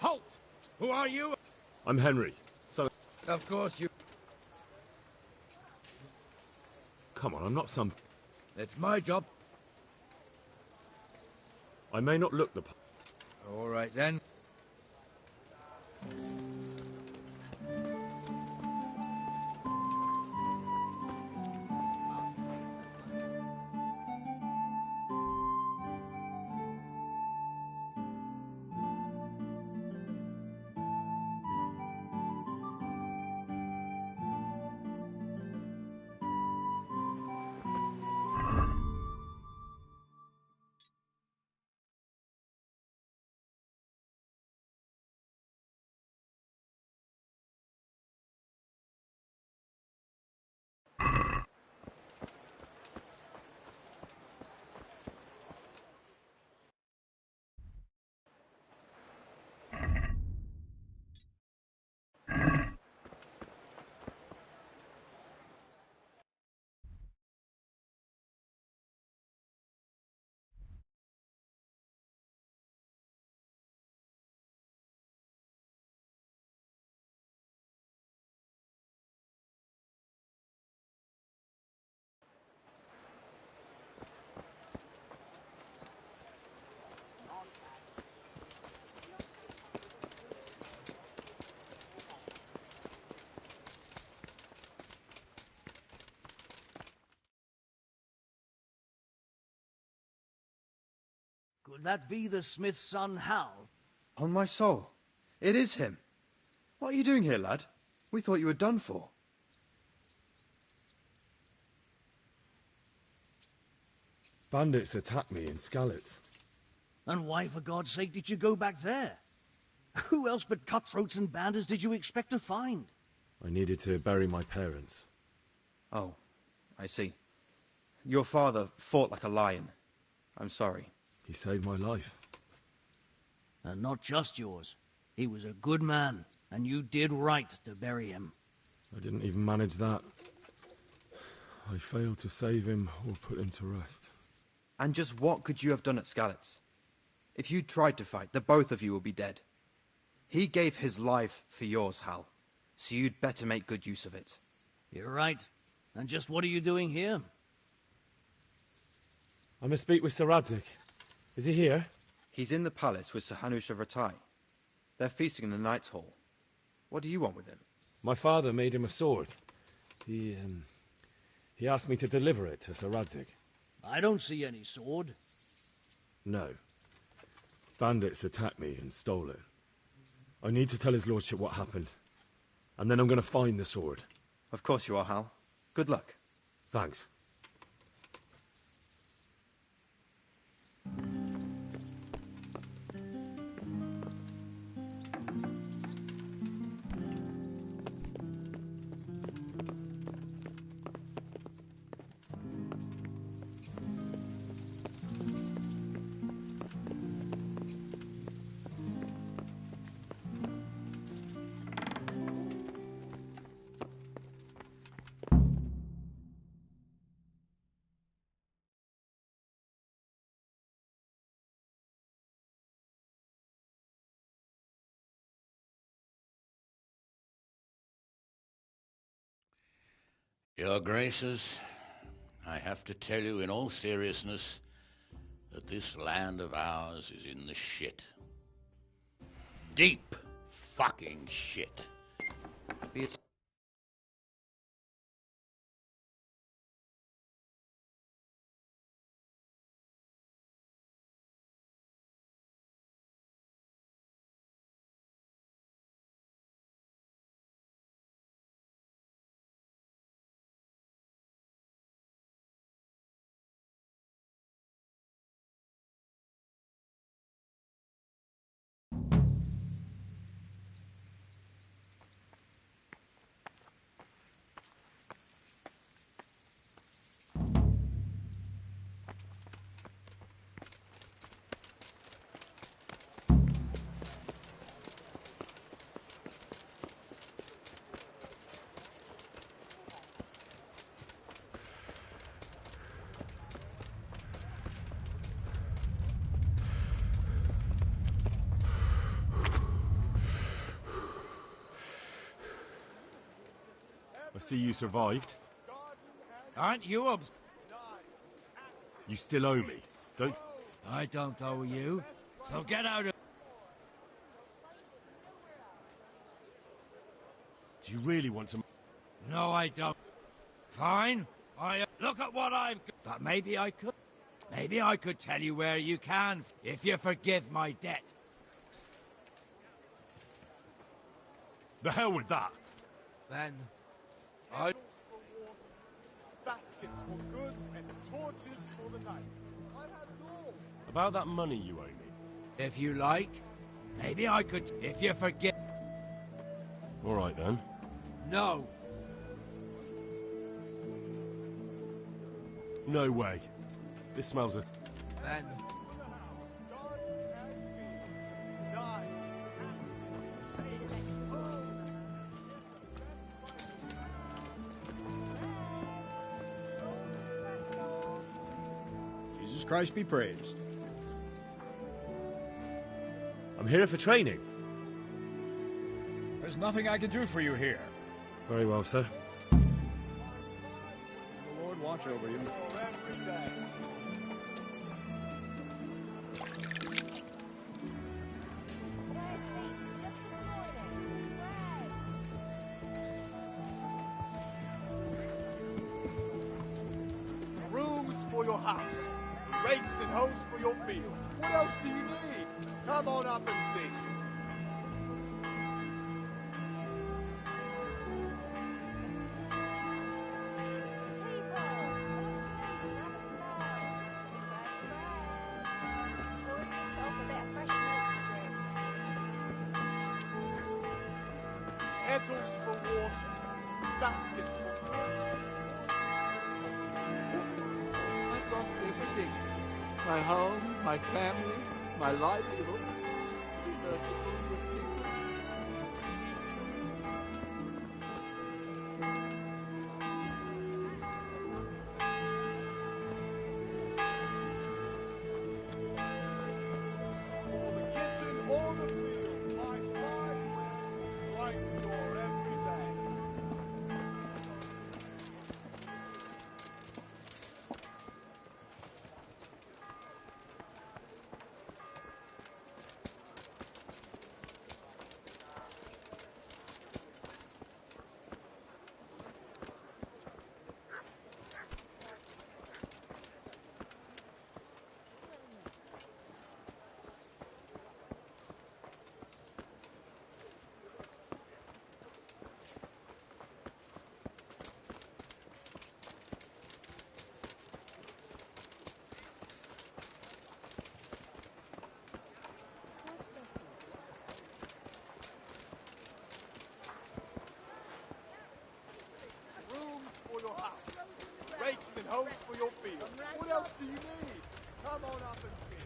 Halt! Who are you? I'm Henry. So... Of course you... Come on, I'm not some... It's my job. I may not look the... All right, then. Could that be the smith's son, Hal? On my soul, it is him. What are you doing here, lad? We thought you were done for. Bandits attacked me in Skalitz. And why, for God's sake, did you go back there? Who else but cutthroats and bandits did you expect to find? I needed to bury my parents. Oh, I see. Your father fought like a lion. I'm sorry. He saved my life. And not just yours. He was a good man, and you did right to bury him. I didn't even manage that. I failed to save him or put him to rest. And just what could you have done at Skalitz? If you tried to fight, the both of you will be dead. He gave his life for yours, Hal, so you'd better make good use of it. You're right. And just what are you doing here? I must speak with Sir Radzig. Is he here? He's in the palace with Sir Hanush of Ratai. They're feasting in the Knight's Hall. What do you want with him? My father made him a sword. He asked me to deliver it to Sir Radzig. I don't see any sword. No. Bandits attacked me and stole it. I need to tell his lordship what happened. And then I'm going to find the sword. Of course you are, Hal. Good luck. Thanks. Your Graces, I have to tell you in all seriousness that this land of ours is in the shit. Deep fucking shit. I see you survived. Aren't you You still owe me, don't... I don't owe you, so get out of... Do you really want to... No, I don't. Fine. Look at what I've got. But maybe I could. Maybe I could tell you where you can, if you forgive my debt. The hell with that. Then... I... Baskets for goods and torches for the night. I have it all. About that money you owe me. If you like, maybe I could, if you forgive... All right, then. No. No way. This smells of... Then... Jesus Christ be praised. I'm here for training. There's nothing I can do for you here. Very well, sir. The Lord watch over you. Rooms for your house. Rakes and hoes for your field. What else do you need? Come on up and see. Kettles for water, baskets for goods. I've lost everything. My home, my family, my livelihood. Be merciful, good people. All the kitchen, all the field, my fine women, right your every day. Rooms for your house, rakes and hoes for your field. What else do you need? Come on up and see.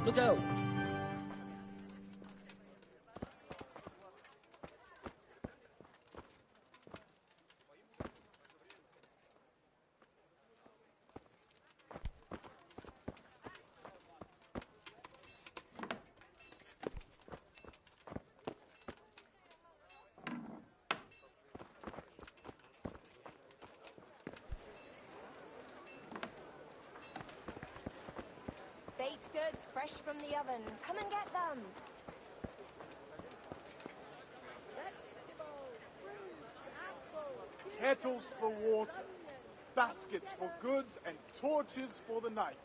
Look out! Baked goods fresh from the oven. Come and get them. Kettles for water, baskets for goods, and torches for the night.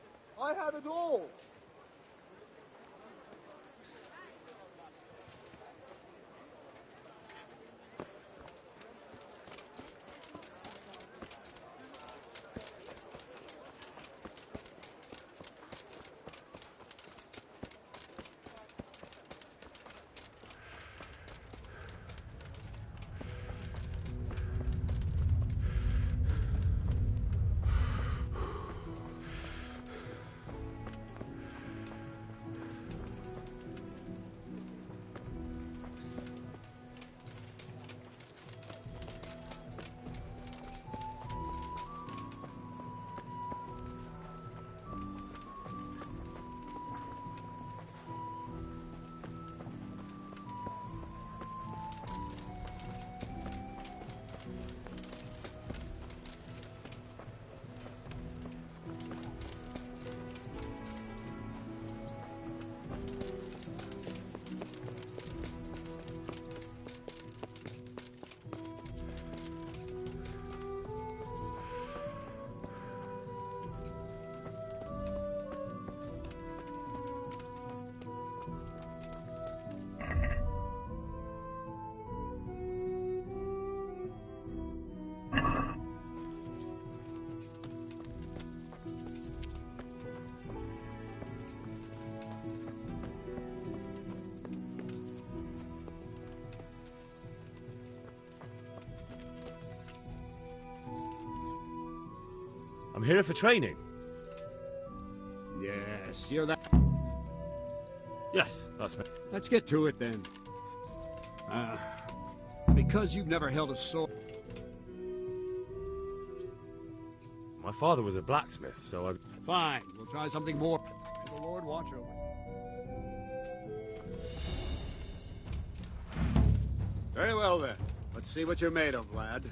I have it all. I'm here for training. Yes, you're that. Yes, that's me. Let's get to it then. Because you've never held a sword. My father was a blacksmith, so I... Fine, we'll try something more. May the Lord watch over you. Very well then. Let's see what you're made of, lad.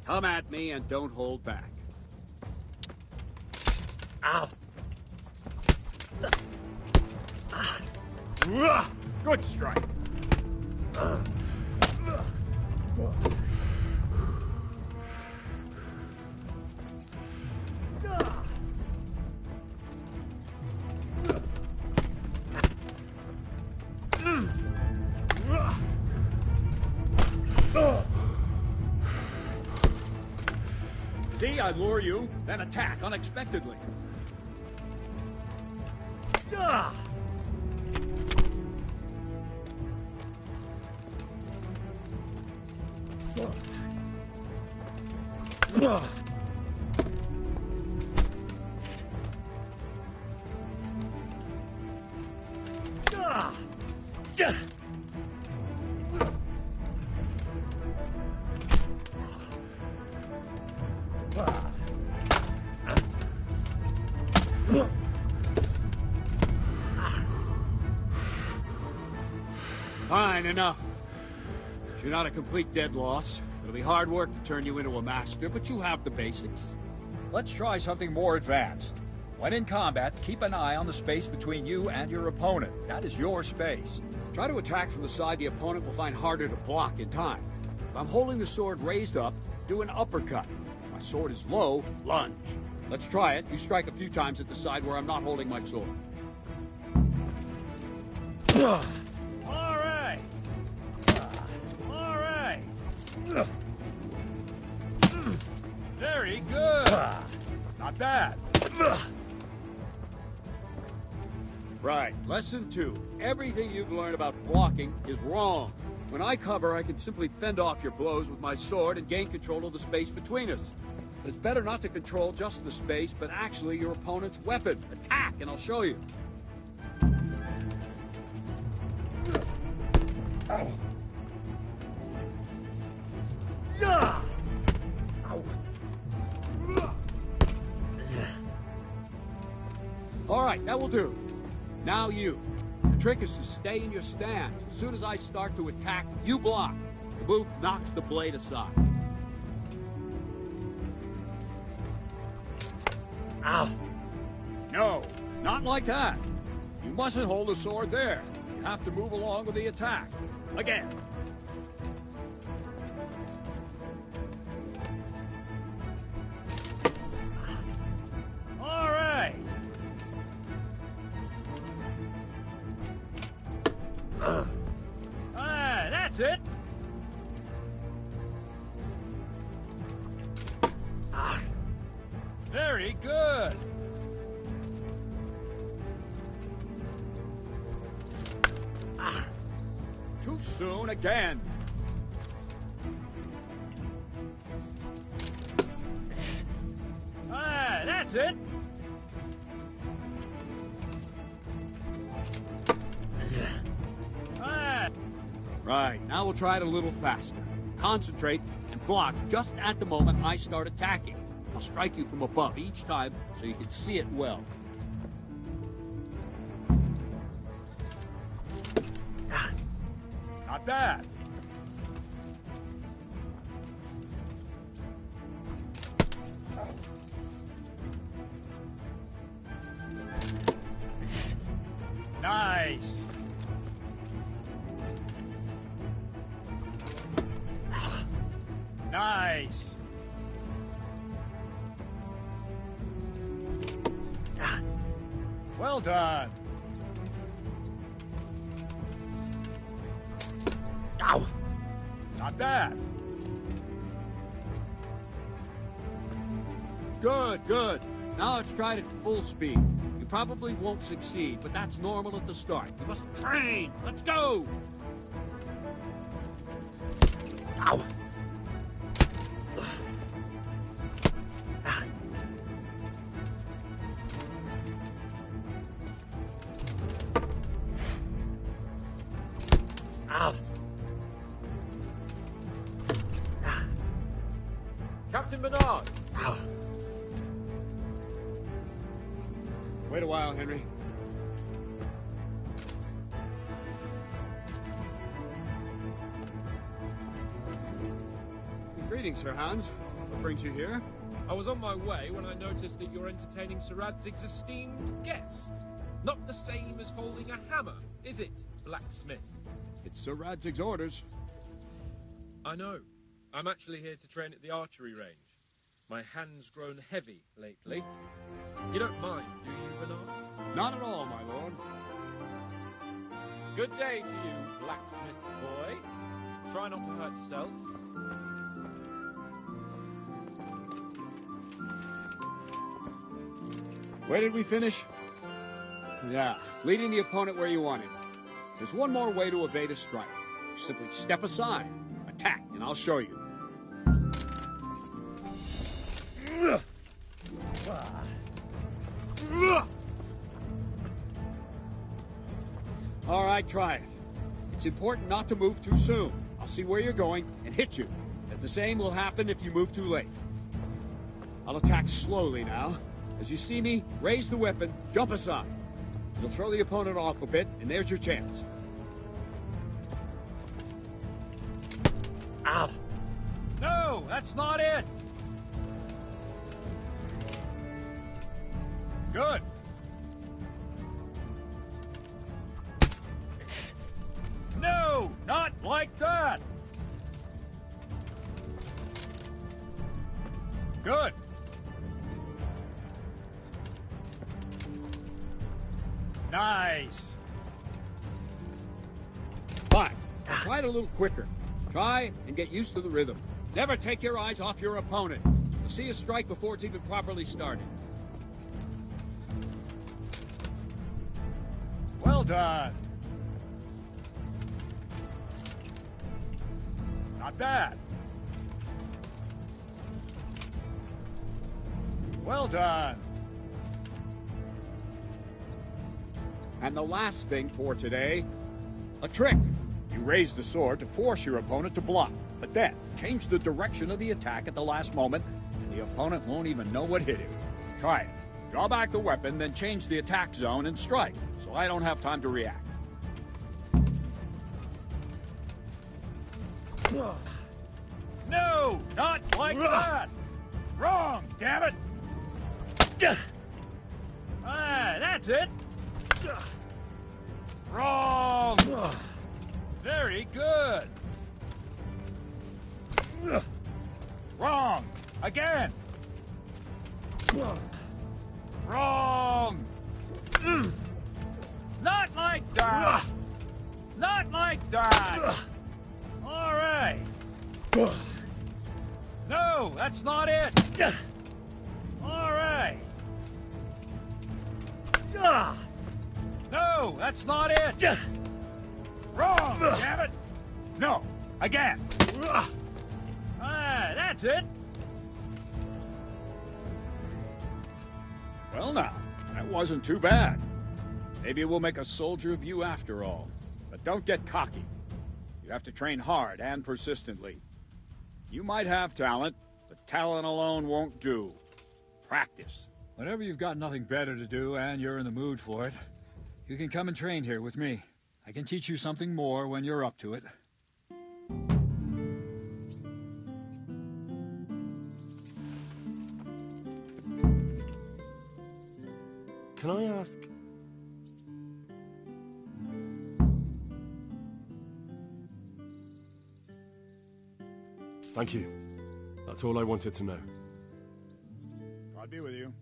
Come at me and don't hold back. Ow! Good strike. See, I lure you, then attack unexpectedly. Fine, enough. You're not a complete dead loss. It'll be hard work to turn you into a master, but you have the basics. Let's try something more advanced. When in combat, keep an eye on the space between you and your opponent. That is your space. Try to attack from the side the opponent will find harder to block in time. If I'm holding the sword raised up, do an uppercut. If my sword is low, lunge. Let's try it. You strike a few times at the side where I'm not holding my sword. All right. All right. Very good. Not bad. Right. Lesson 2. Everything you've learned about blocking is wrong. When I cover, I can simply fend off your blows with my sword and gain control of the space between us. But it's better not to control just the space, but actually your opponent's weapon. Attack, and I'll show you. Ow. All right, that will do. Now you. The trick is to stay in your stance. As soon as I start to attack, you block. The move knocks the blade aside. Ow! No, not like that. You mustn't hold the sword there. You have to move along with the attack. Again. All right. That's it. Very good. Too soon again. That's it. Right, now we'll try it a little faster. Concentrate and block just at the moment I start attacking. I'll strike you from above each time so you can see it well. Not bad. Nice. Nice. Well done. Ow! Not bad. Good, good. Now let's try it at full speed. You probably won't succeed, but that's normal at the start. You must train. Let's go! Ow! Wait a while, Henry. Greetings, Sir Hans. What brings you here? I was on my way when I noticed that you're entertaining Sir Radzig's esteemed guest. Not the same as holding a hammer, is it, blacksmith? It's Sir Radzig's orders. I know. I'm actually here to train at the archery range. My hand's grown heavy lately. You don't mind, do you, Bernard? Not at all, my lord. Good day to you, blacksmith's boy. Try not to hurt yourself. Where did we finish? Yeah, leading the opponent where you want him. There's one more way to evade a strike. Simply step aside, attack, and I'll show you. All right, try it. It's important not to move too soon. I'll see where you're going and hit you. And the same will happen if you move too late. I'll attack slowly now. As you see me, raise the weapon, jump aside. You'll throw the opponent off a bit, and there's your chance. Ow! No, that's not it! Good. No, not like that! Good. Nice. Fine. Try it a little quicker. Try and get used to the rhythm. Never take your eyes off your opponent. You'll see a strike before it's even properly started. Well done. Not bad. Well done. And the last thing for today, a trick. You raise the sword to force your opponent to block, but then change the direction of the attack at the last moment, and the opponent won't even know what hit him. Try it. Draw back the weapon, then change the attack zone and strike, so I don't have time to react. No, not like that! Wrong, damn it! Ah, that's it! Wrong! Very good! Wrong! Again! Wrong! Not like that! Not like that! All right! No, that's not it! All right! No, that's not it! Wrong, damn it! No, again! Ah, that's it! Well now, that wasn't too bad. Maybe we'll make a soldier of you after all. But don't get cocky. You have to train hard and persistently. You might have talent, but talent alone won't do. Practice. Whenever you've got nothing better to do and you're in the mood for it, you can come and train here with me. I can teach you something more when you're up to it. Can I ask... Thank you. That's all I wanted to know. God be with you.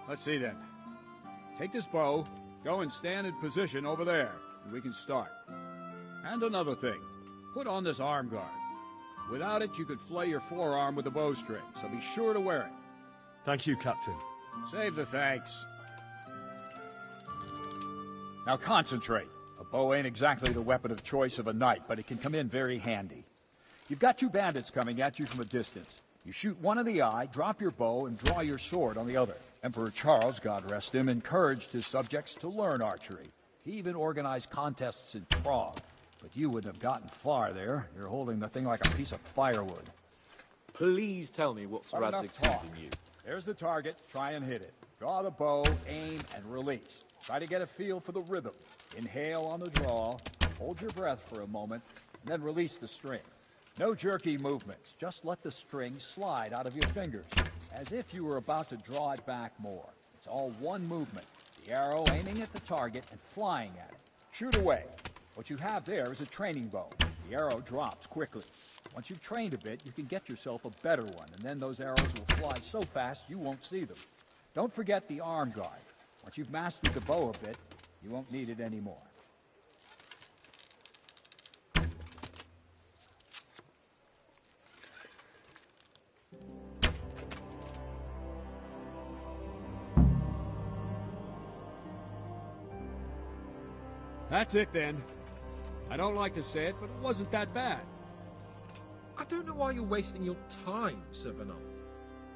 Let's see then. Take this bow, go and stand in position over there, and we can start. And another thing, put on this arm guard. Without it, you could flay your forearm with a bowstring, so be sure to wear it. Thank you, Captain. Save the thanks. Now concentrate. A bow ain't exactly the weapon of choice of a knight, but it can come in very handy. You've got two bandits coming at you from a distance. You shoot one in the eye, drop your bow, and draw your sword on the other. Emperor Charles, God rest him, encouraged his subjects to learn archery. He even organized contests in Prague. But you wouldn't have gotten far there. You're holding the thing like a piece of firewood. Please tell me what's Radzig's using you. There's the target. Try and hit it. Draw the bow, aim, and release. Try to get a feel for the rhythm. Inhale on the draw, hold your breath for a moment, and then release the string. No jerky movements. Just let the string slide out of your fingers, as if you were about to draw it back more. It's all one movement. The arrow aiming at the target and flying at it. Shoot away. What you have there is a training bow. The arrow drops quickly. Once you've trained a bit, you can get yourself a better one, and then those arrows will fly so fast you won't see them. Don't forget the arm guard. Once you've mastered the bow a bit, you won't need it anymore. That's it then. I don't like to say it, but it wasn't that bad. I don't know why you're wasting your time, Sir Bernard.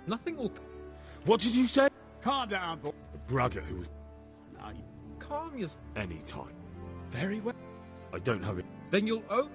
Nothing will... What did you say? Calm down, boy. The braggart who was... Now you calm yourself. Any time. Very well. I don't have it. Then you'll own...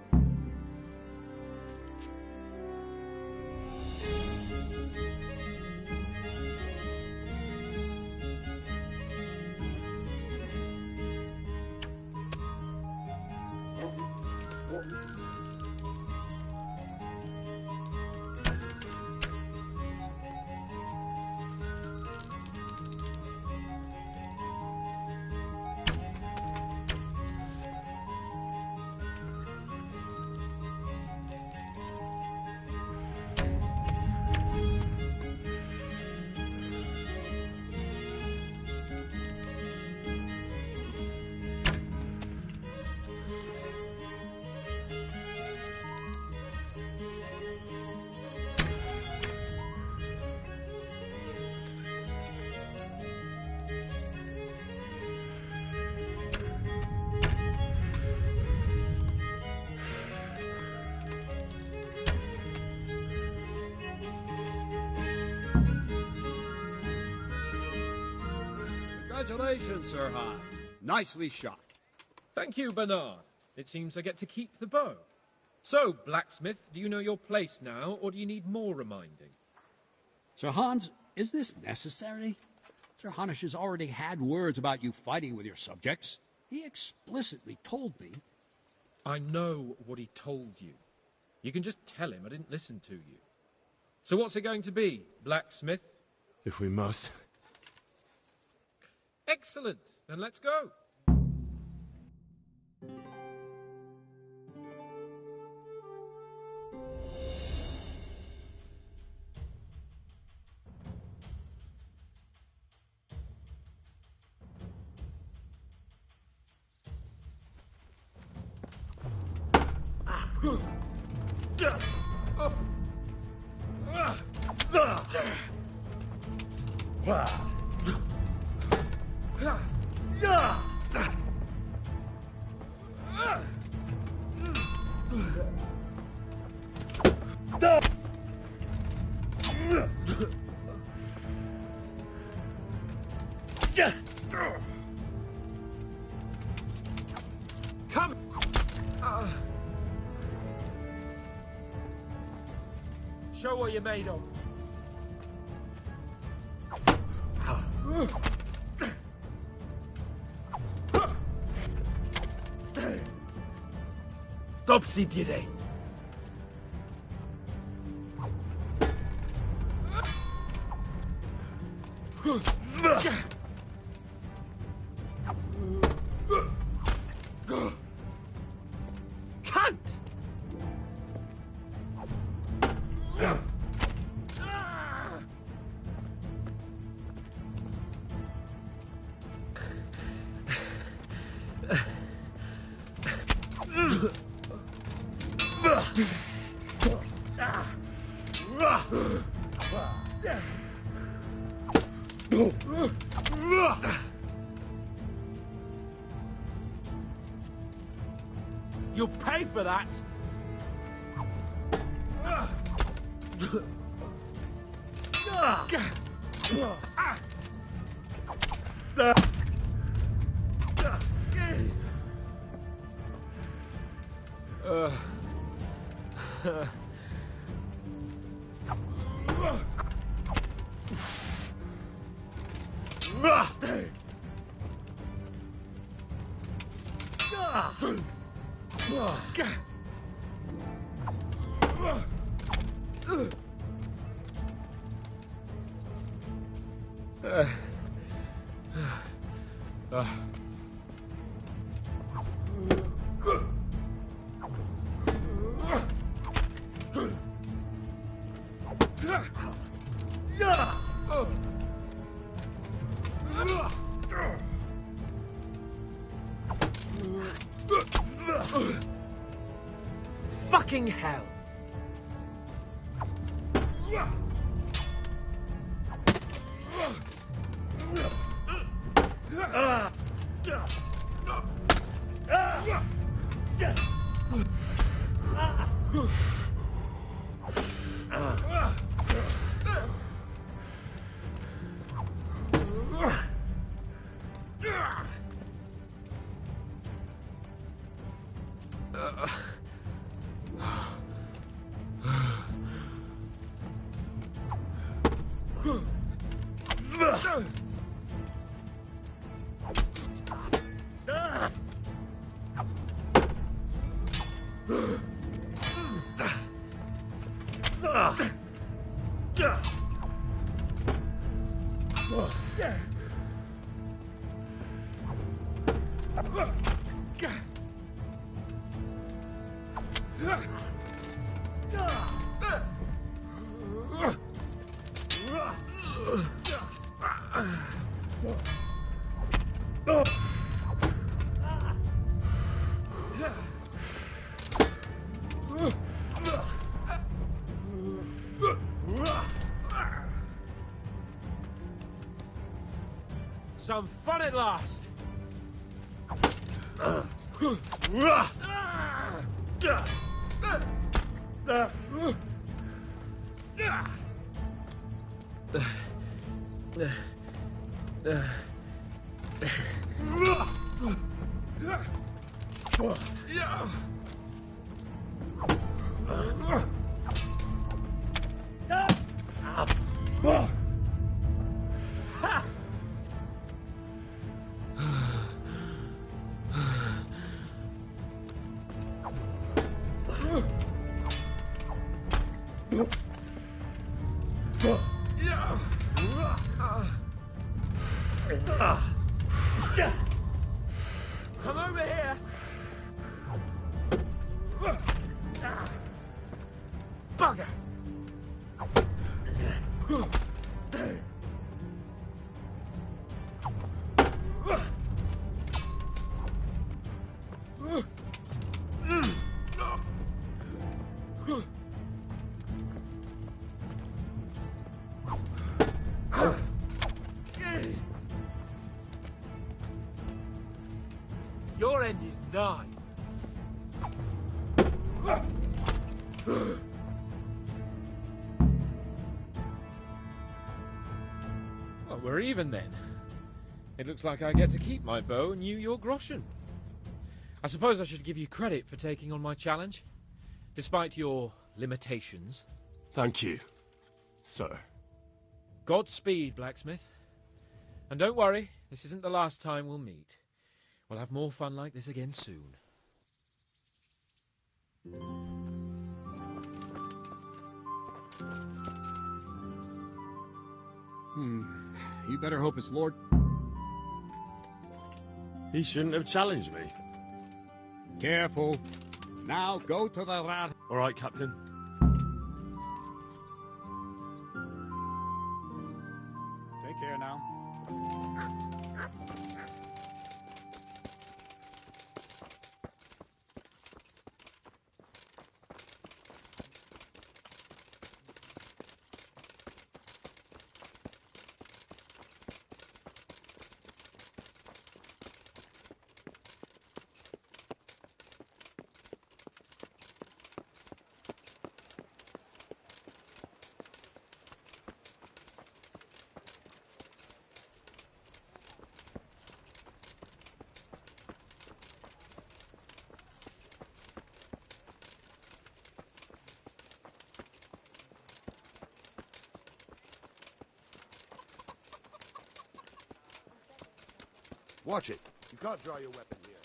Congratulations, Sir Hans. Nicely shot. Thank you, Bernard. It seems I get to keep the bow. So, blacksmith, do you know your place now, or do you need more reminding? Sir Hans, is this necessary? Sir Hanush has already had words about you fighting with your subjects. He explicitly told me. I know what he told you. You can just tell him I didn't listen to you. So what's it going to be, blacksmith? If we must. Excellent. Then let's go. Come! Show what you're made of. Topsy-diré. Cunt! You'll pay for that! Fucking hell! Some fun at last! Come over here! Bugger! Your end is nigh. Well, we're even then. It looks like I get to keep my bow and you your groschen. I suppose I should give you credit for taking on my challenge, despite your limitations. Thank you, sir. Godspeed, blacksmith. And don't worry, this isn't the last time we'll meet. We'll have more fun like this again soon. You better hope it's Lord... He shouldn't have challenged me. Careful. Now go to the rat... All right, Captain. Take care now. Watch it. You can't draw your weapon here.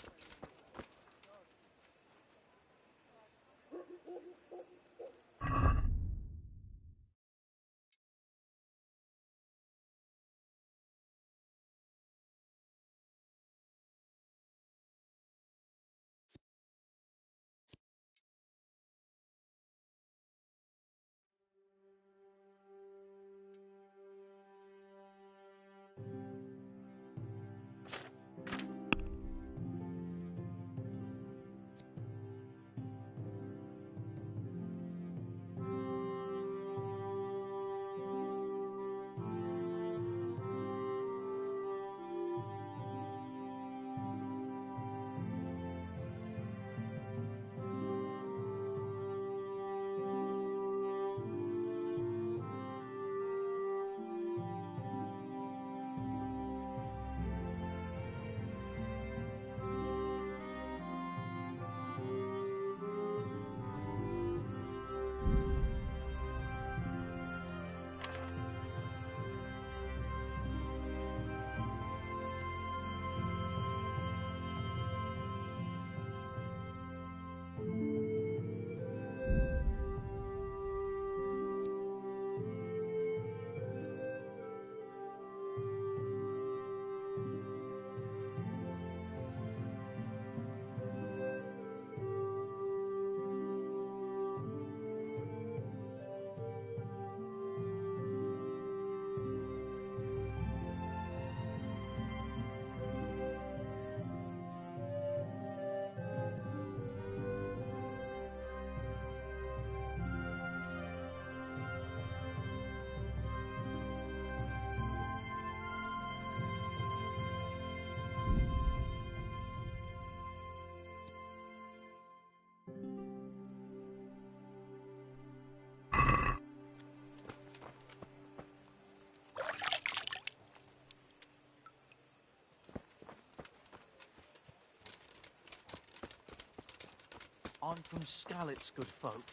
I'm from Skalitz, good folk.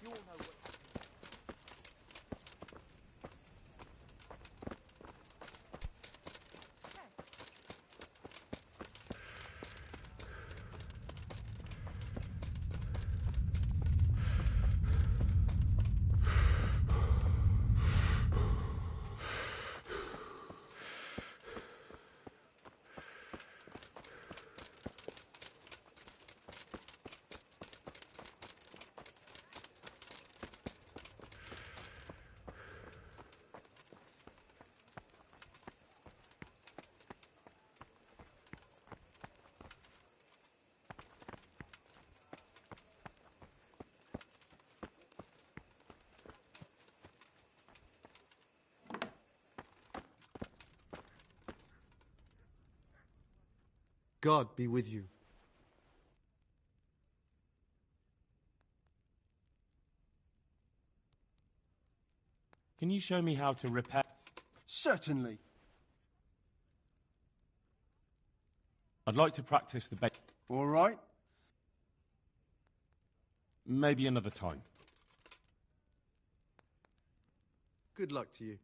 You all know what... God be with you. Can you show me how to repair? Certainly. I'd like to practice the All right. Maybe another time. Good luck to you.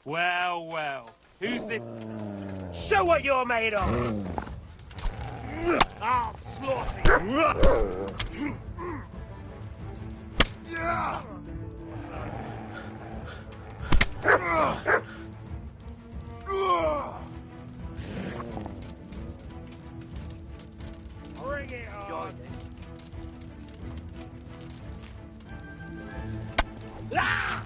Well, well. Who's the... Show what you're made of! I'll slaughter you! Bring it on! Ah!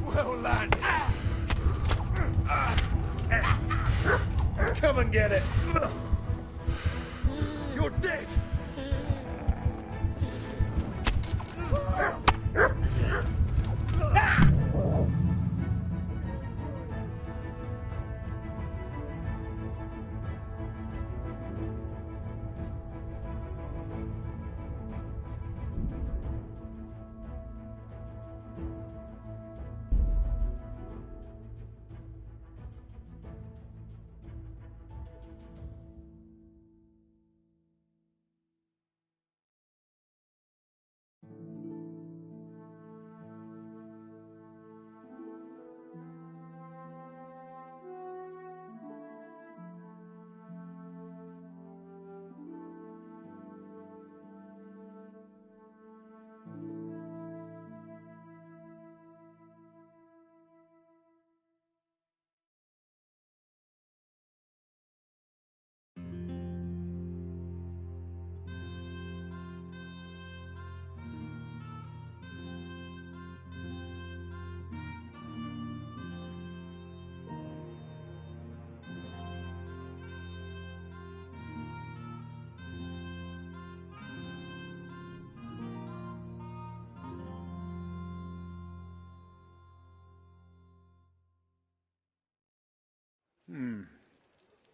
Well landed. Come and get it. You're dead.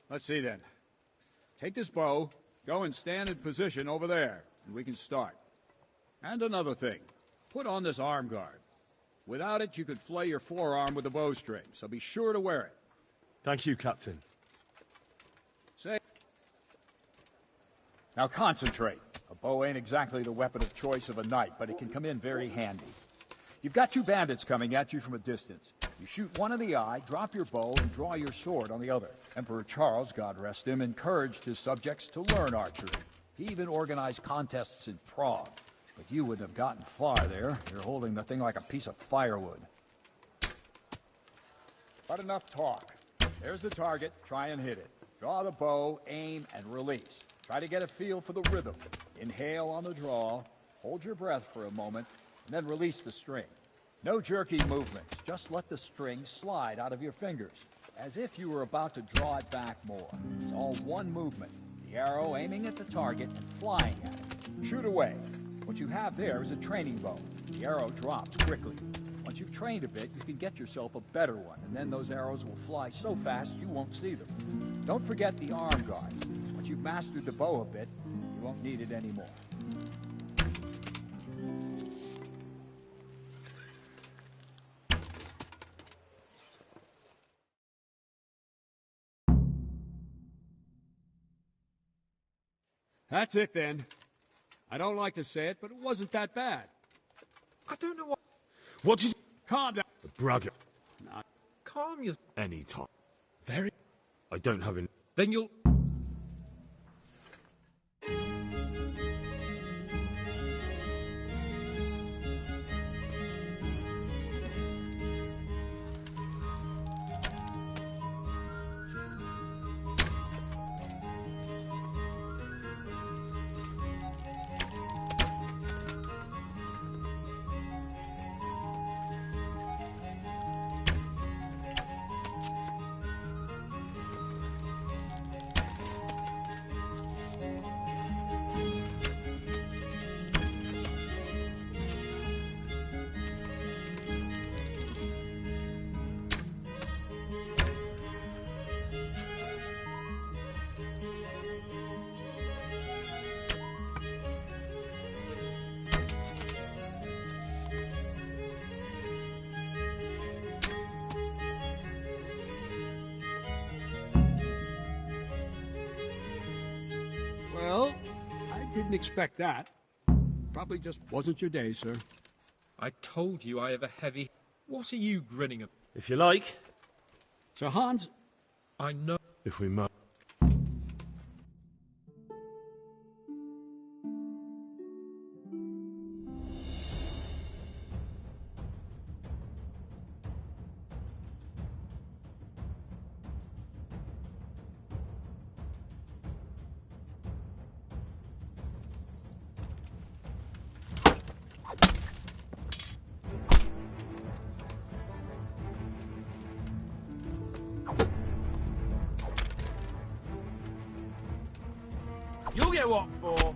Let's see then. Take this bow, go and stand in position over there, and we can start. And another thing, put on this arm guard. Without it, you could flay your forearm with a bowstring, so be sure to wear it. Thank you, Captain. Say. Now concentrate. A bow ain't exactly the weapon of choice of a knight, but it can come in very handy. You've got two bandits coming at you from a distance. You shoot one in the eye, drop your bow, and draw your sword on the other. Emperor Charles, God rest him, encouraged his subjects to learn archery. He even organized contests in Prague. But you wouldn't have gotten far there. You're holding the thing like a piece of firewood. But enough talk. There's the target. Try and hit it. Draw the bow, aim, and release. Try to get a feel for the rhythm. Inhale on the draw, hold your breath for a moment, and then release the string. No jerky movements. Just let the string slide out of your fingers, as if you were about to draw it back more. It's all one movement. The arrow aiming at the target and flying at it. Shoot away. What you have there is a training bow. The arrow drops quickly. Once you've trained a bit, you can get yourself a better one, and then those arrows will fly so fast you won't see them. Don't forget the arm guard. Once you've mastered the bow a bit, you won't need it anymore. That's it, then. I don't like to say it, but it wasn't that bad. I don't know what... What did you... Calm down. The bragger. No. Calm yourself. Any time. Very... I don't have an... Then you'll... Didn't expect that. Probably just wasn't your day, sir. I told you I have a heavy... What are you grinning at? If you like. Sir Hans? I know... If we must. You'll get what for?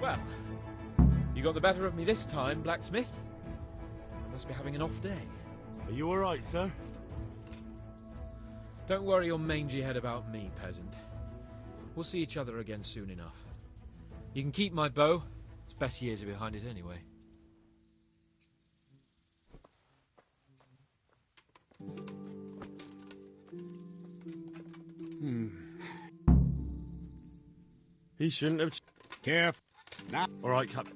Well, you got the better of me this time, blacksmith. Must be having an off day. Are you all right, sir? Don't worry your mangy head about me, peasant. We'll see each other again soon enough. You can keep my bow. Its best years are behind it anyway. He shouldn't have... Careful. Now. All right, Cap.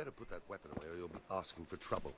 better put that weapon away or you'll be asking for trouble.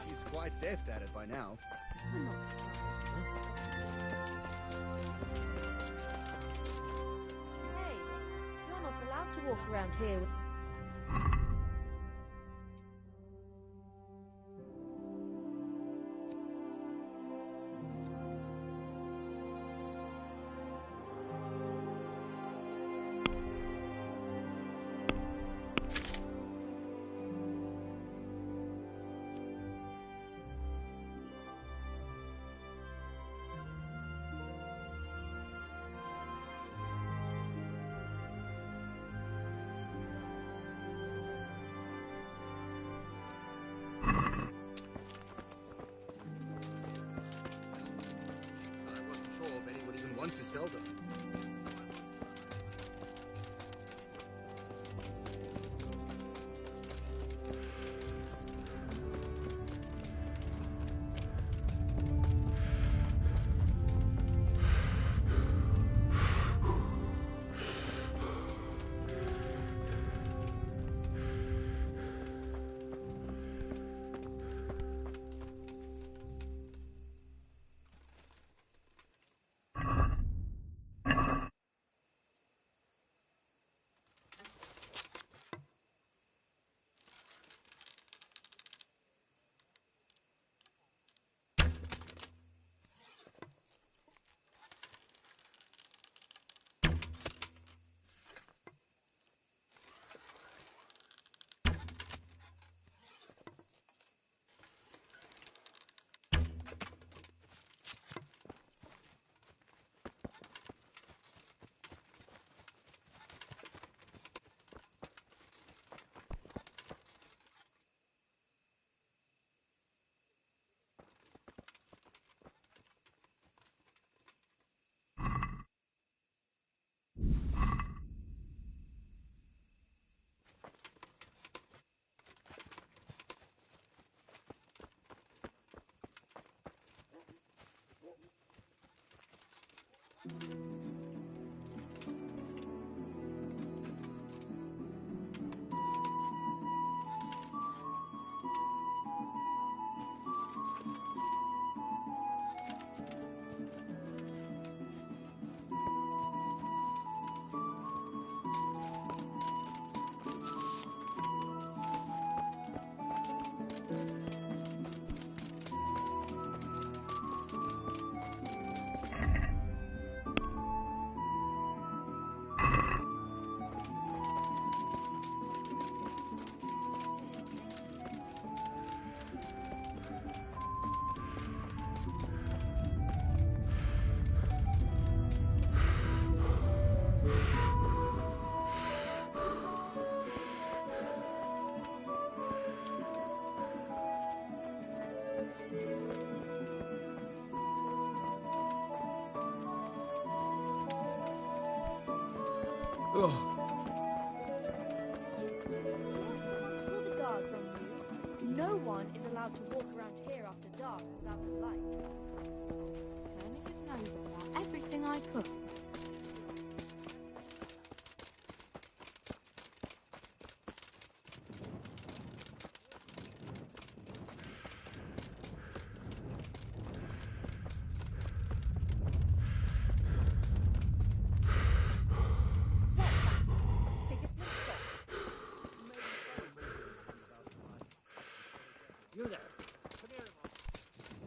She's quite deft at it by now. Hey, you're not allowed to walk around here with... I wasn't sure if anyone even wants to sell them. Oh. Someone call the guards on you. No one is allowed to walk around here after dark without a light. Turning his nose at everything I cook. You there. Come here a moment.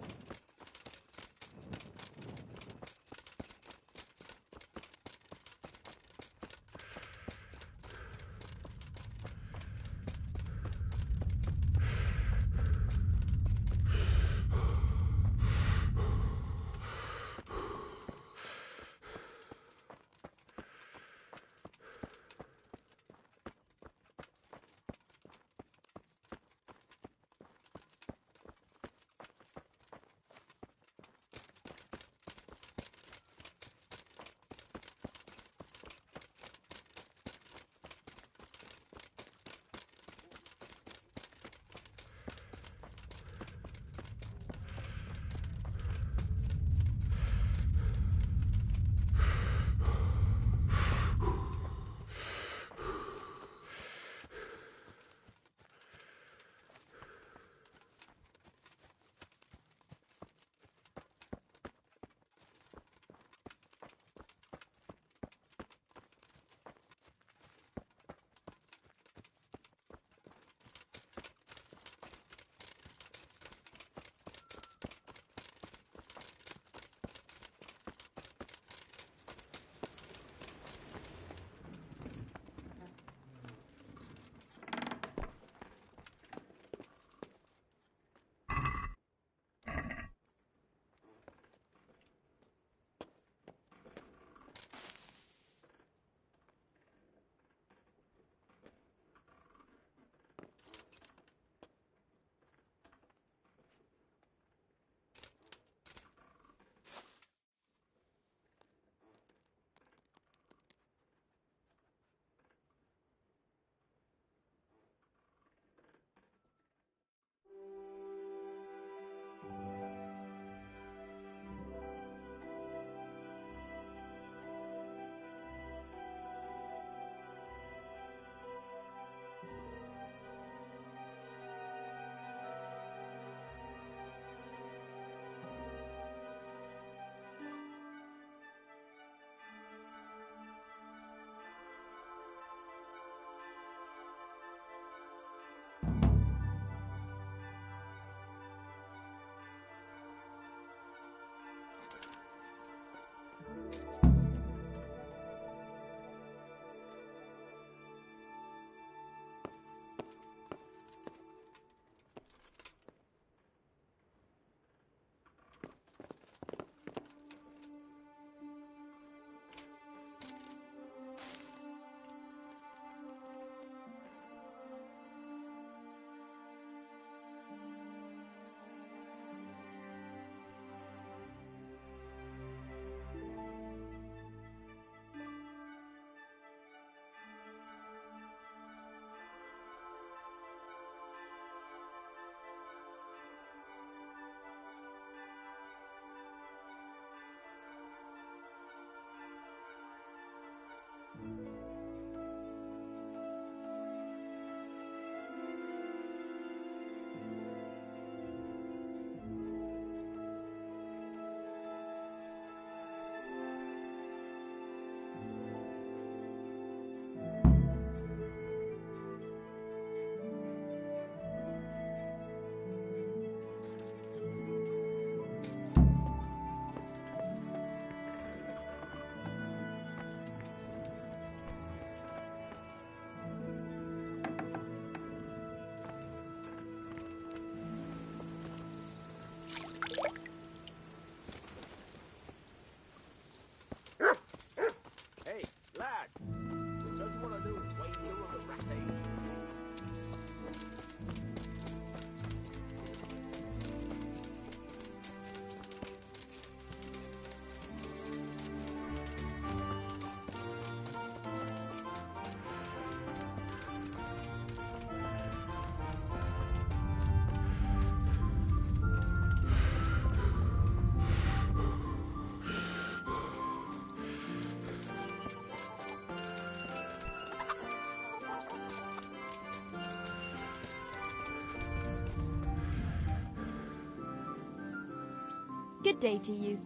Good day to you.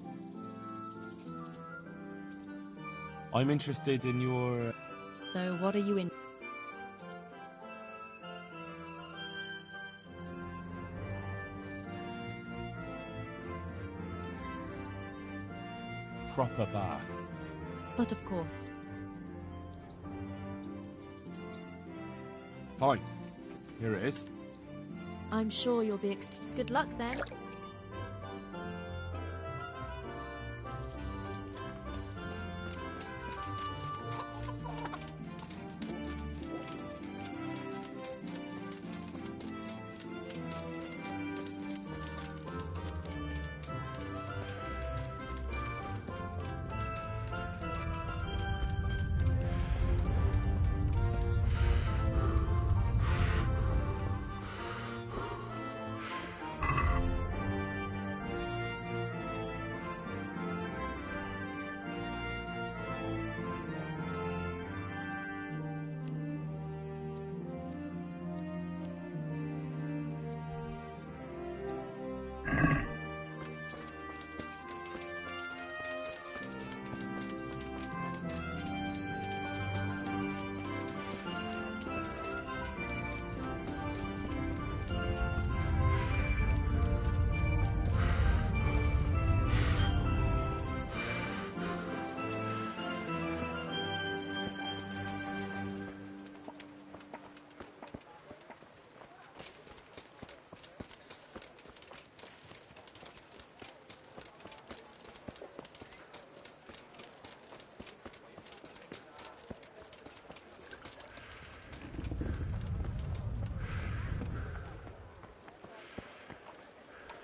I'm interested in your... So what are you in? proper bath. But of course. Fine. Here it is. I'm sure you'll be... Good luck then.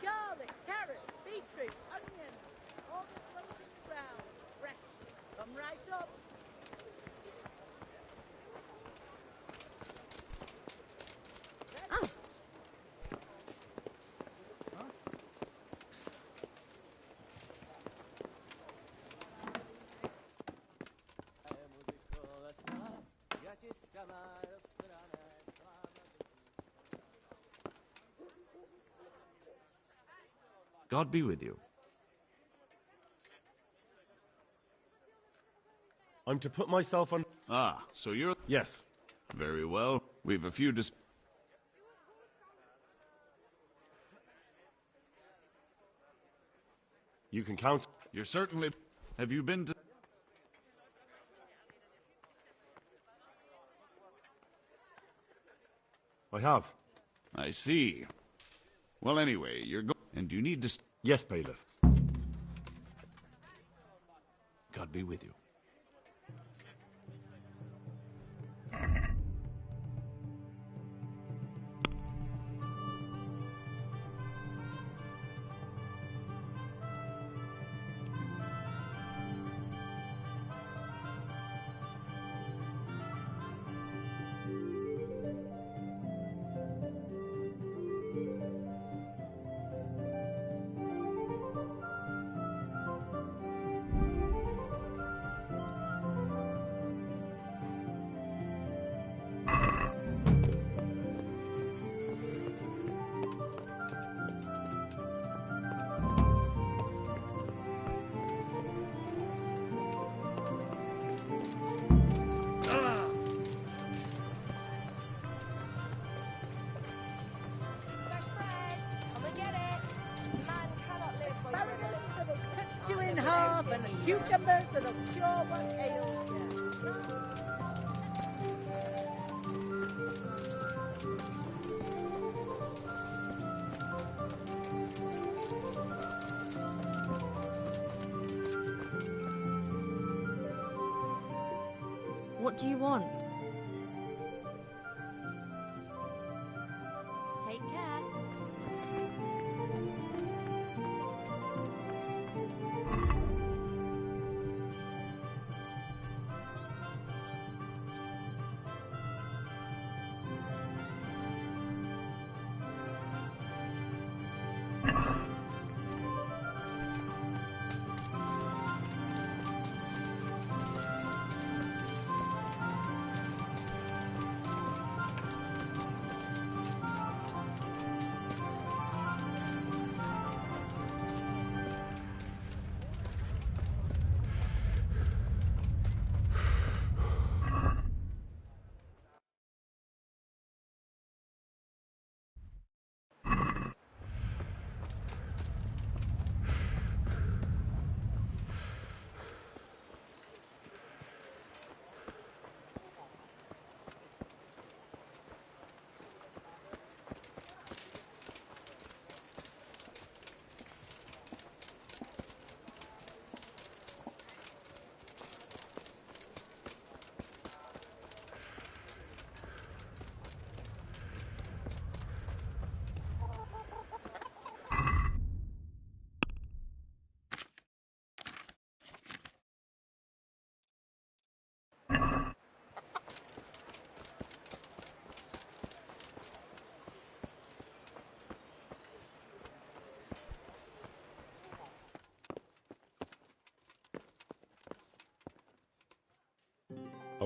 Garlic, carrots, beetroot, onion, all the floating around. Fresh. Come right up. Ah. God be with you. I'm to put myself on... Ah, so you're... Yes. Very well. We've a few You can count... You're certainly... Have you been to... I have. I see. Well, anyway, you're going... And you need to... Yes, bailiff. God be with you. Fresh bread. Come and get it. Man cannot live by Asparagus that'll cut you in half and cucumbers that'll cure what ails you. What do you want? Take care.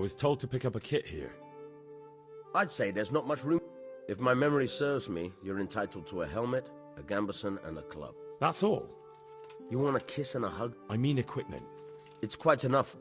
was told to pick up a kit here. I'd say there's not much room. If my memory serves me, you're entitled to a helmet, a gambeson, and a club. That's all? You want a kiss and a hug? I mean equipment. It's quite enough.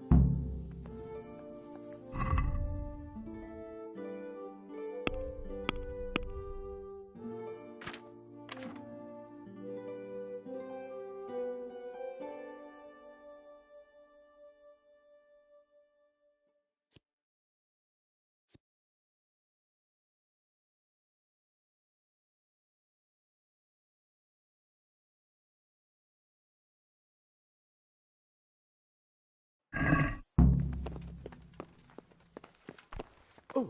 Oh.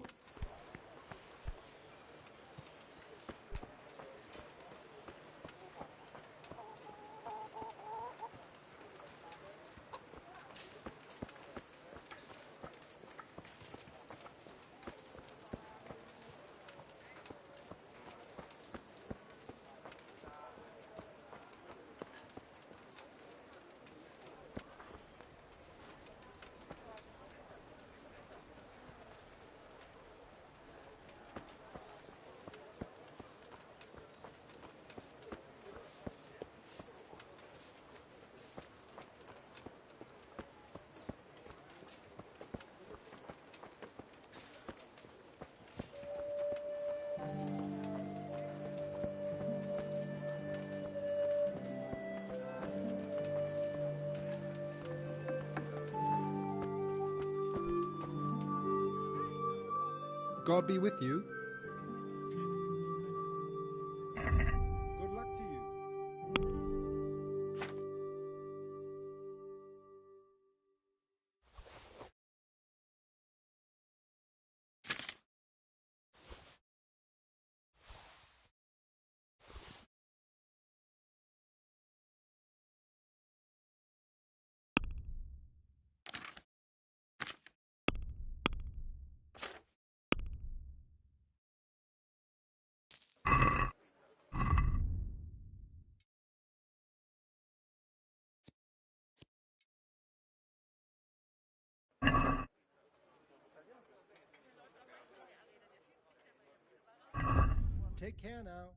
God be with you. Good luck to you. Take care now.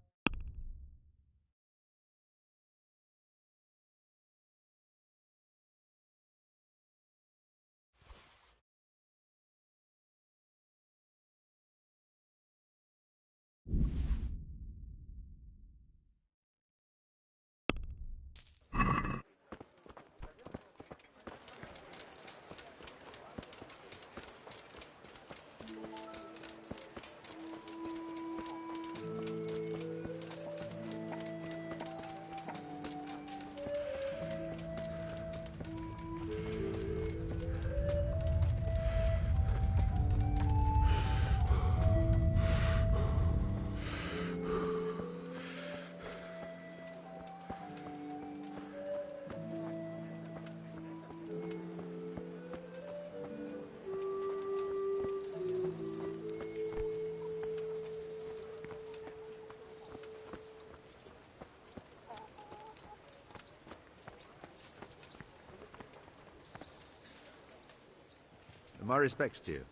My respects to you.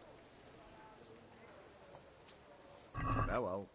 Farewell.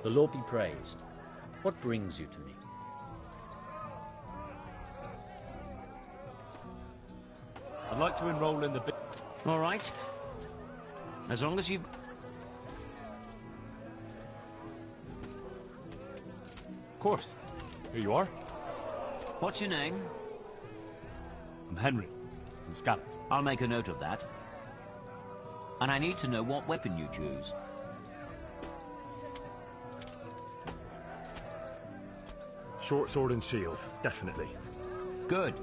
The Lord be praised. What brings you to me? I'd like to enroll in the... All right. As long as you've... Of course. Here you are. What's your name? I'm Henry, from Scouts. I'll make a note of that. And I need to know what weapon you choose. Short sword and shield, definitely. Good.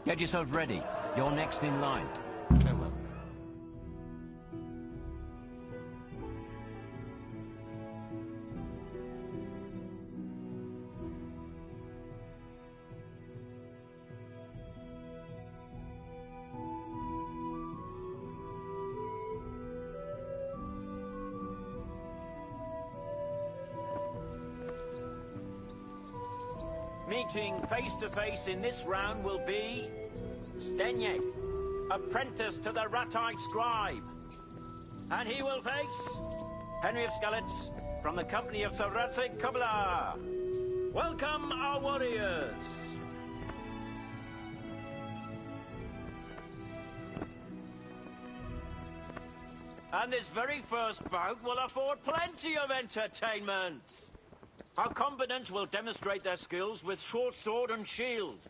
Get yourself ready. You're next in line. Farewell. Meeting face to face in this round will be Stenyek, apprentice to the Ratite scribe. And he will face Henry of Skalitz from the company of Sir Radzig Kobyla. Welcome, our warriors. And this very first bout will afford plenty of entertainment. Our combatants will demonstrate their skills with short sword and shield.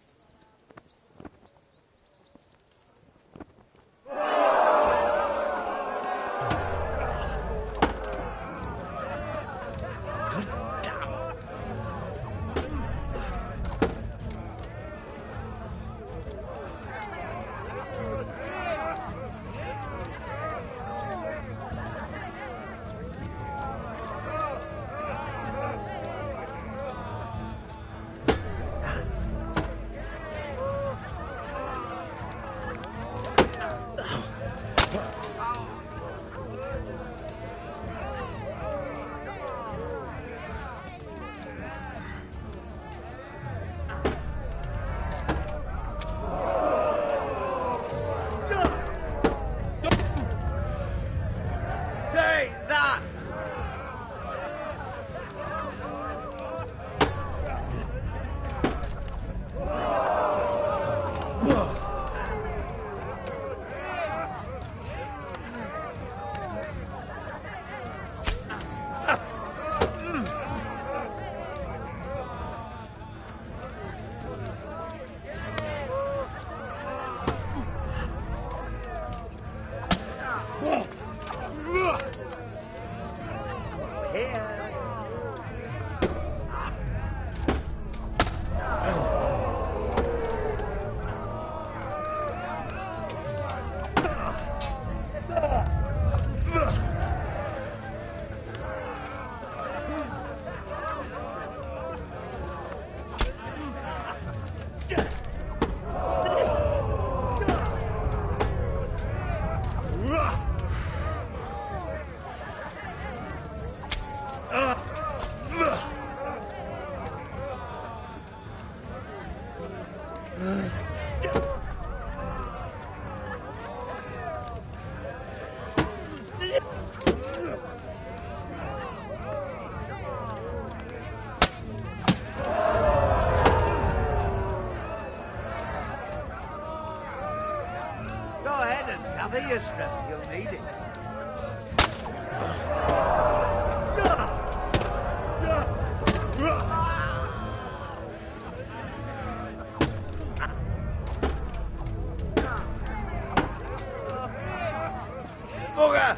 Gather your strength, you'll need it. Bugger!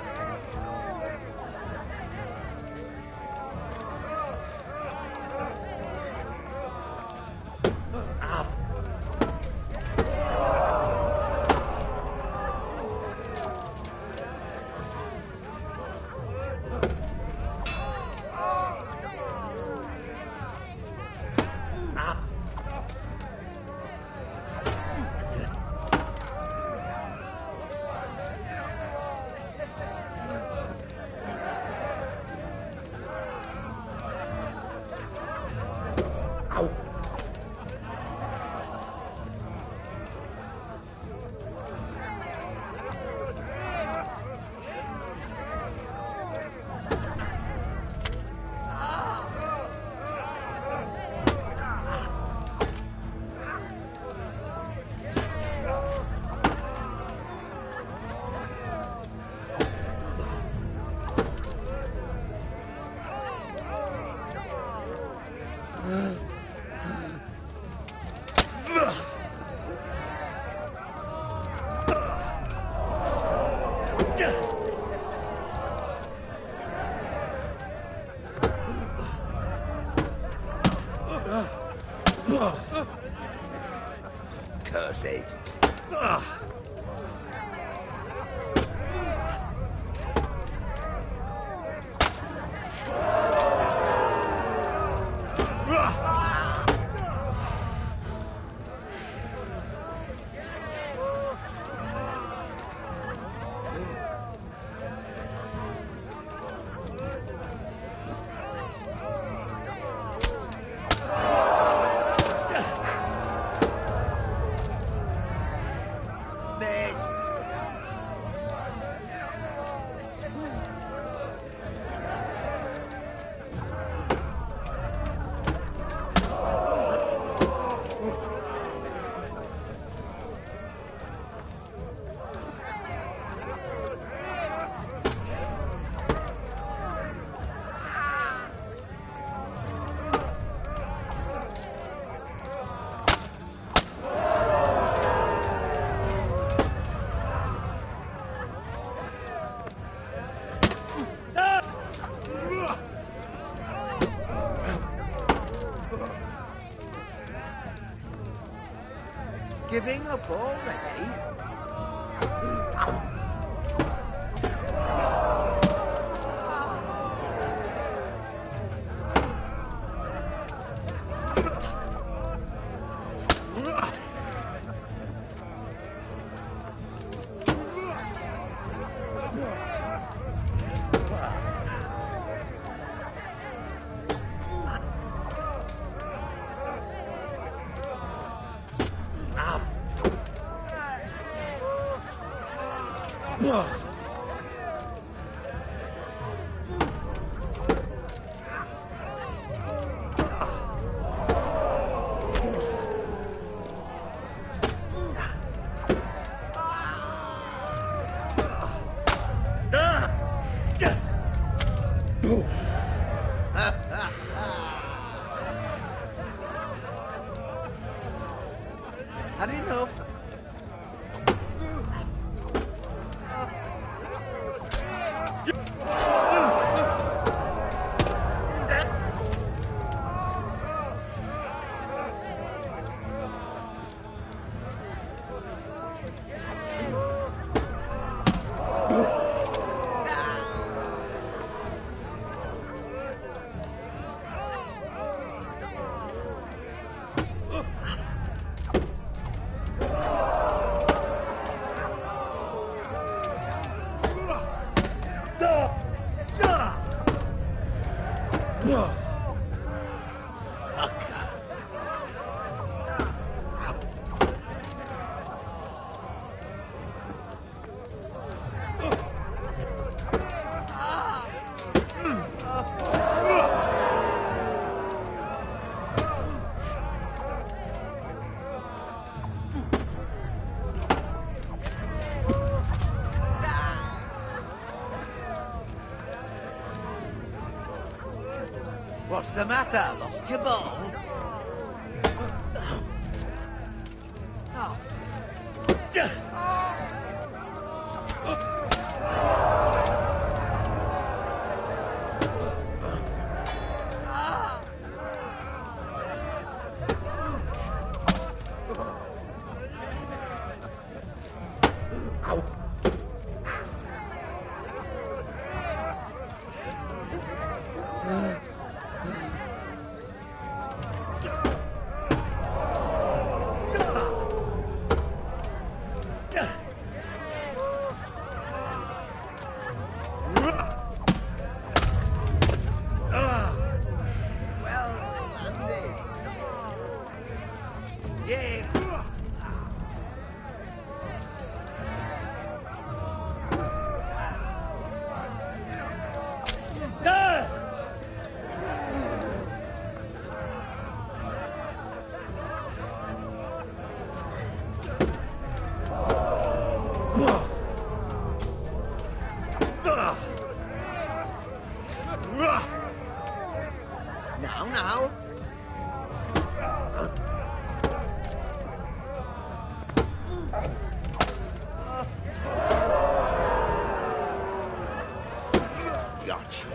Curse it. Giving up already? Had enough. What's the matter? Lost your ball? Oh. Now. Gotcha.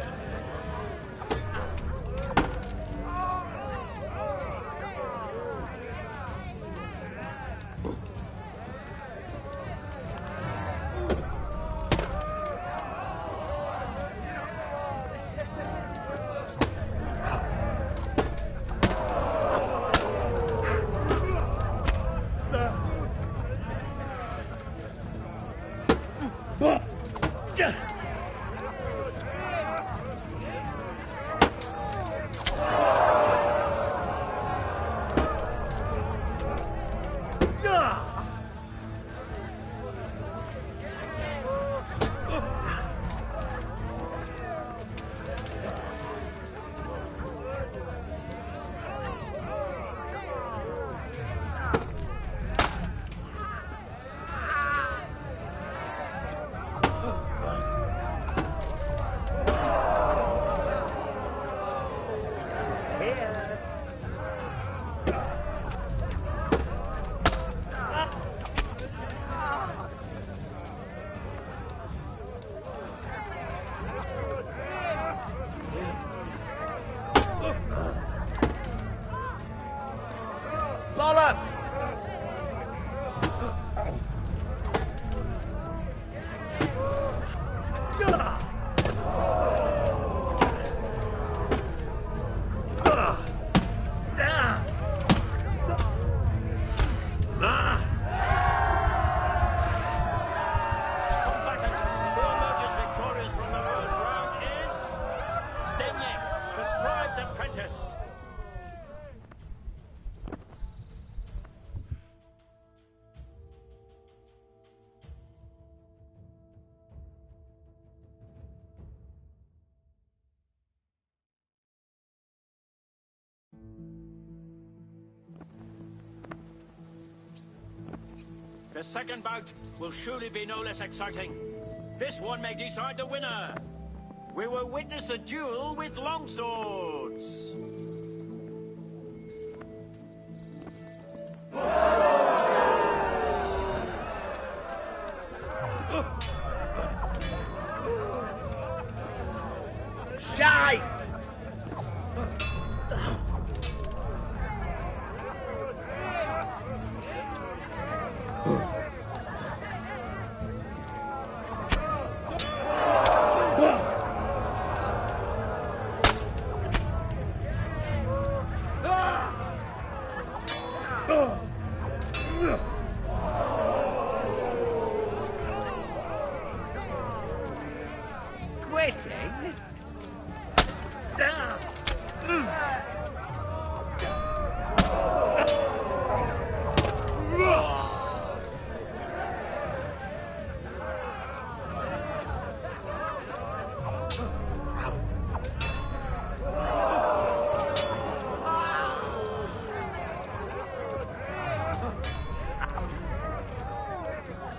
apprentice. The second bout will surely be no less exciting. This one may decide the winner. We will witness a duel with longswords. Shite! Quitting?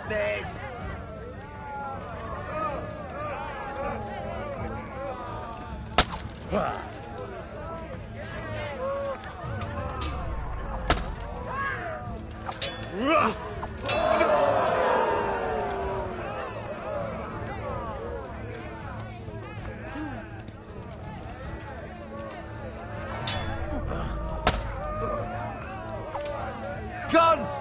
This. Guns!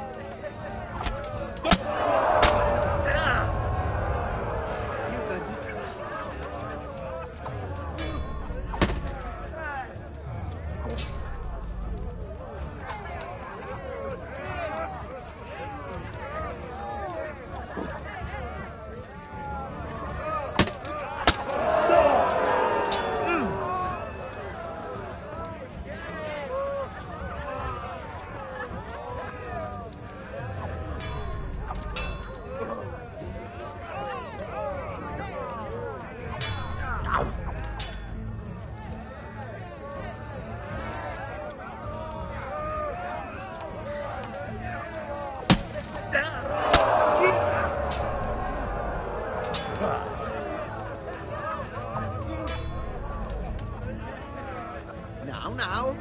Now.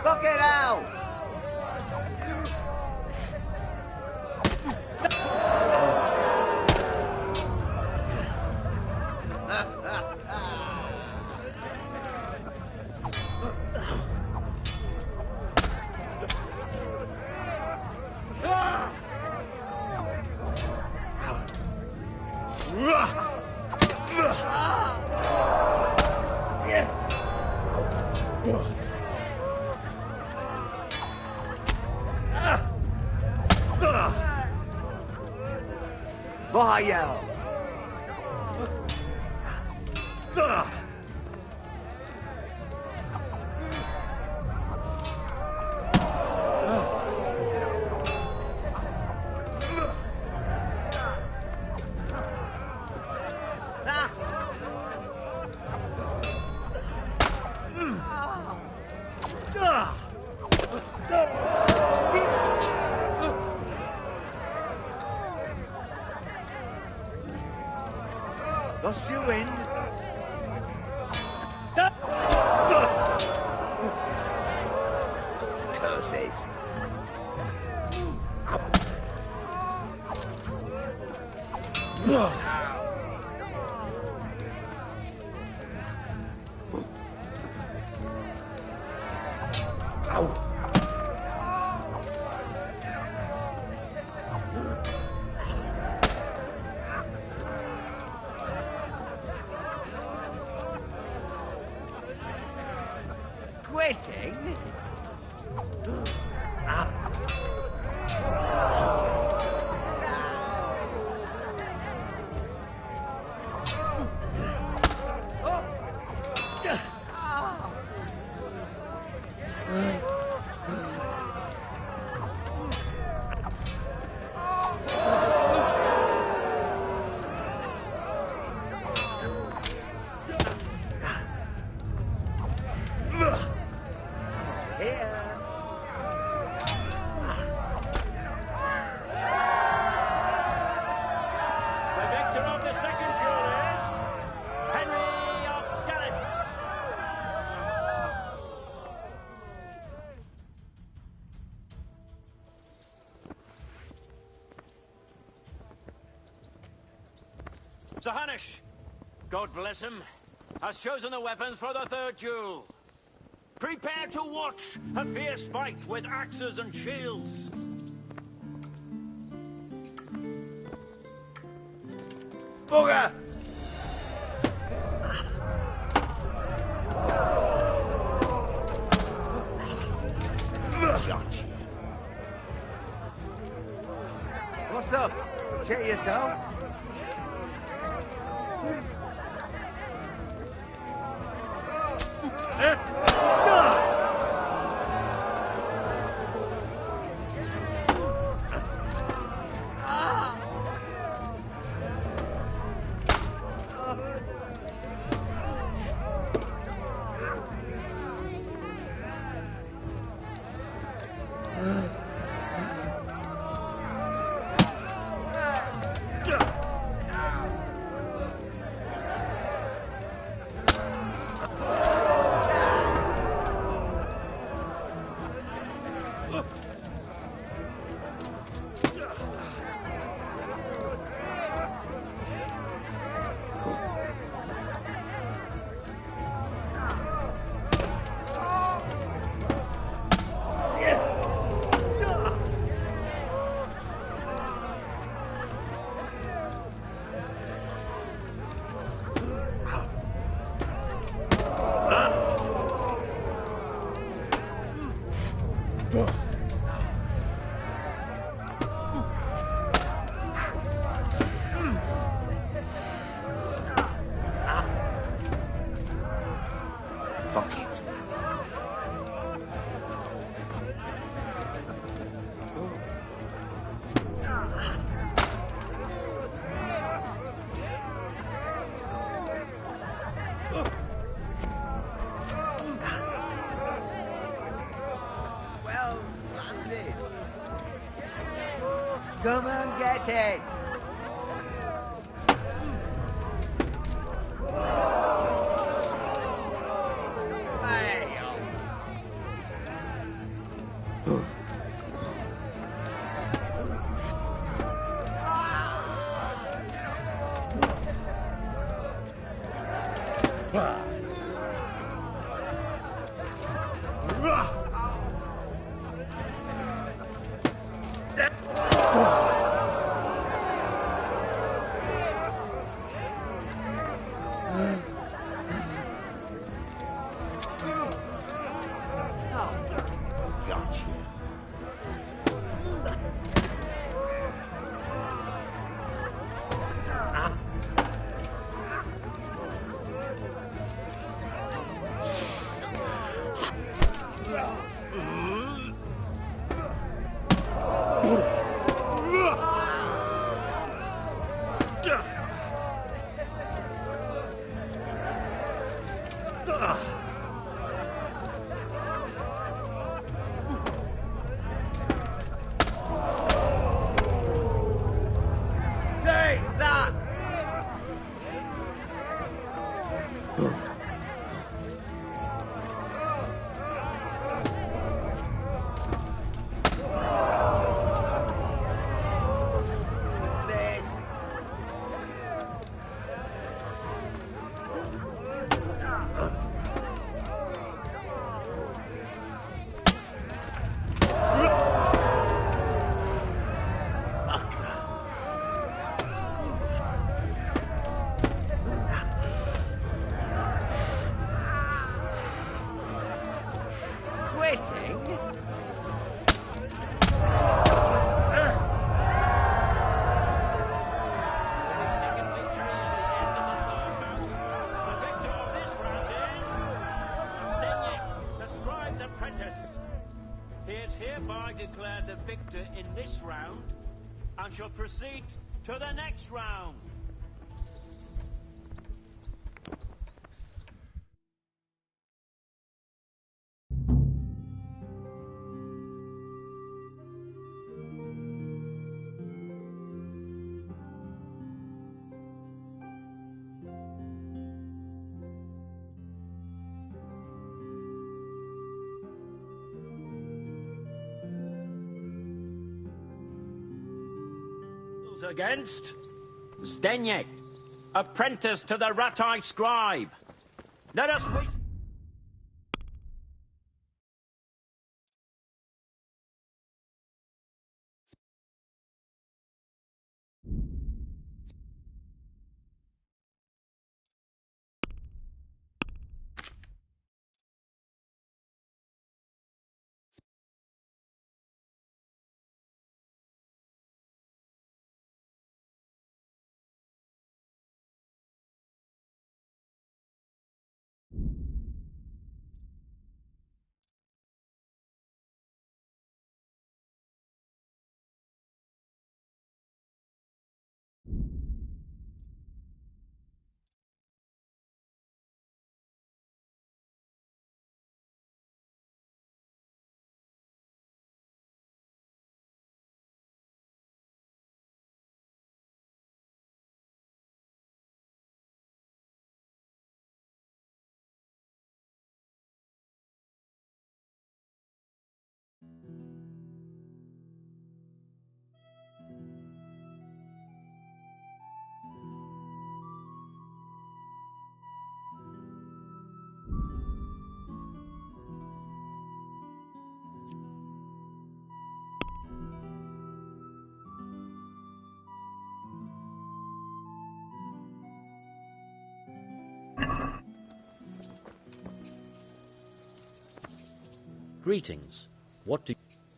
Look it out! Vaya! Quitting? The victor of the second duel is Henry of Skalitz. Sir Hanish, God bless him, has chosen the weapons for the third duel. Prepare to watch a fierce fight with axes and shields. Booger! Gotcha. What's up? Shit yourself? Fuck it. Well landed. Come and get it. Take that! This. fitting. He is hereby declared the victor in this round and shall proceed to the next round. Against Zdeněk, apprentice to the Rat-eyed Scribe. Let us wait. Greetings. What do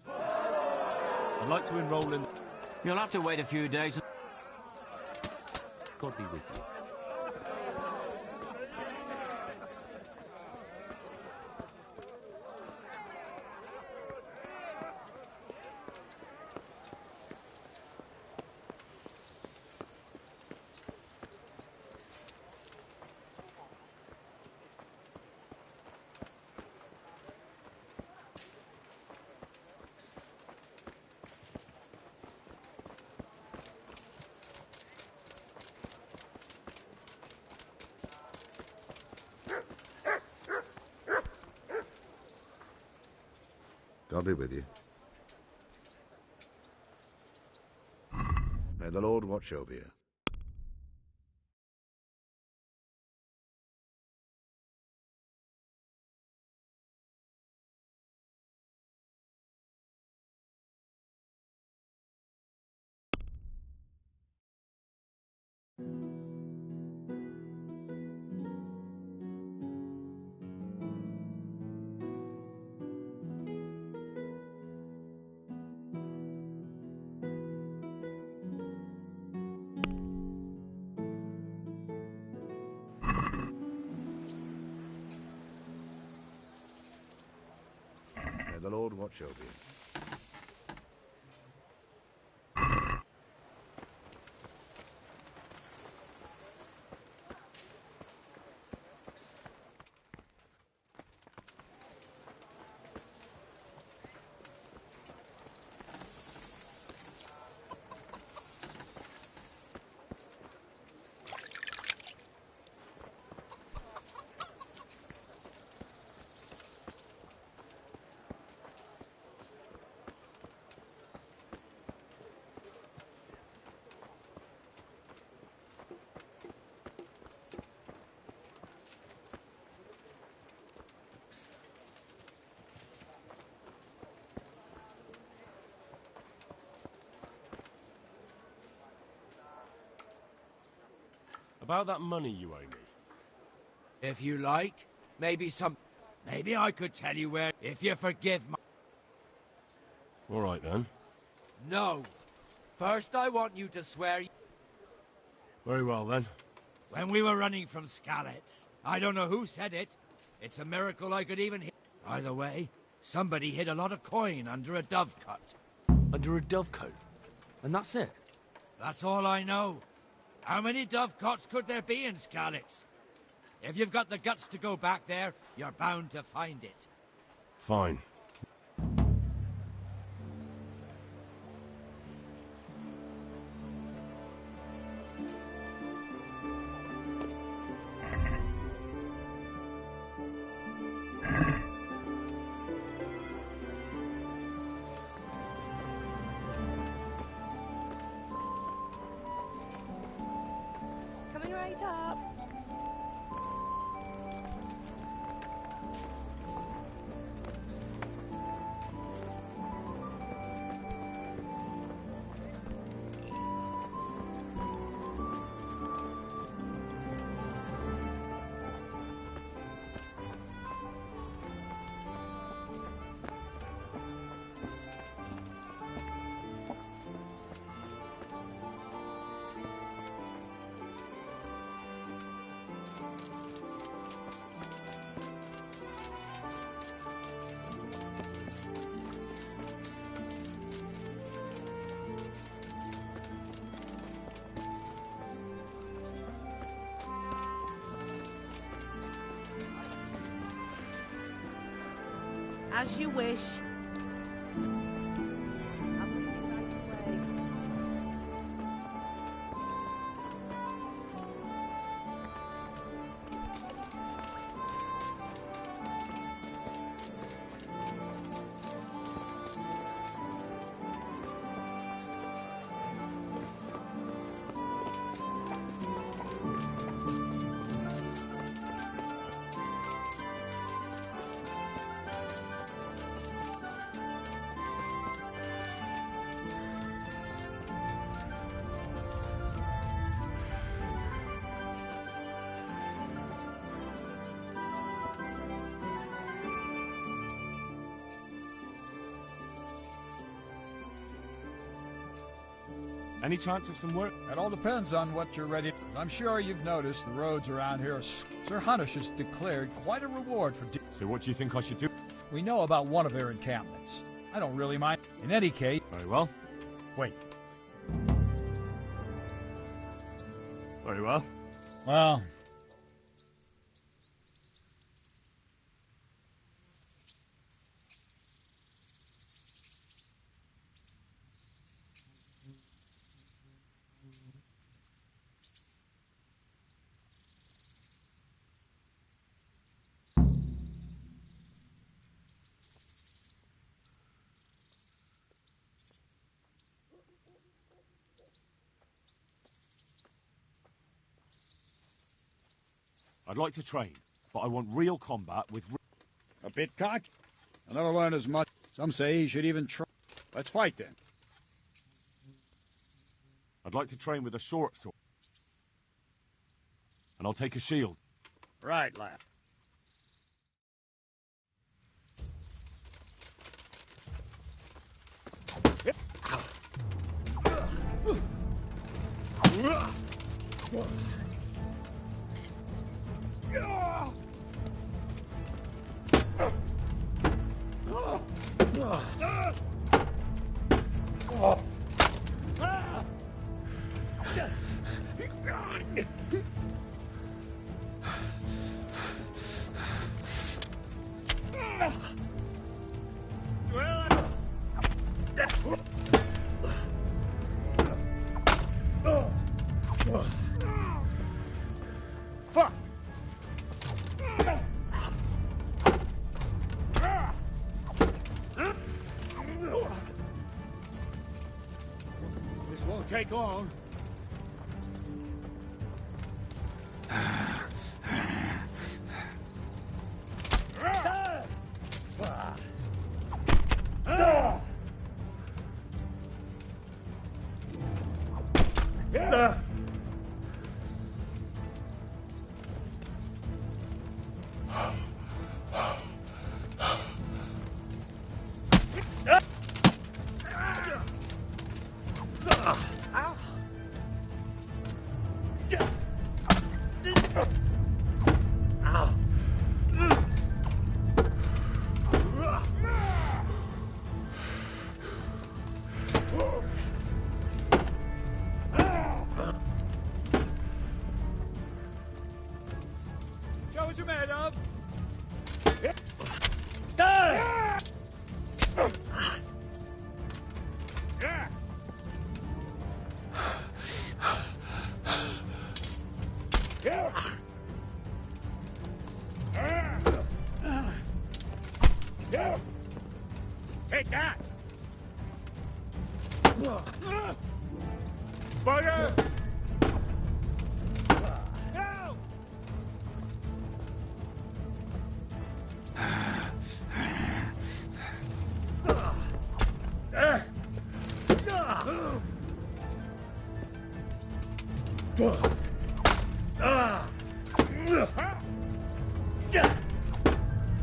I'd like to enroll in... You'll have to wait a few days. God be with you. God be with you. May the Lord watch over you. May the Lord watch over you. About that money you owe me. If you like, maybe some... Maybe I could tell you where, if you forgive my... All right, then. No. First, I want you to swear... Very well, then. When we were running from Skalitz, I don't know who said it. It's a miracle I could even hit. Either way, somebody hid a lot of coin under a dovecote. Under a dovecote? And that's it? That's all I know. How many dovecotes could there be in Skalitz? If you've got the guts to go back there, you're bound to find it. Fine. Coming right up. As you wish. Any chance of some work? It all depends on what you're ready. I'm sure you've noticed the roads around here are... Sir Hunnish has declared quite a reward for... So what do you think I should do? We know about one of their encampments. I don't really mind. In any case... Very well. Wait. Very well. Well... I'd like to train, but I want real combat with... A bit cocky. I'll never learn as much. Some say he should even try. Let's fight then. I'd like to train with a short sword. And I'll take a shield. Right, lad. Fuck! This won't take long. Take that! Fire!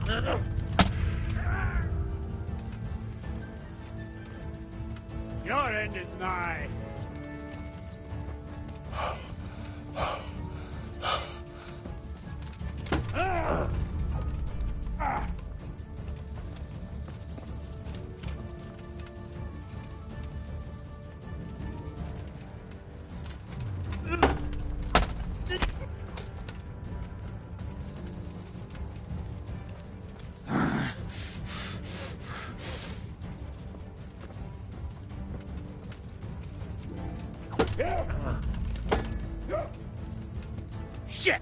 No! Your end is nigh. Shit!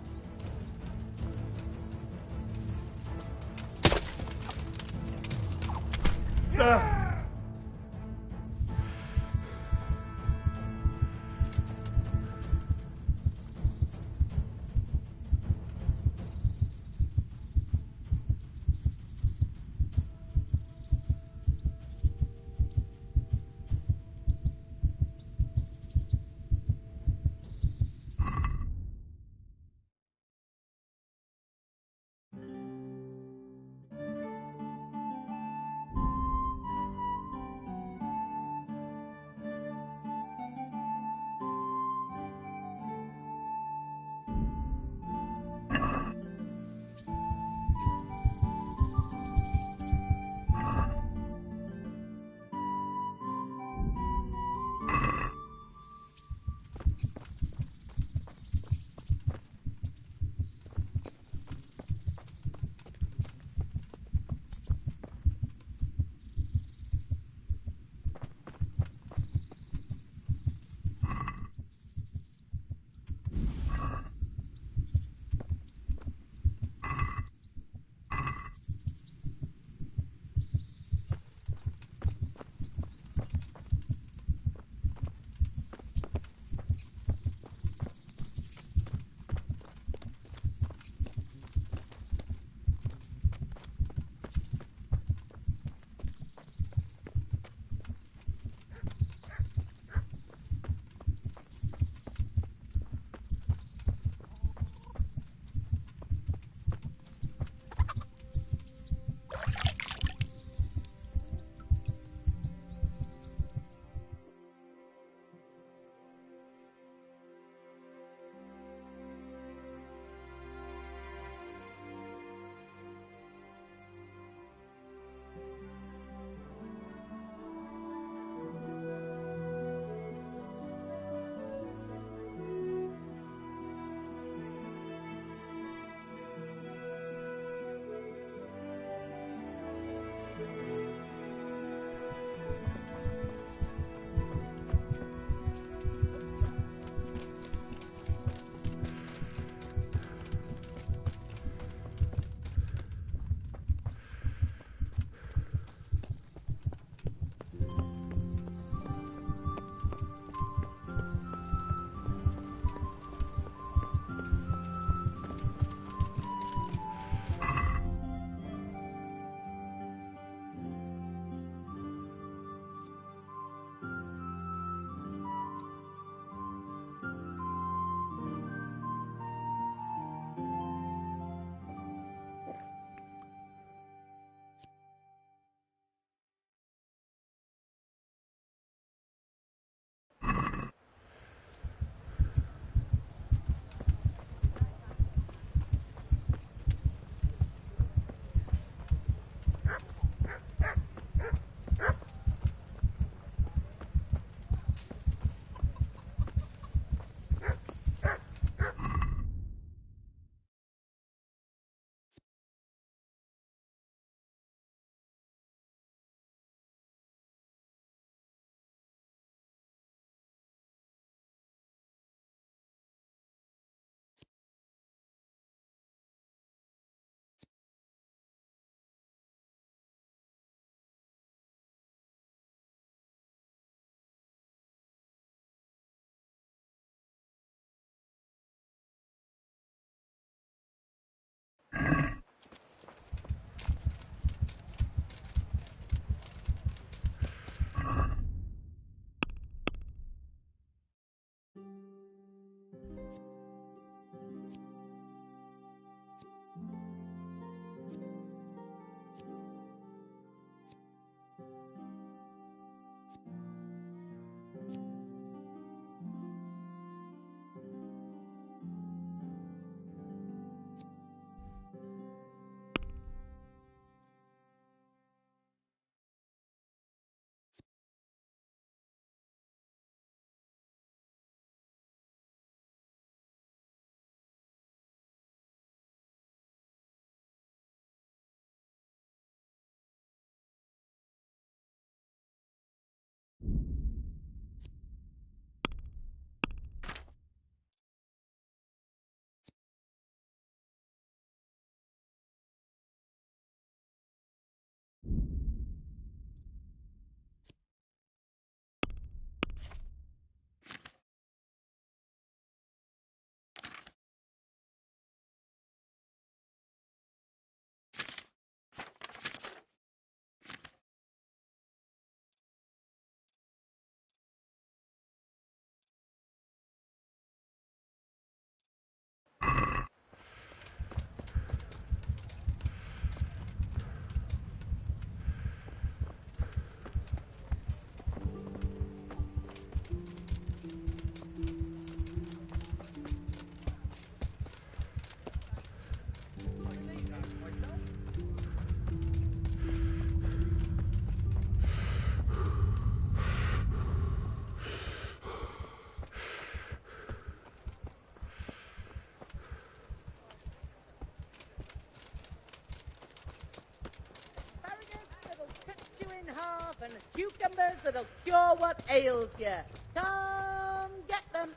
and cucumbers that'll cure what ails you. Come get them.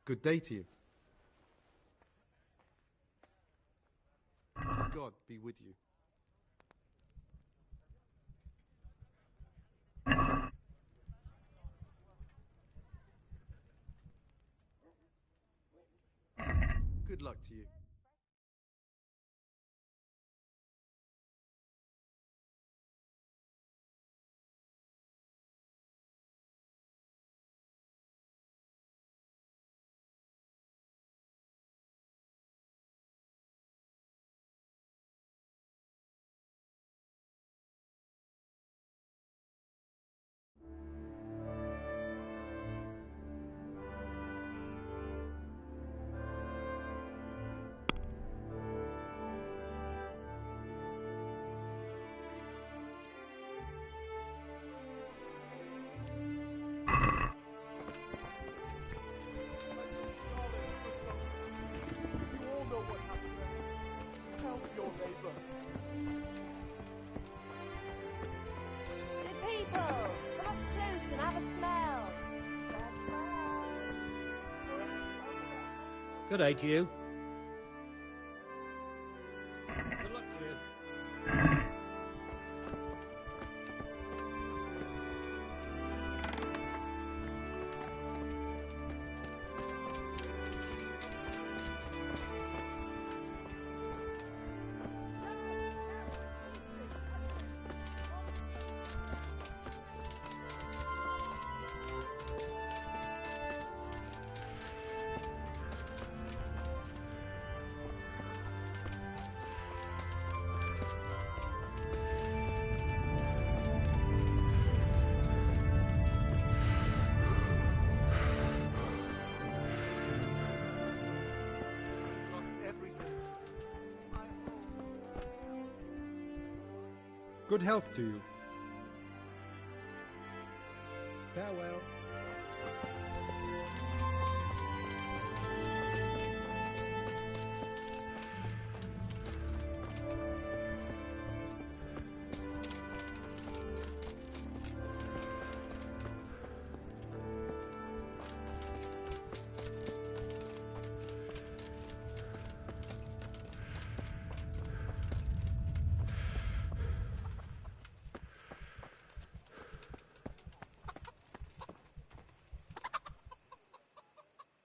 Good day to you. God be with you. Good luck to you. Good people, come up close and have a smell. Good day to you. Good luck to you. Good health to you. Farewell.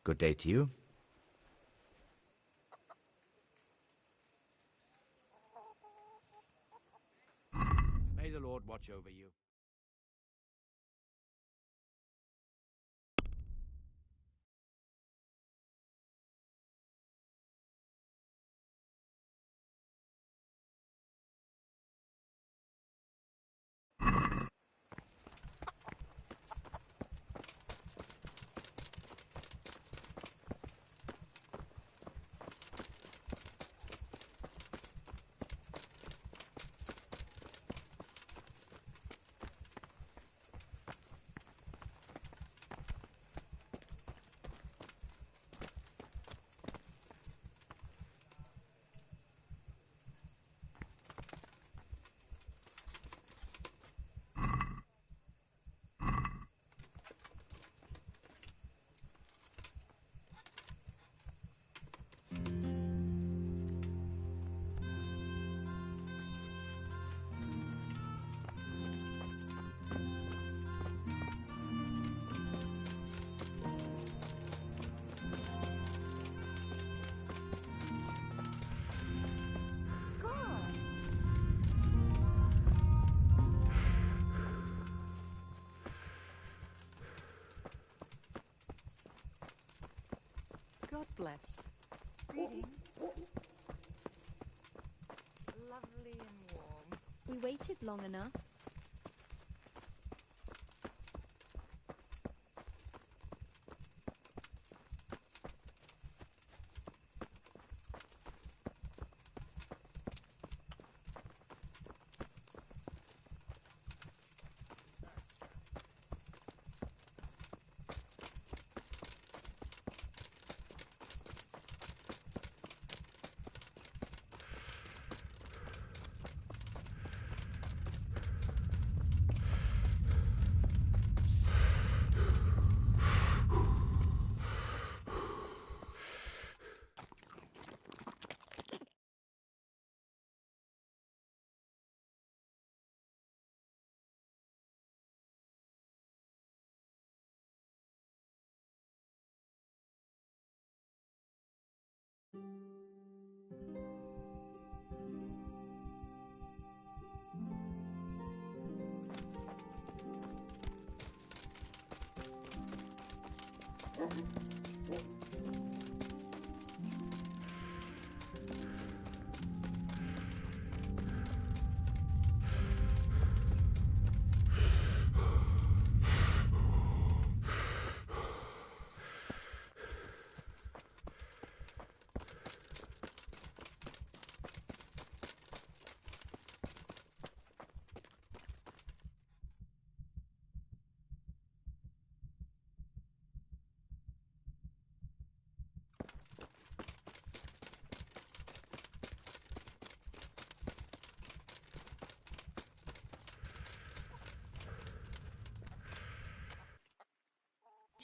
Good day to you. May the Lord watch over you. God bless. Greetings. Lovely and warm. We waited long enough.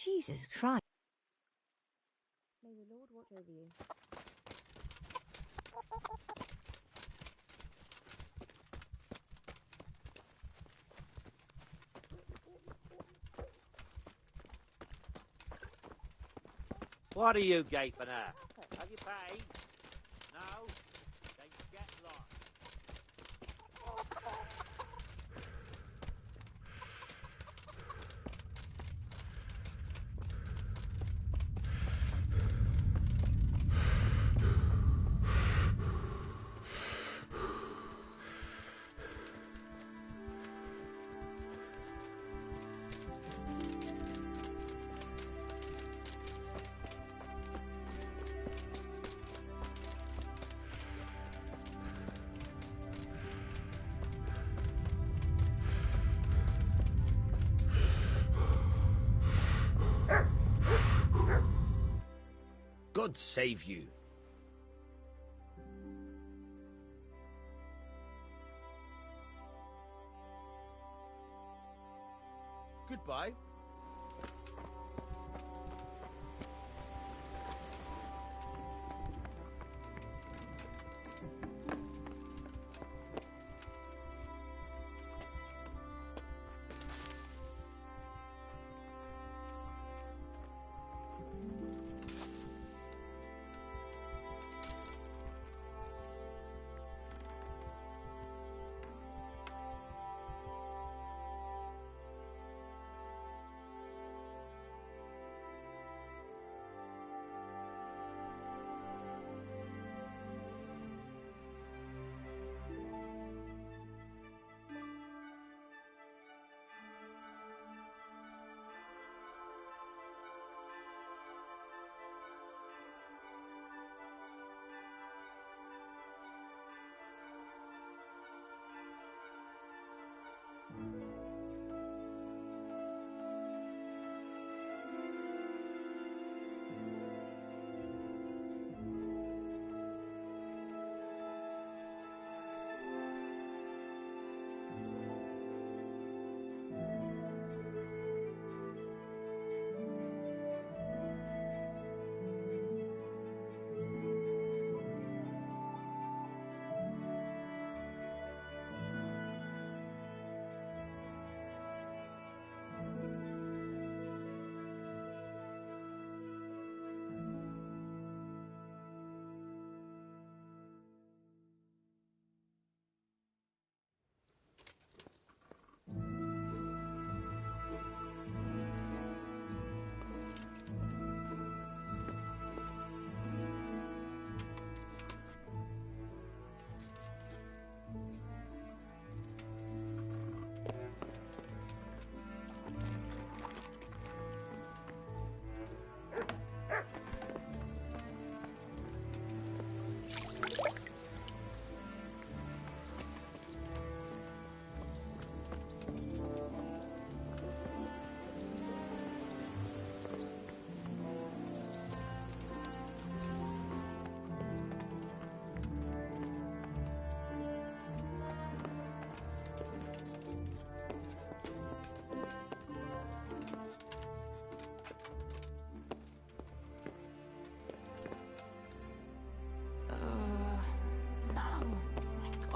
Jesus Christ. May the Lord watch over you. What are you gaping at? Have you paid? No? Then get lost. God save you. Goodbye.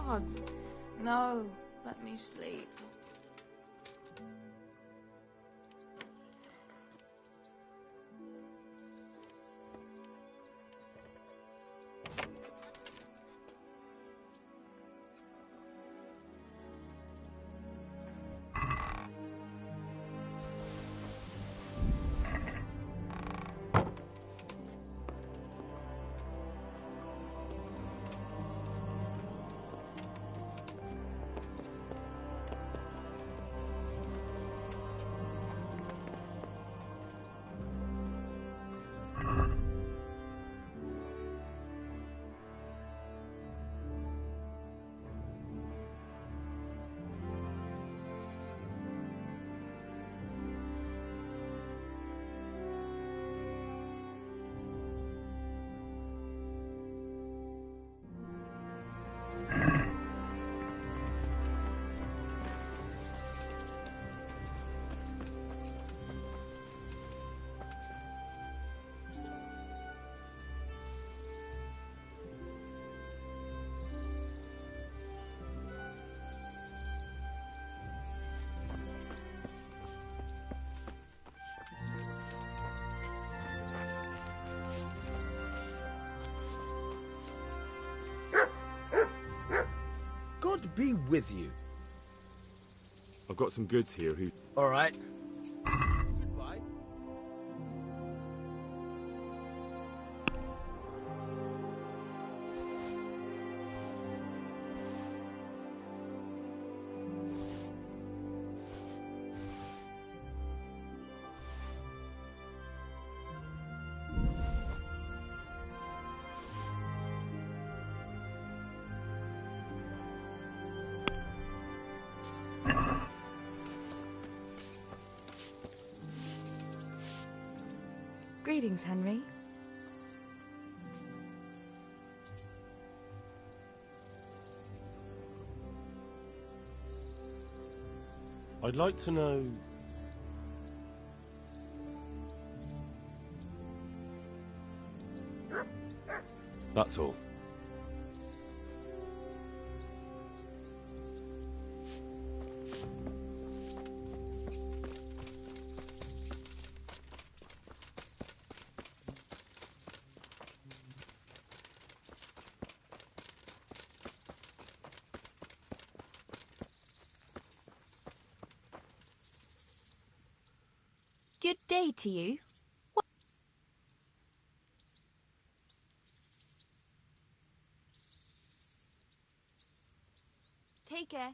God, no. Let me sleep. be with you. I've got some goods here who... All right. Goodbye. Greetings, Henry. I'd like to know... That's all. Good day to you. Take care.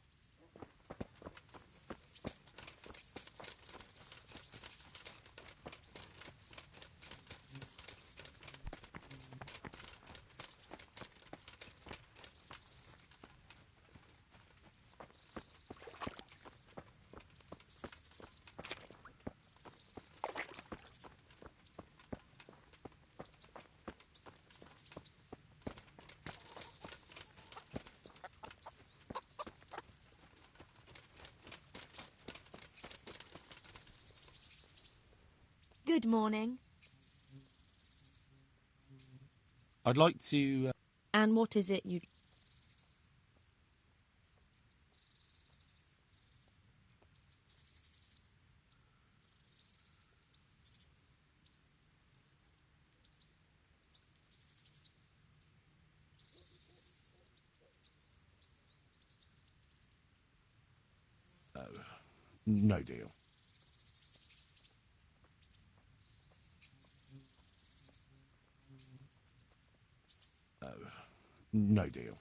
Good morning. I'd like to... And what is it you... no deal. No deal.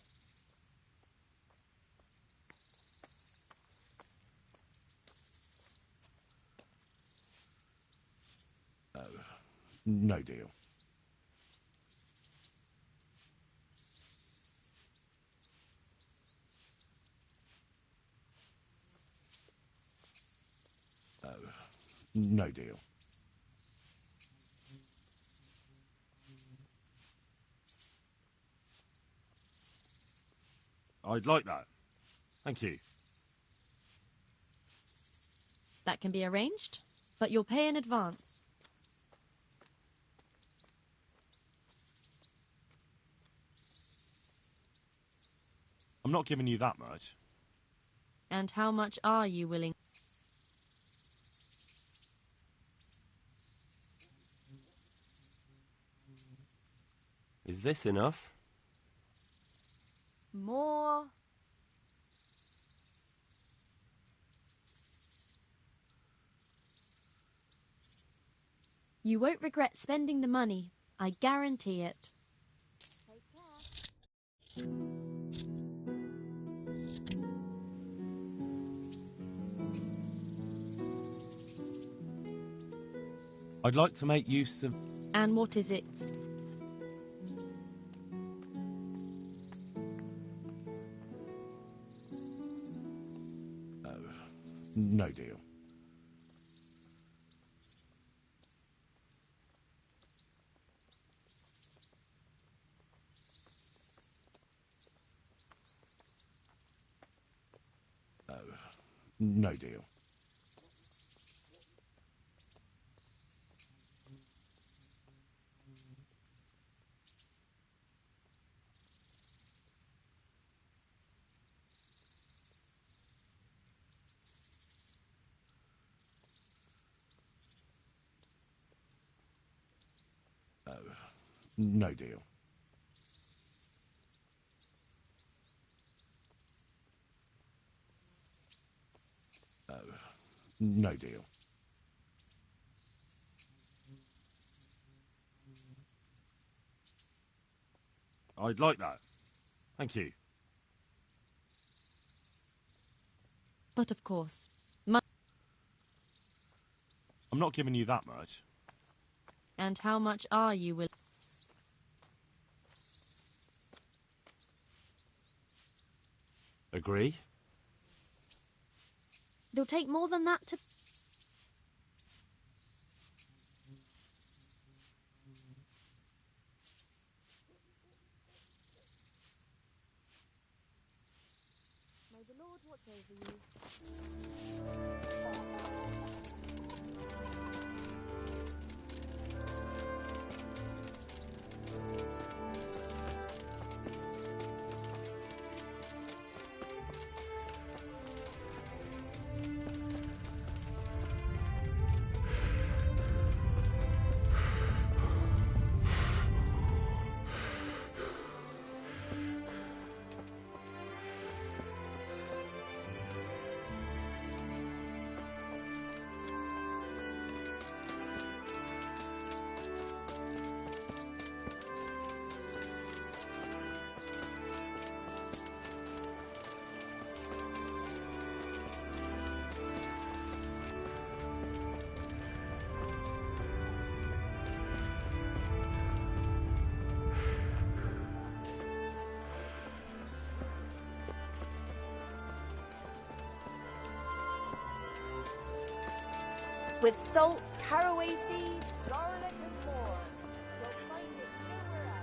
No deal. No deal. I'd like that. Thank you. That can be arranged, but you'll pay in advance. I'm not giving you that much. And how much are you willing? Is this enough? More. You won't regret spending the money. I guarantee it. Take care. I'd like to make use of... And what is it? No deal. No deal. No deal. No deal. I'd like that. Thank you. But of course, I'm not giving you that much. and how much are you willing? Agree? It'll take more than that to... May the Lord watch over you. With salt, caraway seeds, garlic, and more. You'll find it nowhere else.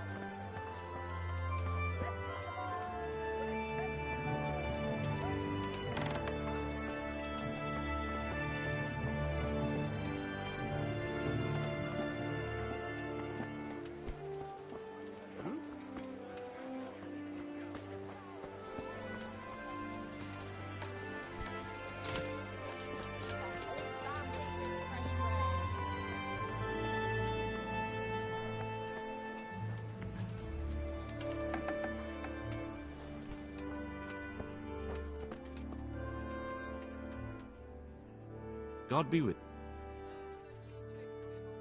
God be with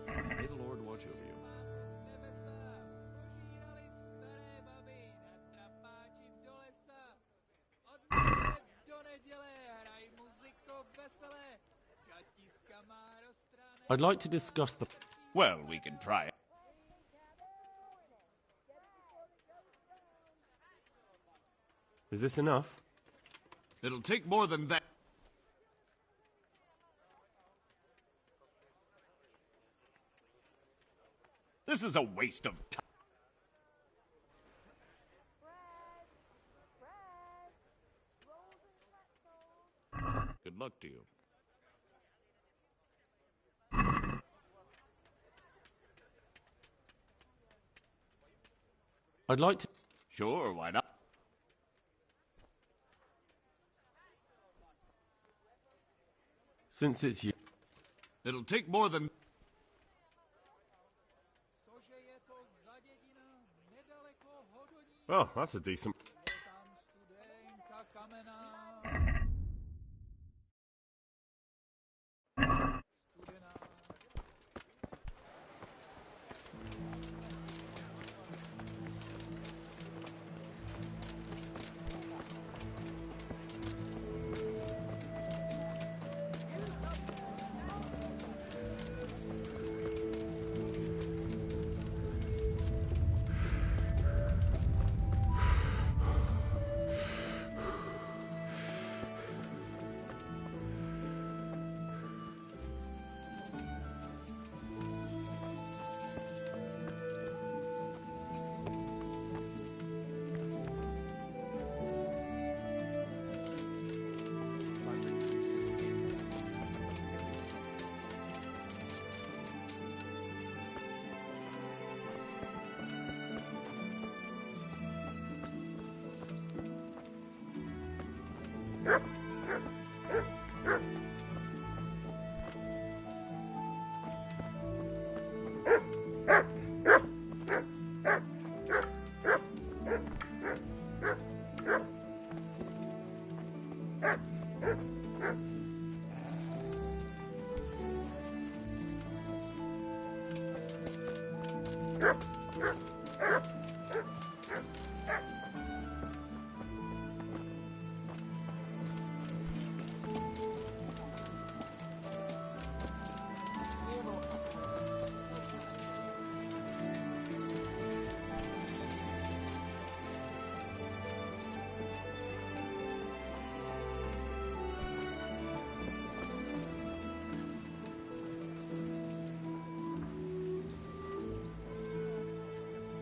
you. May the Lord watch over you. I'd like to discuss the... Well, we can try it. Is this enough? It'll take more than that. This is a waste of time. Good luck to you. I'd like to... Sure, why not? Since it's you... It'll take more than... Oh, that's a decent...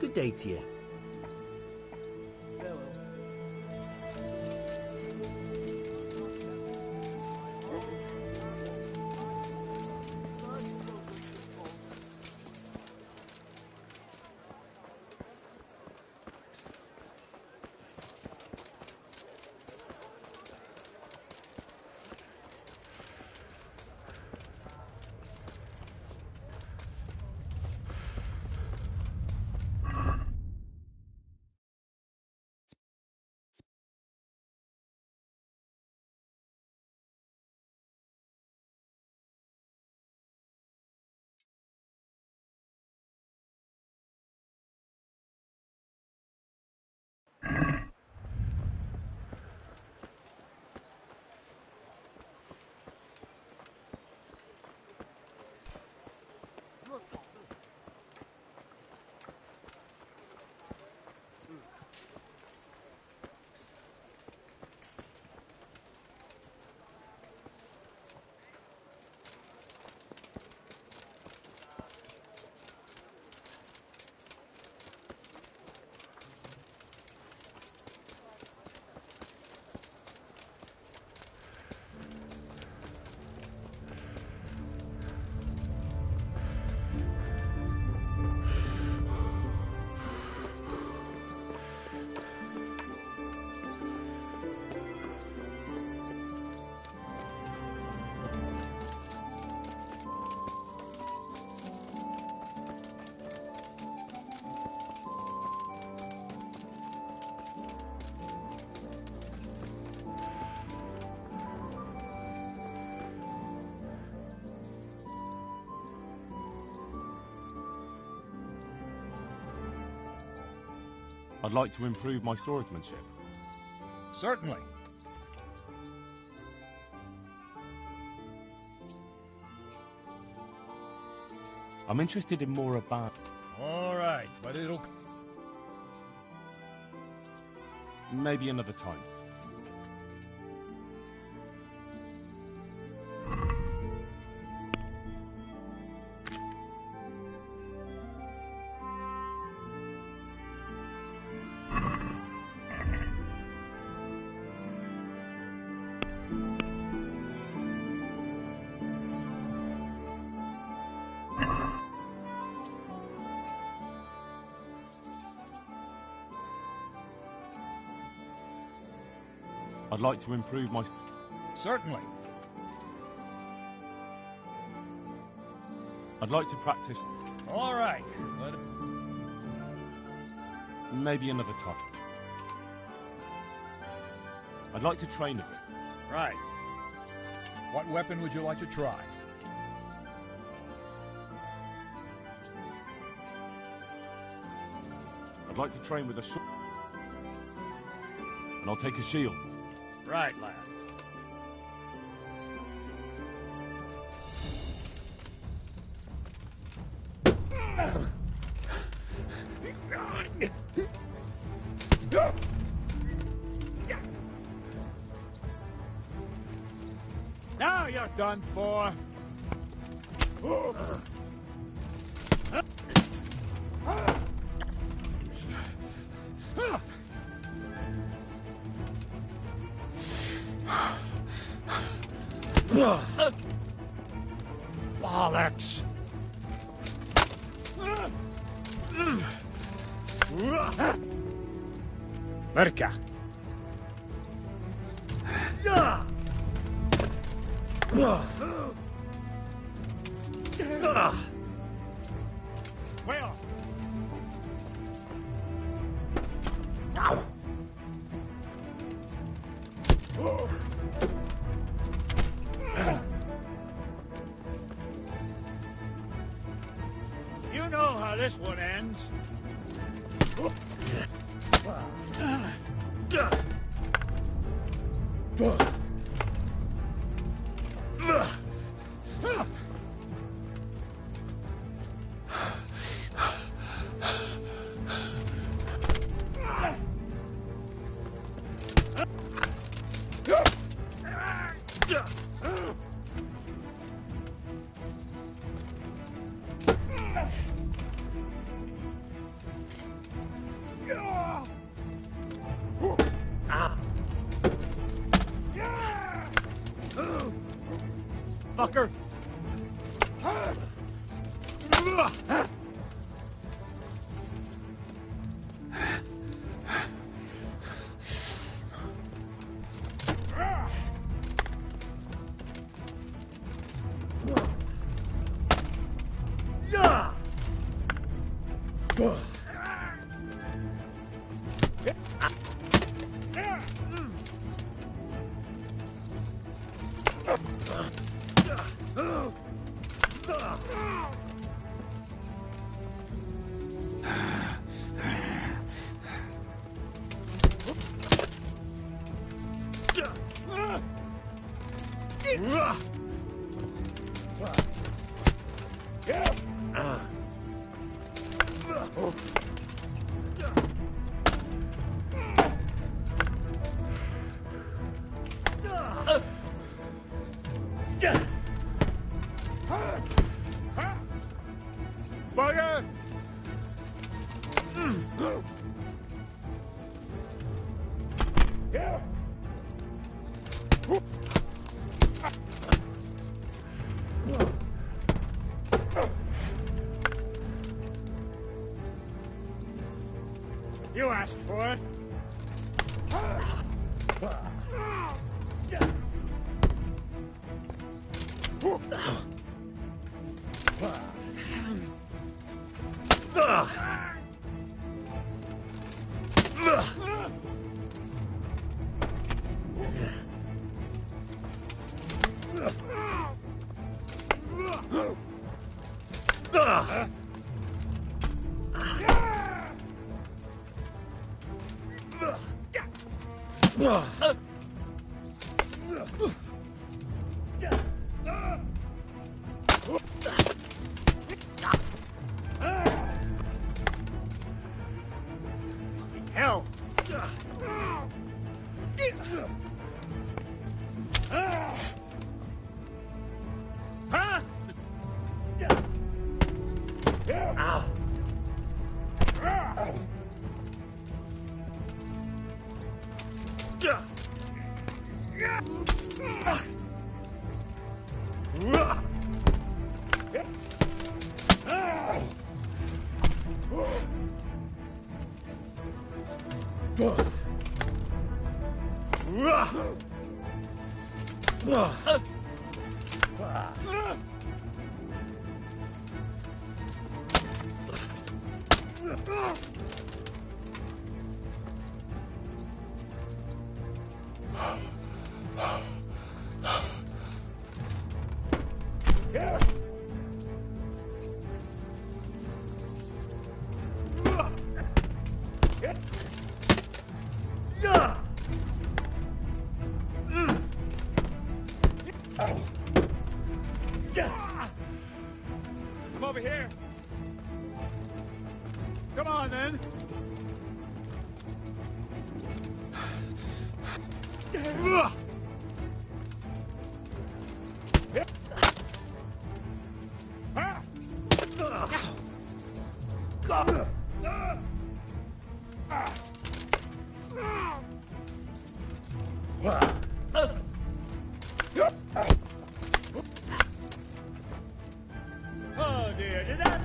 Good day to you. I'd like to improve my swordsmanship. Certainly. I'm interested in more about... All right, but it'll... Maybe another time. I'd like to improve my... Certainly. I'd like to practice... All right. Maybe another time. I'd like to train a bit. Right. What weapon would you like to try? I'd like to train with a sword. And I'll take a shield. Right, lad. Now you're done for. Bollocks! Merka! Well. You know how this one ends. fucker! Fire! You asked for it. Hell! Come over here. Come on, then. Oh dear, did that?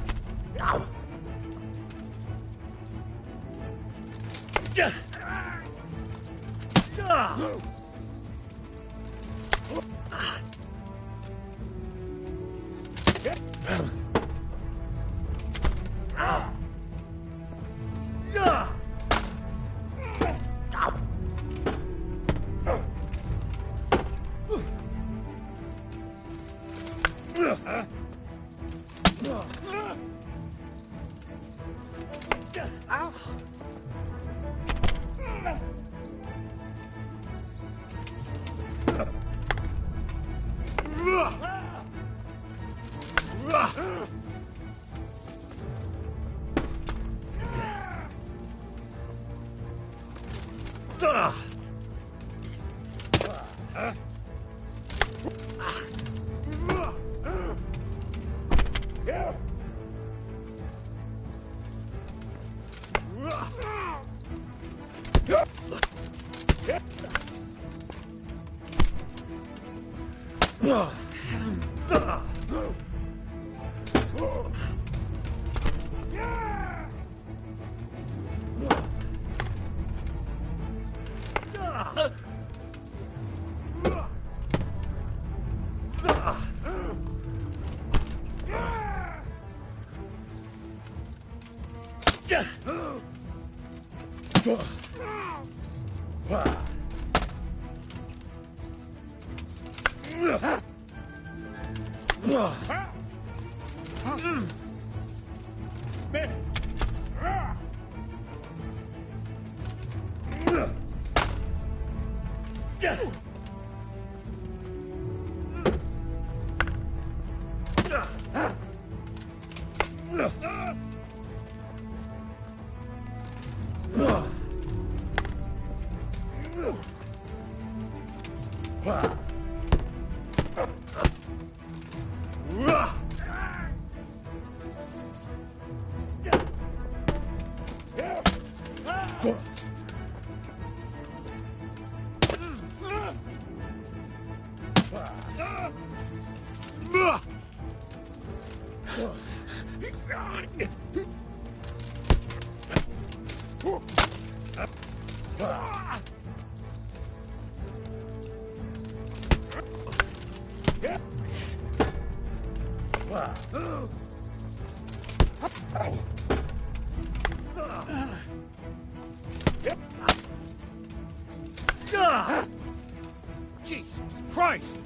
Jesus Christ!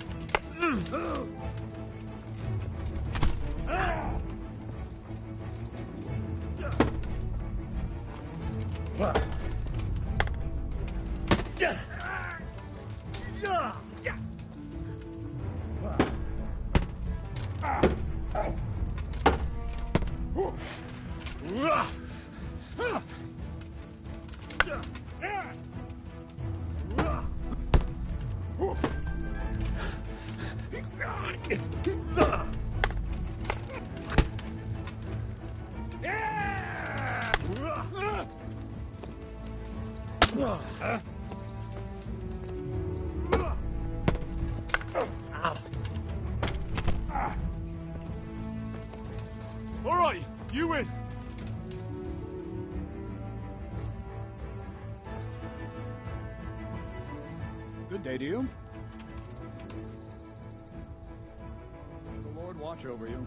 All right, you win. Good day to you. May the Lord watch over you.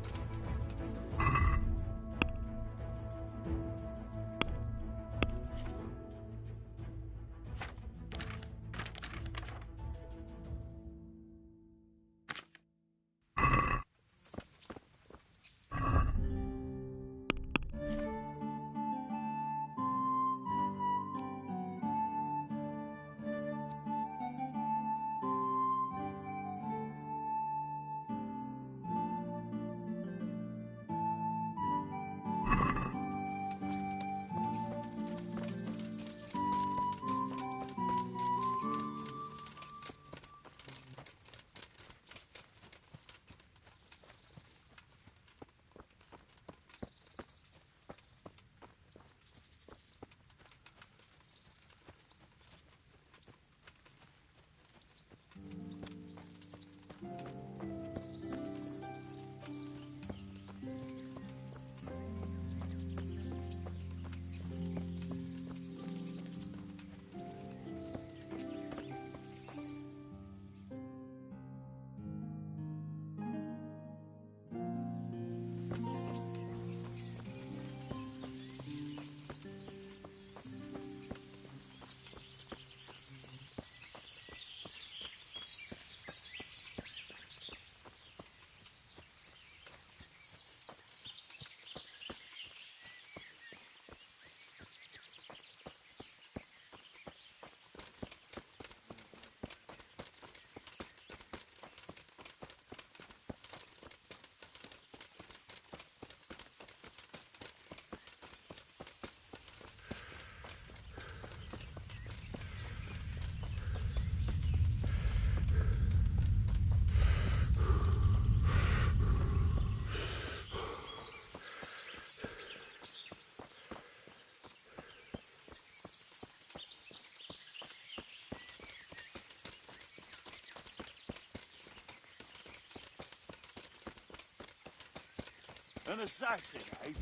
An assassin, eh?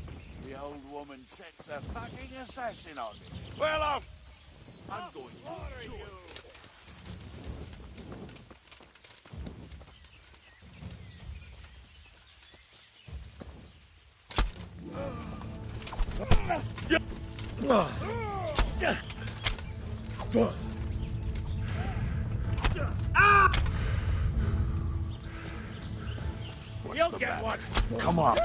The old woman sets a fucking assassin on me. Well, I'm going to enjoy it. You'll get one. Come on.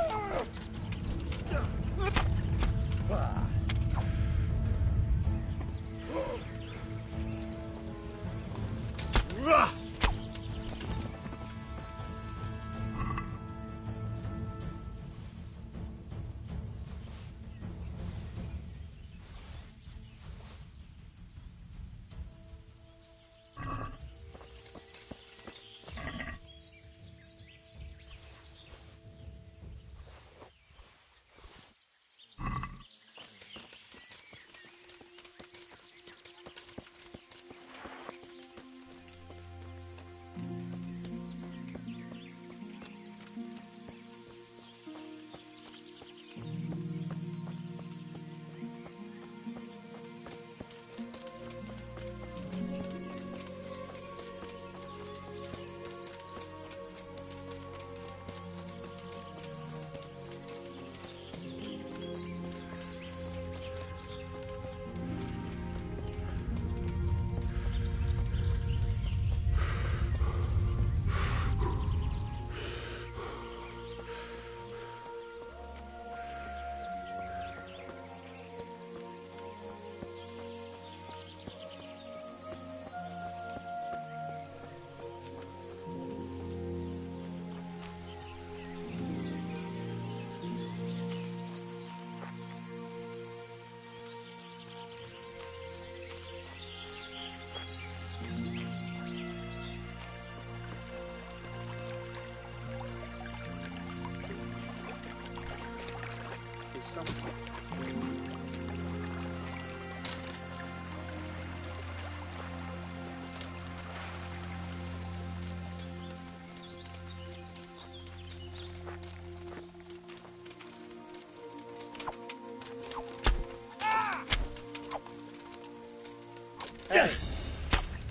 Hey.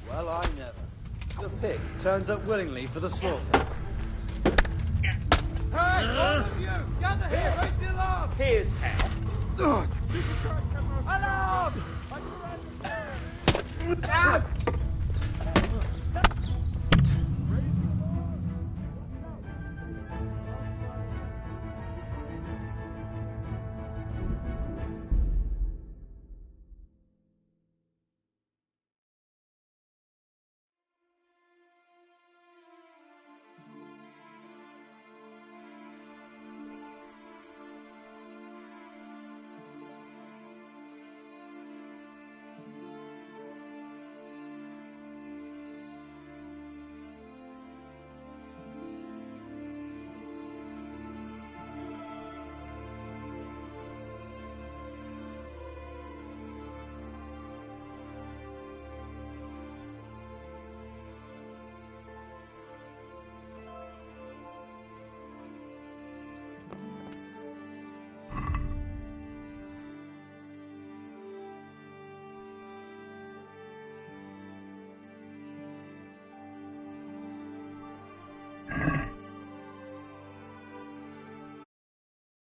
Well, I never. The pig turns up willingly for the slaughter. Hey, all of you! Gather here! Raise the alarm! Here's how. Alarm! I surrender!